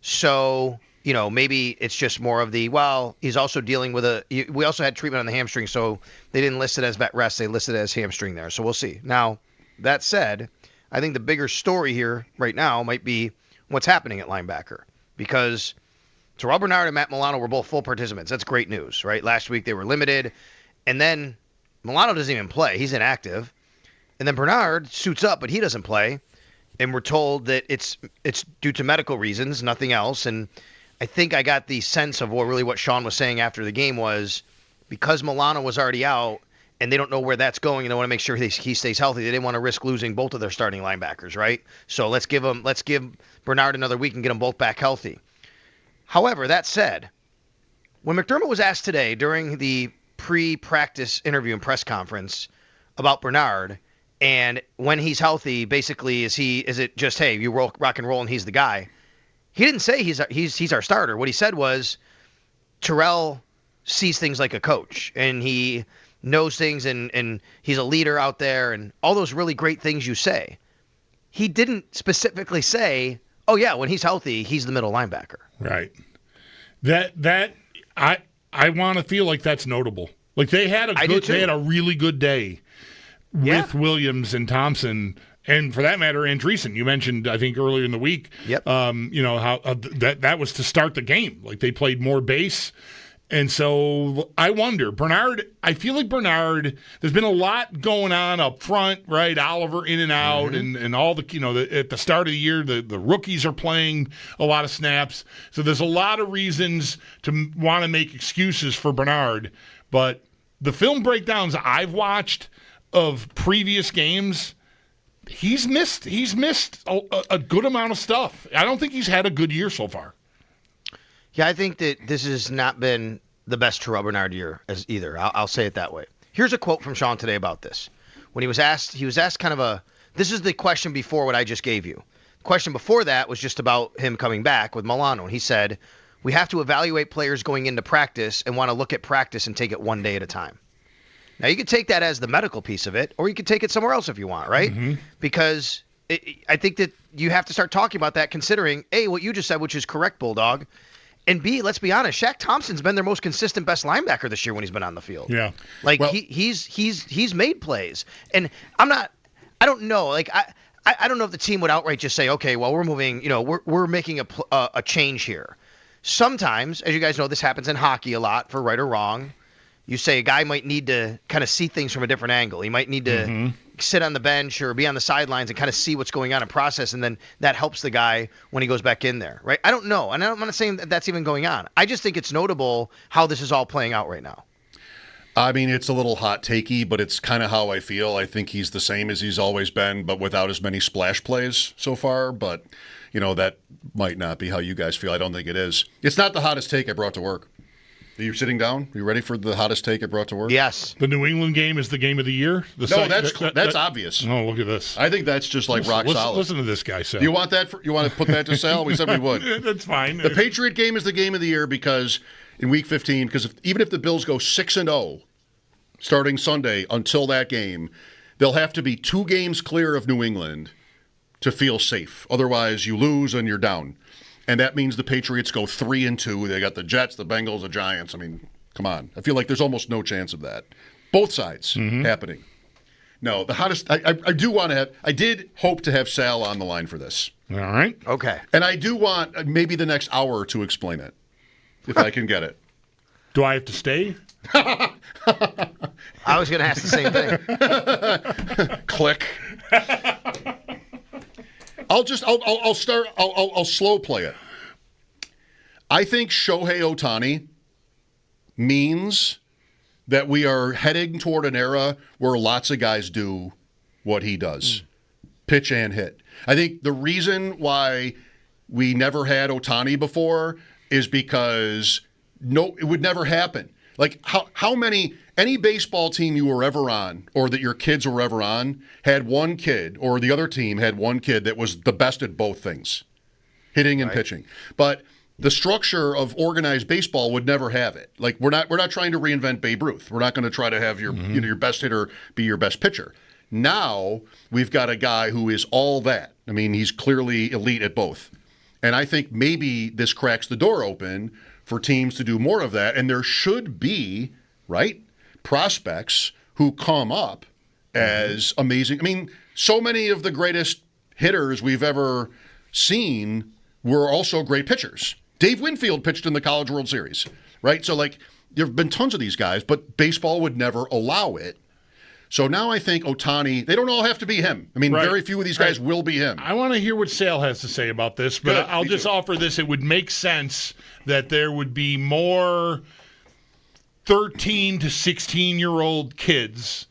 So, maybe it's just more of he's also dealing with we also had treatment on the hamstring, so they didn't list it as vet rest. They listed it as hamstring there. So we'll see. Now, that said, I think the bigger story here right now might be what's happening at linebacker, because Terrell Bernard and Matt Milano were both full participants. That's great news, right? Last week they were limited, and then Milano doesn't even play. He's inactive. And then Bernard suits up, but he doesn't play. And we're told that it's due to medical reasons, nothing else. And I think I got the sense of what Sean was saying after the game was, because Milano was already out and they don't know where that's going and they want to make sure he stays healthy, they didn't want to risk losing both of their starting linebackers, right? So let's give Bernard another week and get them both back healthy. However, that said, when McDermott was asked today during the pre-practice interview and press conference about Bernard, and when he's healthy, basically, is it just, hey, you rock and roll and he's the guy? He didn't say he's our starter. What he said was Terrell sees things like a coach, and he knows things, and he's a leader out there, and all those really great things you say. He didn't specifically say, oh yeah, when he's healthy, he's the middle linebacker. Right. I want to feel like that's notable. Like they had a really good day with Williams and Thompson, and for that matter, Andreessen. You mentioned, I think, earlier in the week. Yep. How that was to start the game. Like they played more base, and so I wonder, Bernard. I feel like Bernard. There's been a lot going on up front, right? Oliver in and out, and all the at the start of the year, the rookies are playing a lot of snaps. So there's a lot of reasons to want to make excuses for Bernard, but the film breakdowns I've watched of previous games, he's missed a good amount of stuff. I don't think he's had a good year so far. Yeah, I think that this has not been the best Terrell Bernard year as either. I'll say it that way. Here's a quote from Sean today about this. When he was asked kind of this is the question before what I just gave you. The question before that was just about him coming back with Milano. And he said, we have to evaluate players going into practice and want to look at practice and take it one day at a time. Now, you could take that as the medical piece of it, or you could take it somewhere else if you want, right? Mm-hmm. Because I think that you have to start talking about that considering, A, what you just said, which is correct, Bulldog, and B, let's be honest, Shaq Thompson's been their most consistent best linebacker this year when he's been on the field. Yeah. Like, he's made plays. And I don't know. Like, I don't know if the team would outright just say, okay, well, we're moving, we're making a change here. Sometimes, as you guys know, this happens in hockey a lot, for right or wrong. You say a guy might need to kind of see things from a different angle. He might need to sit on the bench or be on the sidelines and kind of see what's going on and process, and then that helps the guy when he goes back in there, right? I don't know, and I'm not saying that that's even going on. I just think it's notable how this is all playing out right now. I mean, it's a little hot takey, but it's kind of how I feel. I think he's the same as he's always been, but without as many splash plays so far. But, that might not be how you guys feel. I don't think it is. It's not the hottest take I brought to work. Are you sitting down? Are you ready for the hottest take I brought to work? Yes. The New England game is the game of the year? That's obvious. Oh, look at this. I think that's just rock solid. Listen to this guy, Sal. Do you want that? You want to put that to Sal? We said we would. That's fine. The Patriot game is the game of the year because in Week 15, because even if the Bills go 6-0 starting Sunday until that game, they'll have to be 2 games clear of New England to feel safe. Otherwise, you lose and you're down. And that means the Patriots go 3-2. They got the Jets, the Bengals, the Giants. I mean, come on. I feel like there's almost no chance of that. Both sides happening. No, the hottest. I do want to have. I did hope to have Sal on the line for this. All right. Okay. And I do want maybe the next hour to explain it, if I can get it. Do I have to stay? I was going to ask the same thing. Click. I'll slow play it. I think Shohei Ohtani means that we are heading toward an era where lots of guys do what he does. Pitch and hit. I think the reason why we never had Ohtani before is because it would never happen. Like how many any baseball team you were ever on or that your kids were ever on had one kid or the other team had one kid that was the best at both things, hitting and pitching. But the structure of organized baseball would never have it. Like we're not trying to reinvent Babe Ruth. We're not going to try to have your your best hitter be your best pitcher. Now we've got a guy who is all that. I mean, he's clearly elite at both. And I think maybe this cracks the door open for teams to do more of that. And there should be, right, prospects who come up as amazing. I mean, so many of the greatest hitters we've ever seen were also great pitchers. Dave Winfield pitched in the College World Series, right? So, there have been tons of these guys, but baseball would never allow it. So now I think Ohtani, they don't all have to be him. I mean, very few of these guys will be him. I want to hear what Sal has to say about this, but I'll just offer this. It would make sense that there would be more 13 to 16-year-old kids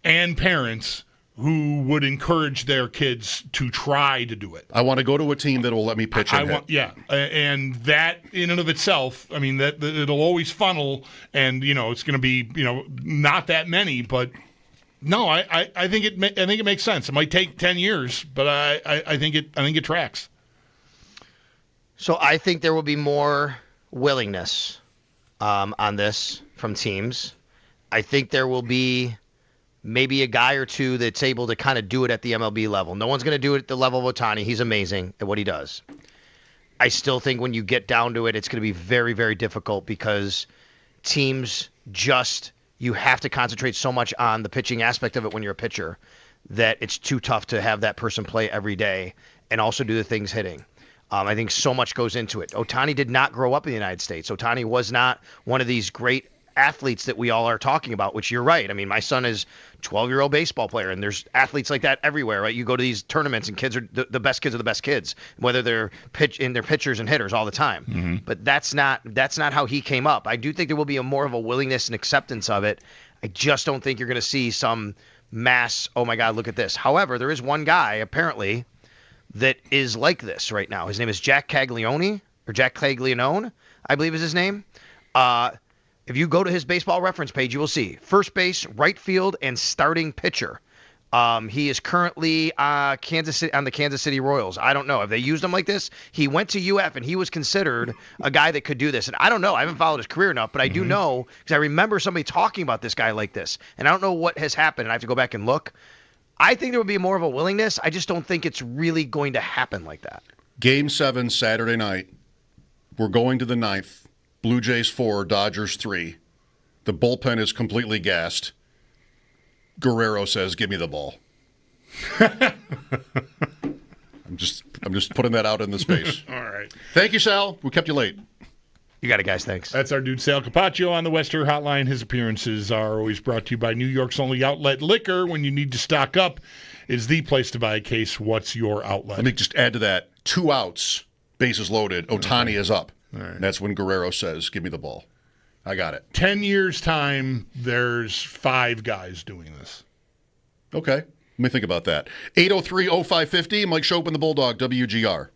and parents who would encourage their kids to try to do it. I want to go to a team that will let me pitch and hit. Yeah, and that in and of itself, I mean, that it'll always funnel, and it's going to be not that many, but no, I think it makes sense. It might take 10 years, but I think it tracks. So I think there will be more willingness on this from teams. I think there will be maybe a guy or two that's able to kind of do it at the MLB level. No one's going to do it at the level of Ohtani. He's amazing at what he does. I still think when you get down to it, it's going to be very, very difficult because teams you have to concentrate so much on the pitching aspect of it when you're a pitcher that it's too tough to have that person play every day and also do the things hitting. I think so much goes into it. Ohtani did not grow up in the United States. Ohtani was not one of these great athletes that we all are talking about, which you're right. I mean, my son is a 12-year-old baseball player, and there's athletes like that everywhere, right? You go to these tournaments, and kids are the best kids are the best kids, whether they're pitchers and hitters all the time. But that's not how he came up. I do think there will be more of a willingness and acceptance of it. I just don't think you're going to see some mass, oh my God, look at this. However, there is one guy, apparently, that is like this right now. His name is Jack Caglione, or Jack Caglianone, I believe is his name. If you go to his baseball reference page, you will see first base, right field, and starting pitcher. He is currently on the Kansas City Royals. I don't know. Have they used him like this? He went to UF, and he was considered a guy that could do this. And I don't know. I haven't followed his career enough, but I do know because I remember somebody talking about this guy like this. And I don't know what has happened, and I have to go back and look. I think there would be more of a willingness. I just don't think it's really going to happen like that. Game 7, Saturday night. We're going to the 9th. Blue Jays 4, Dodgers 3. The bullpen is completely gassed. Guerrero says, "Give me the ball." I'm just putting that out in the space. All right. Thank you, Sal. We kept you late. You got it, guys. Thanks. That's our dude, Sal Capaccio, on the Western Hotline. His appearances are always brought to you by New York's only outlet liquor. When you need to stock up, is the place to buy a case. What's your outlet? Let me just add to that. 2 outs, bases loaded. Ohtani is up. All right. And that's when Guerrero says, "Give me the ball." I got it. 10 years' time, there's 5 guys doing this. Okay. Let me think about that. 803-0550, Mike Schopp and the Bulldog, WGR.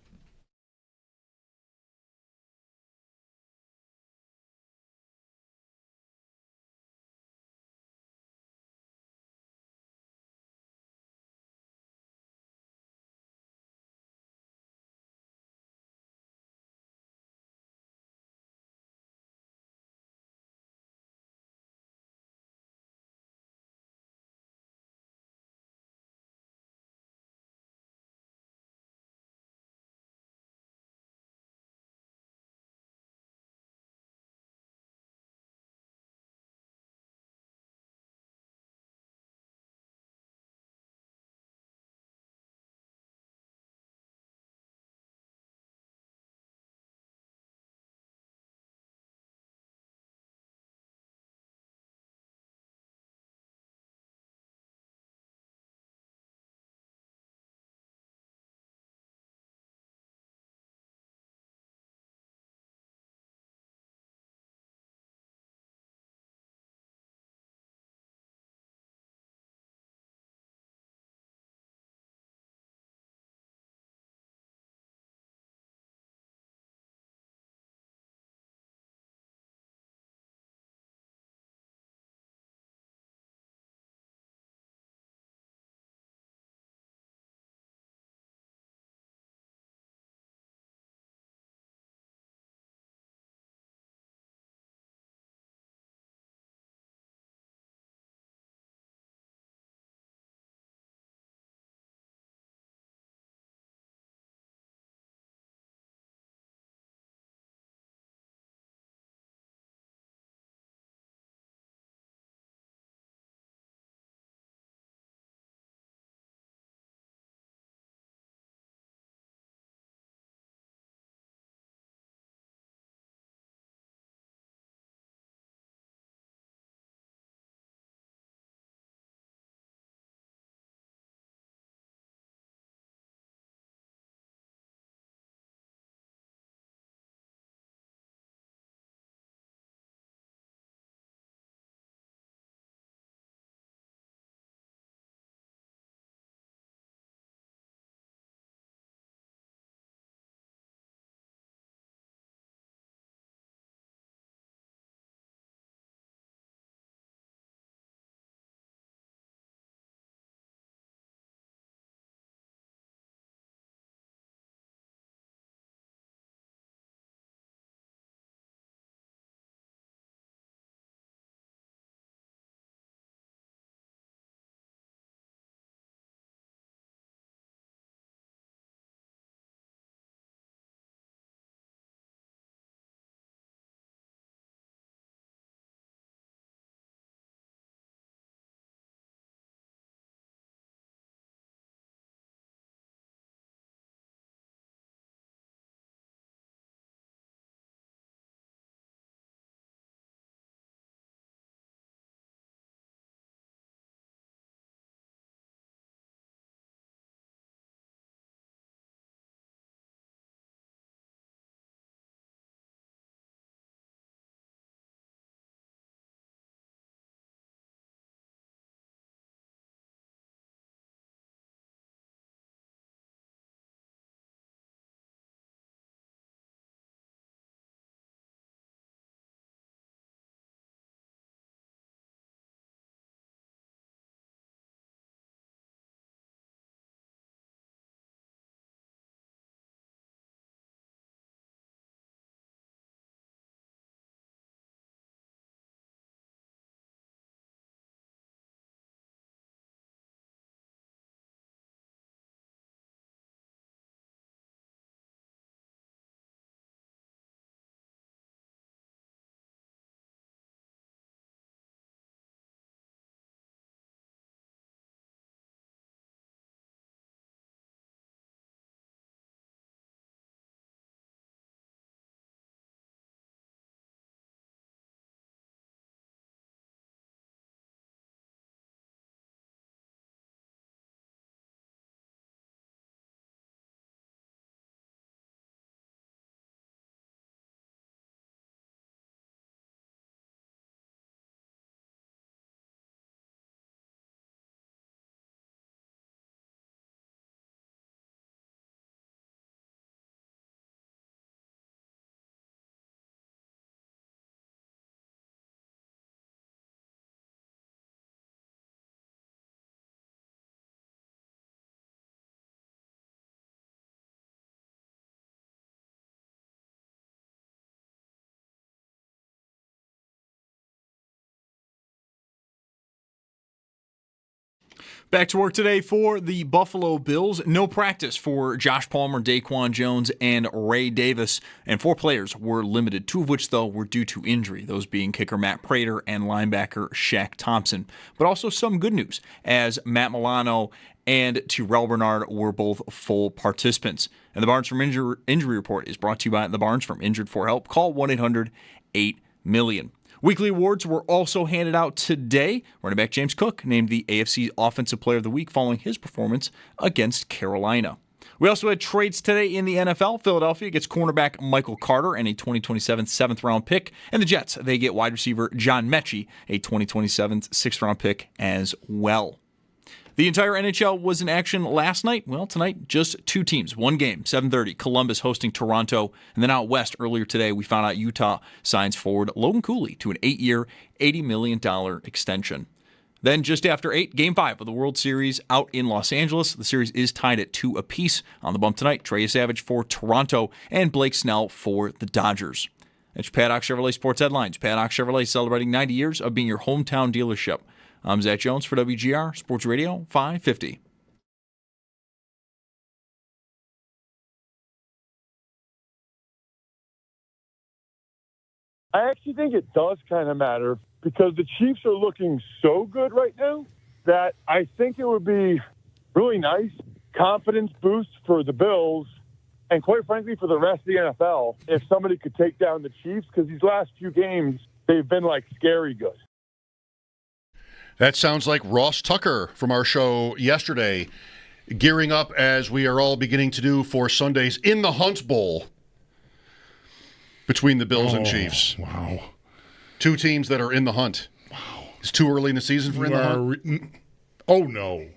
Back to work today for the Buffalo Bills. No practice for Josh Palmer, Daquan Jones, and Ray Davis. And 4 players were limited, 2 of which, though, were due to injury, those being kicker Matt Prater and linebacker Shaq Thompson. But also some good news, as Matt Milano and Terrell Bernard were both full participants. And the Barnes from Injury Report is brought to you by the Barnes from Injured for Help. Call 1-800-8-MILLION. Weekly awards were also handed out today. Running back James Cook named the AFC Offensive Player of the Week following his performance against Carolina. We also had trades today in the NFL. Philadelphia gets cornerback Michael Carter and a 2027 7th-round pick. And the Jets, they get wide receiver John Mechie, a 2027 6th-round pick as well. The entire NHL was in action last night. Well, tonight, just 2 teams. 1 game, 7:30, Columbus hosting Toronto. And then out west, earlier today, we found out Utah signs forward Logan Cooley to an 8-year, $80 million extension. Then just after 8, Game 5 of the World Series out in Los Angeles. The series is tied at 2 apiece. On the bump tonight, Trey Savage for Toronto and Blake Snell for the Dodgers. That's Padoc Chevrolet Sports Headlines. Padoc Chevrolet celebrating 90 years of being your hometown dealership. I'm Zach Jones for WGR Sports Radio 550. I actually think it does kind of matter because the Chiefs are looking so good right now that I think it would be really nice confidence boost for the Bills and quite frankly for the rest of the NFL if somebody could take down the Chiefs because these last few games, they've been like scary good. That sounds like Ross Tucker from our show yesterday, gearing up as we are all beginning to do for Sunday's In the Hunt Bowl between the Bills and Chiefs. Wow. 2 teams that are in the hunt. Wow. It's too early in the season for in the hunt? Oh, no.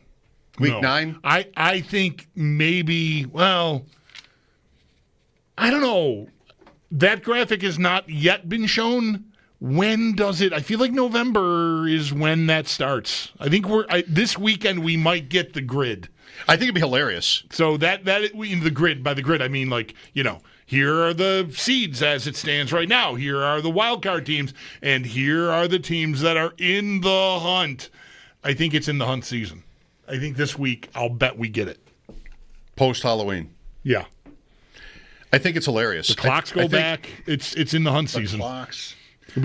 Week 9? I think maybe, well, I don't know. That graphic has not yet been shown. When does it? I feel like November is when that starts. I think this weekend we might get the grid. I think it'd be hilarious. So the grid, by the grid I mean here are the seeds as it stands right now. Here are the wild card teams, and here are the teams that are in the hunt. I think it's in the hunt season. I think this week I'll bet we get it. Post Halloween. Yeah. I think it's hilarious. The clocks go back. It's in the hunt season. Clocks.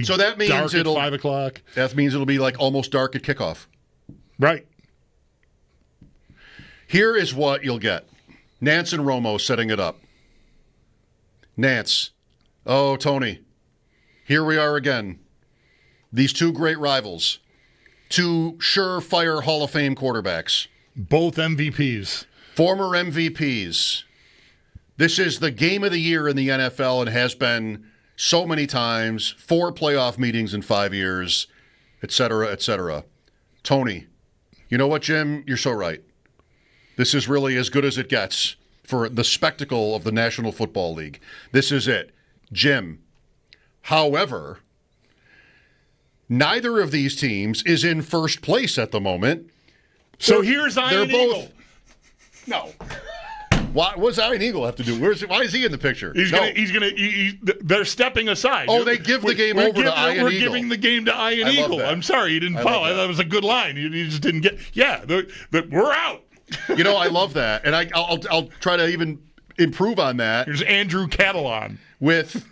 So that means dark at 5 o'clock. That means it'll be like almost dark at kickoff. Right. Here is what you'll get. Nance and Romo setting it up. Nance. Oh, Tony. Here we are again. These 2 great rivals. 2 surefire Hall of Fame quarterbacks. Both MVPs. Former MVPs. This is the game of the year in the NFL and has been so many times, 4 playoff meetings in 5 years, et cetera, et cetera. Tony, you know what, Jim? You're so right. This is really as good as it gets for the spectacle of the National Football League. This is it. Jim. However, neither of these teams is in first place at the moment. So here's Iron Eagle. No. What does Iron Eagle have to do? Why is he in the picture? They're stepping aside. Oh, they give the game over to Iron Eagle. We're giving the game to Iron Eagle. I'm sorry, you didn't follow. That was a good line. You just didn't get. Yeah, we're out. I love that, and I'll try to even improve on that. Here's Andrew Catalan with.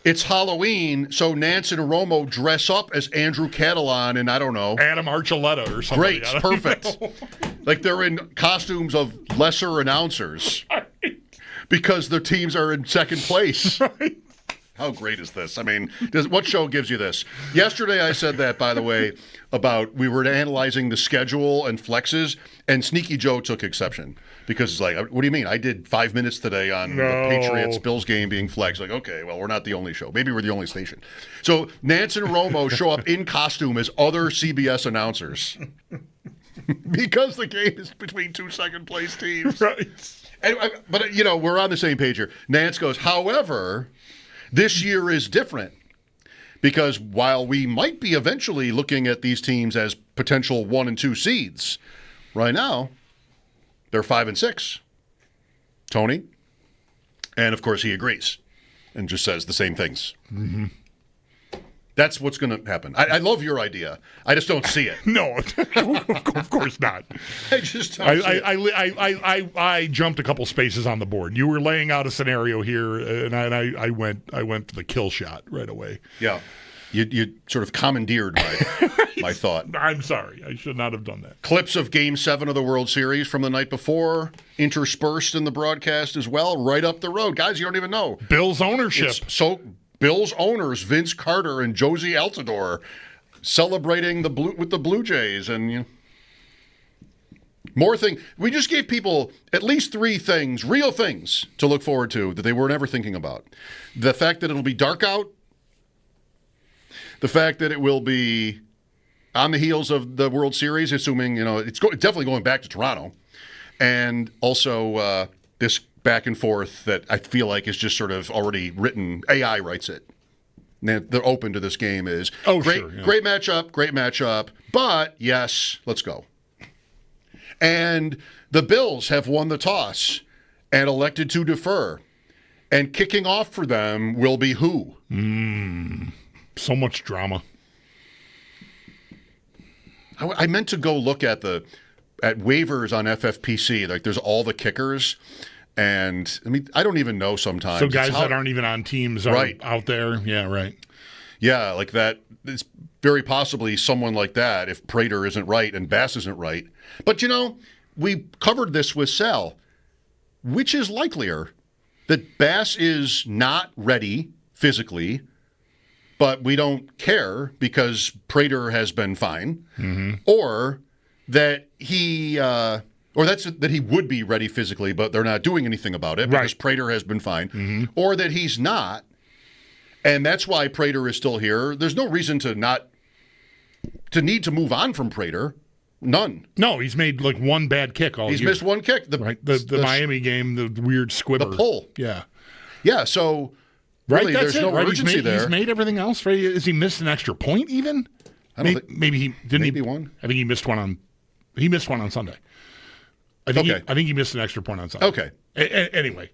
It's Halloween, so Nance and Romo dress up as Andrew Catalan and I don't know. Adam Archuleta or something. Great, perfect. Like they're in costumes of lesser announcers because their teams are in second place. Right. How great is this? I mean, what show gives you this? Yesterday I said that, by the way, about we were analyzing the schedule and flexes, and Sneaky Joe took exception because it's like, what do you mean? I did 5 minutes today on the Patriots-Bills game being flexed. Like, okay, well, we're not the only show. Maybe we're the only station. So Nance and Romo show up in costume as other CBS announcers because the game is between 2 second-place teams. Right. But, we're on the same page here. Nance goes, however, this year is different because while we might be eventually looking at these teams as potential 1 and 2 seeds, right now they're 5 and 6. Tony, and of course he agrees and just says the same things. Mm-hmm. That's what's going to happen. I love your idea. I just don't see it. No, of course not. I just don't see it. I jumped a couple spaces on the board. You were laying out a scenario here, and I went to the kill shot right away. Yeah. You sort of commandeered my thought. I'm sorry. I should not have done that. Clips of Game 7 of the World Series from the night before, interspersed in the broadcast as well, right up the road. Guys, you don't even know. Bills ownership. Bills owners, Vince Carter and Josie Altidore, celebrating with the Blue Jays. And more thing. We just gave people at least 3 things, real things, to look forward to that they weren't ever thinking about. The fact that it'll be dark out. The fact that it will be on the heels of the World Series, assuming, it's definitely going back to Toronto. And also this back and forth that I feel like is just sort of already written. AI writes it. And they're open to this game is great matchup. But, yes, let's go. And the Bills have won the toss and elected to defer. And kicking off for them will be who? So much drama. I meant to go look at waivers on FFPC. Like, there's all the kickers. And, I don't even know sometimes. So guys that aren't even on teams are out there. Yeah, right. Yeah, like that. It's very possibly someone like that if Prater isn't right and Bass isn't right. But, we covered this with Sal. Which is likelier? That Bass is not ready physically, but we don't care because Prater has been fine, or that he that he would be ready physically, but they're not doing anything about it because Prater has been fine, or that he's not, and that's why Prater is still here. There's no reason to need to move on from Prater. None. No, he's made like one bad kick all year. He's missed one kick. The Miami game, the weird squibber. The pull. Yeah. Yeah, so really, there's no urgency there. He's made everything else, right? Has he missed an extra point even? Maybe he didn't. Maybe one. I think he missed one on Sunday. I think he missed an extra point on Sunday. Okay. Anyway.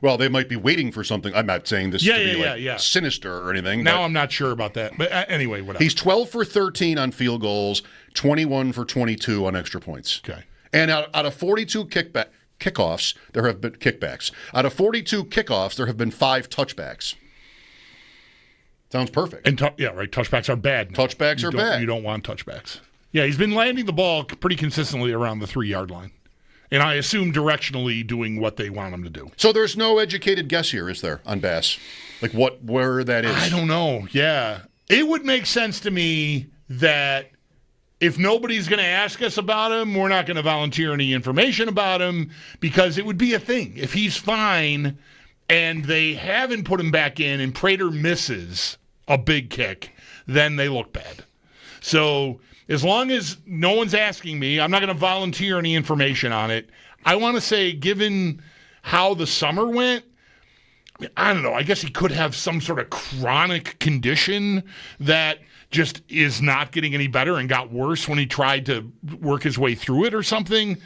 Well, they might be waiting for something. I'm not saying this to be sinister or anything. Now I'm not sure about that. But anyway, whatever. He's 12 for 13 on field goals, 21 for 22 on extra points. Okay. And out of 42 kickoffs, there have been kickbacks. Out of 42 kickoffs, there have been 5 touchbacks. Sounds perfect. And touchbacks are bad. Touchbacks are bad. You don't want touchbacks. Yeah, he's been landing the ball pretty consistently around the 3-yard line. And I assume directionally doing what they want him to do. So there's no educated guess here, is there, on Bass? Like where that is? I don't know. Yeah. It would make sense to me that if nobody's going to ask us about him, we're not going to volunteer any information about him because it would be a thing. If he's fine and they haven't put him back in and Prater misses a big kick, then they look bad. So as long as no one's asking me, I'm not going to volunteer any information on it. I want to say, given how the summer went, I don't know. I guess he could have some sort of chronic condition that just is not getting any better and got worse when he tried to work his way through it or something.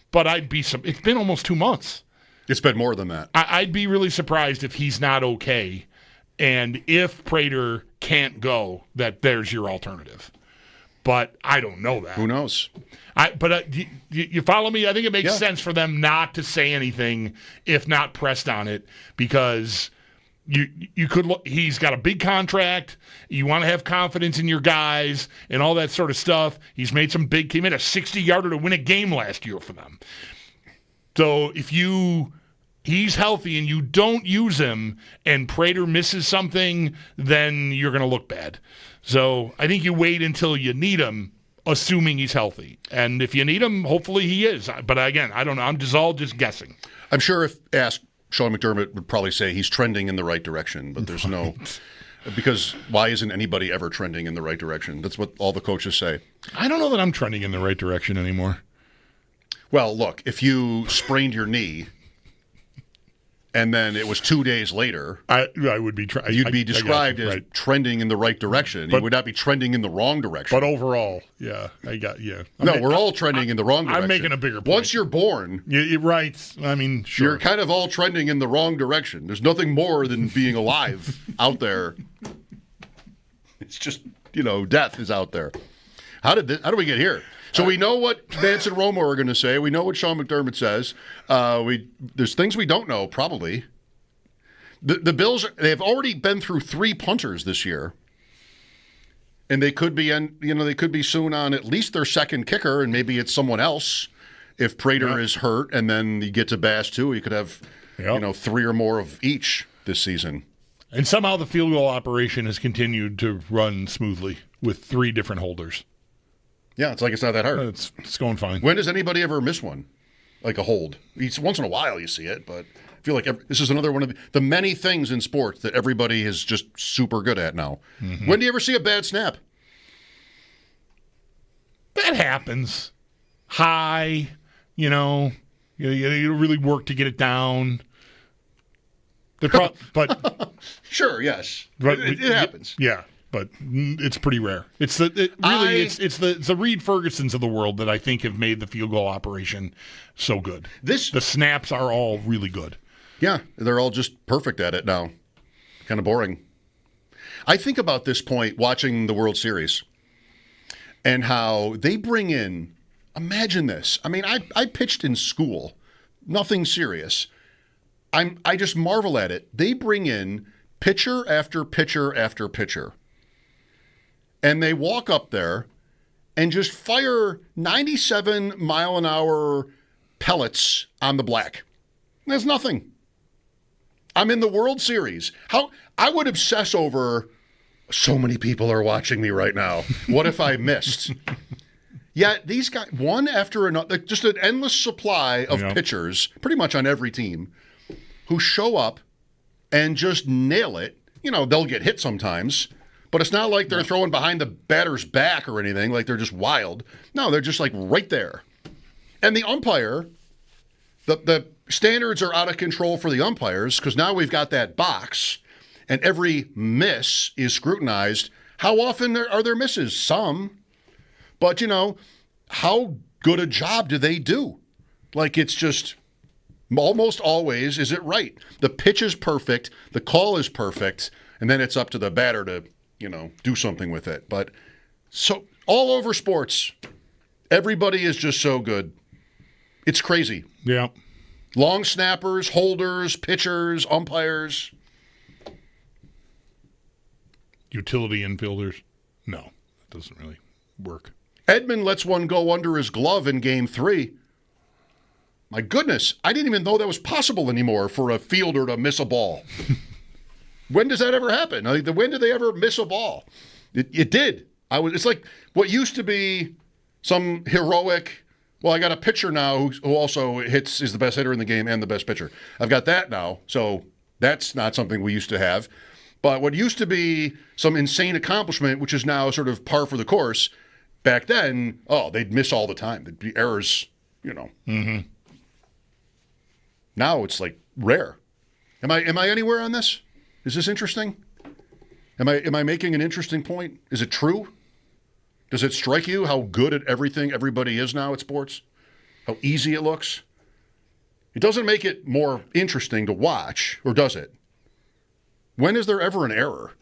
But it's been almost 2 months. It's been more than that. I'd be really surprised if he's not okay. And if Prater can't go, that there's your alternative. But I don't know that. Who knows? But you follow me? I think it makes sense for them not to say anything if not pressed on it because you could look. He's got a big contract. You want to have confidence in your guys and all that sort of stuff. He made a 60-yarder to win a game last year for them. So if he's healthy and you don't use him and Prater misses something, then you're going to look bad. So I think you wait until you need him, assuming he's healthy. And if you need him, hopefully he is. But again, I don't know. I'm just guessing. I'm sure if asked, Sean McDermott would probably say he's trending in the right direction. But there's no – because why isn't anybody ever trending in the right direction? That's what all the coaches say. I don't know that I'm trending in the right direction anymore. Well, look, if you sprained your knee – and then it was 2 days later, I would be. You'd be described as trending in the right direction. You would not be trending in the wrong direction. But overall, yeah, we're all trending in the wrong direction. I'm making a bigger point. Once you're born, you're right. I mean, sure. You're kind of all trending in the wrong direction. There's nothing more than being alive out there. It's just, death is out there. How do we get here? So we know what Vance and Romo are going to say. We know what Sean McDermott says. There's things we don't know, probably. The Bills, they've already been through 3 punters this year. And they could be soon on at least their second kicker, and maybe it's someone else. If Prater is hurt, and then you get to Bass too, you could have 3 or more of each this season. And somehow the field goal operation has continued to run smoothly with 3 different holders. Yeah, it's like it's not that hard. It's going fine. When does anybody ever miss one? Like a hold? Once in a while you see it, but I feel like this is another one of the many things in sports that everybody is just super good at now. Mm-hmm. When do you ever see a bad snap? That happens. High, you really work to get it down. But sure, yes, but it happens. Yeah, but it's pretty rare. It's the Reed Fergusons of the world that I think have made the field goal operation so good. The snaps are all really good. Yeah, they're all just perfect at it now. Kind of boring. I think about this point watching the World Series and how they bring in. Imagine this. I mean, I pitched in school, nothing serious. I just marvel at it. They bring in pitcher after pitcher after pitcher. And they walk up there and just fire 97-mile-an-hour pellets on the black. There's nothing. I'm in the World Series. How I would obsess over, so many people are watching me right now. What if I missed? Yeah, these guys, one after another, just an endless supply of pitchers, pretty much on every team, who show up and just nail it. They'll get hit sometimes, but it's not like they're throwing behind the batter's back or anything, like they're just wild. No, they're just like right there. And the umpire, the standards are out of control for the umpires because now we've got that box and every miss is scrutinized. How often are there misses? Some. But, how good a job do they do? Like, it's just almost always, is it right? The pitch is perfect, the call is perfect, and then it's up to the batter to, do something with it. But so all over sports, everybody is just so good. It's crazy. Yeah. Long snappers, holders, pitchers, umpires. Utility infielders. No, it doesn't really work. Edman lets one go under his glove in Game 3. My goodness, I didn't even know that was possible anymore for a fielder to miss a ball. When does that ever happen? When did they ever miss a ball? It did. It's like what used to be some heroic, well, I got a pitcher now who also is the best hitter in the game and the best pitcher. I've got that now, so that's not something we used to have. But what used to be some insane accomplishment, which is now sort of par for the course, back then, they'd miss all the time. There'd be errors, Mm-hmm. Now it's like rare. Am I anywhere on this? Is this interesting? Am I making an interesting point? Is it true? Does it strike you how good at everything everybody is now at sports? How easy it looks? It doesn't make it more interesting to watch, or does it? When is there ever an error?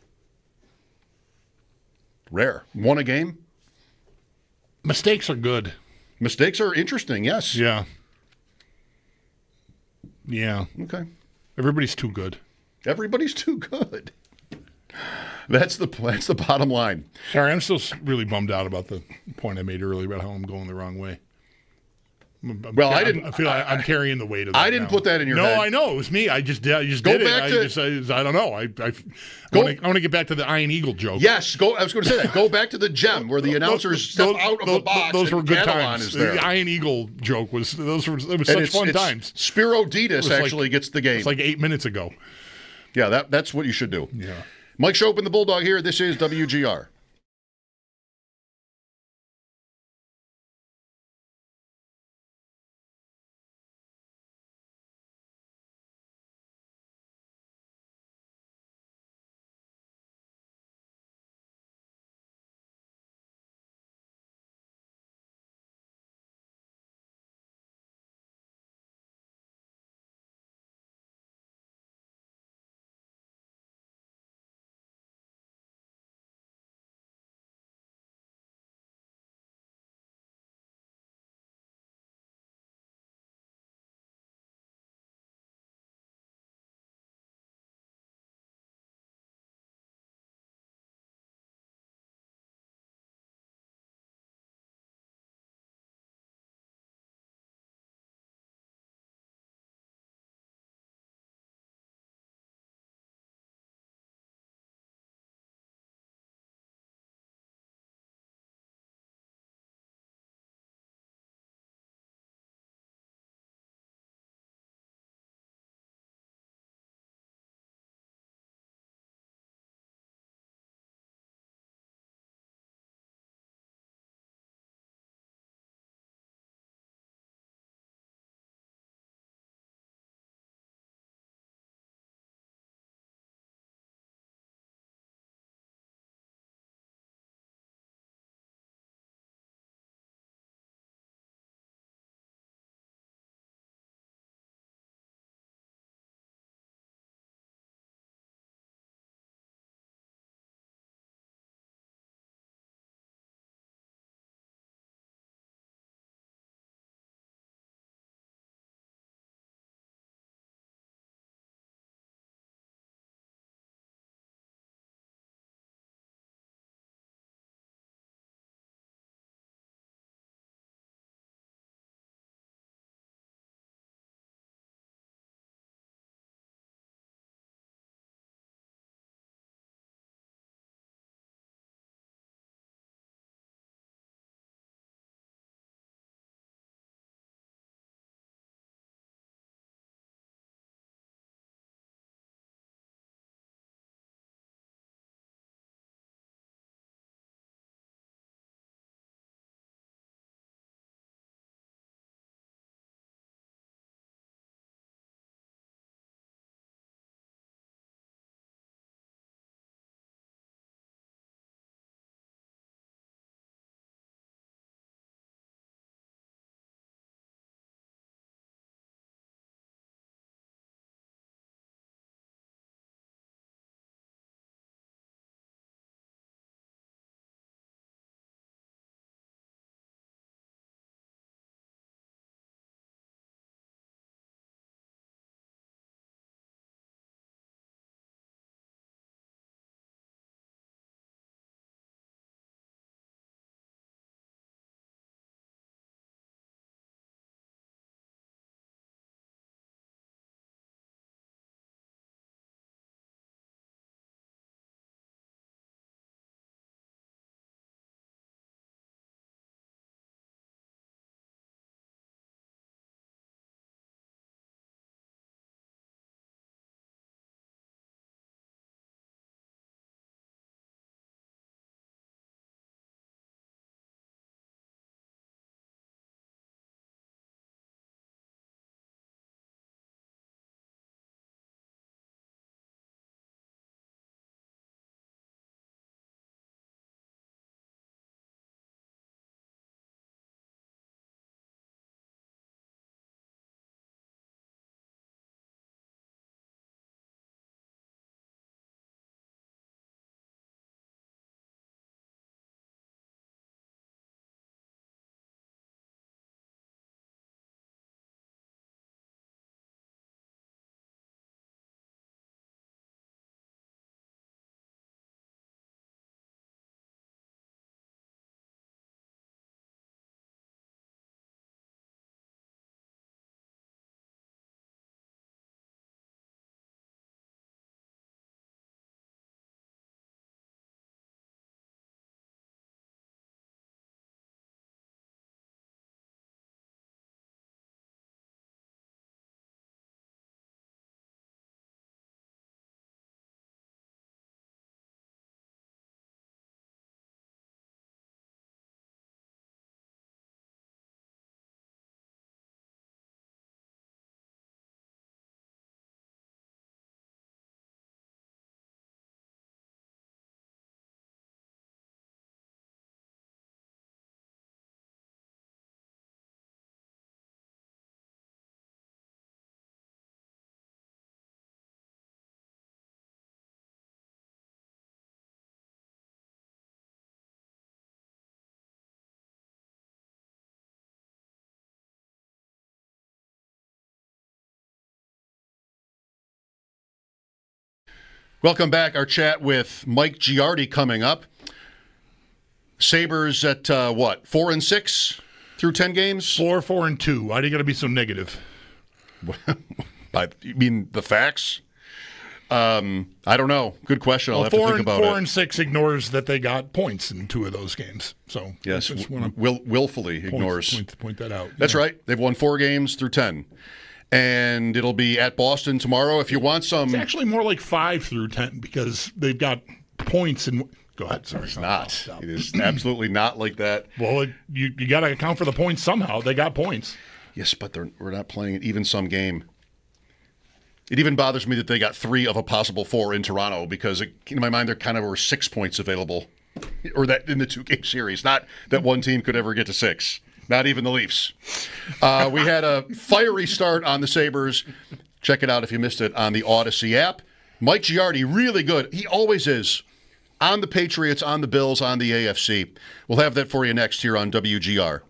Rare. One a game? Mistakes are good. Mistakes are interesting, yes. Yeah. Yeah. Okay. Everybody's too good. Everybody's too good. That's the bottom line. Sorry, I'm still really bummed out about the point I made earlier about how I'm going the wrong way. I feel I'm carrying the weight of that. I didn't put that in your head. No, I know. It was me. I just go did back it. I don't know. I want to get back to the Iron Eagle joke. Yes, I was going to say that. Go back to the gem where the announcers step out of the box. Those were good Catalan times. is there. The Iron Eagle joke was such fun times. Spiro Ditas actually gets the game. It's like 8 minutes ago. Yeah, that's what you should do. Yeah. Mike Schopp and the Bulldog here. This is WGR. Welcome back. Our chat with Mike Giardi coming up. Sabres at 4-6 through 10 games? 4-4-2. Why are you going to be so negative? You mean the facts? I don't know. Good question. I'll have to think about it. 4-6 ignores that they got points in 2 of those games. So yes, willfully ignores. Point that out. That's right. They've won 4 games through 10. And it'll be at Boston tomorrow. If you want some... It's actually more like 5 through 10 because they've got points in... Go ahead. Sorry. It's not. It is absolutely not like that. Well, you got to account for the points somehow. They got points. Yes, but we're not playing an even-sum game. It even bothers me that they got 3 of a possible 4 in Toronto because, in my mind, there kind of were 6 points available, or that in the 2-game series. Not that one team could ever get to 6. Not even the Leafs. We had a fiery start on the Sabres. Check it out if you missed it on the Odyssey app. Mike Giardi, really good. He always is. On the Patriots, on the Bills, on the AFC. We'll have that for you next here on WGR.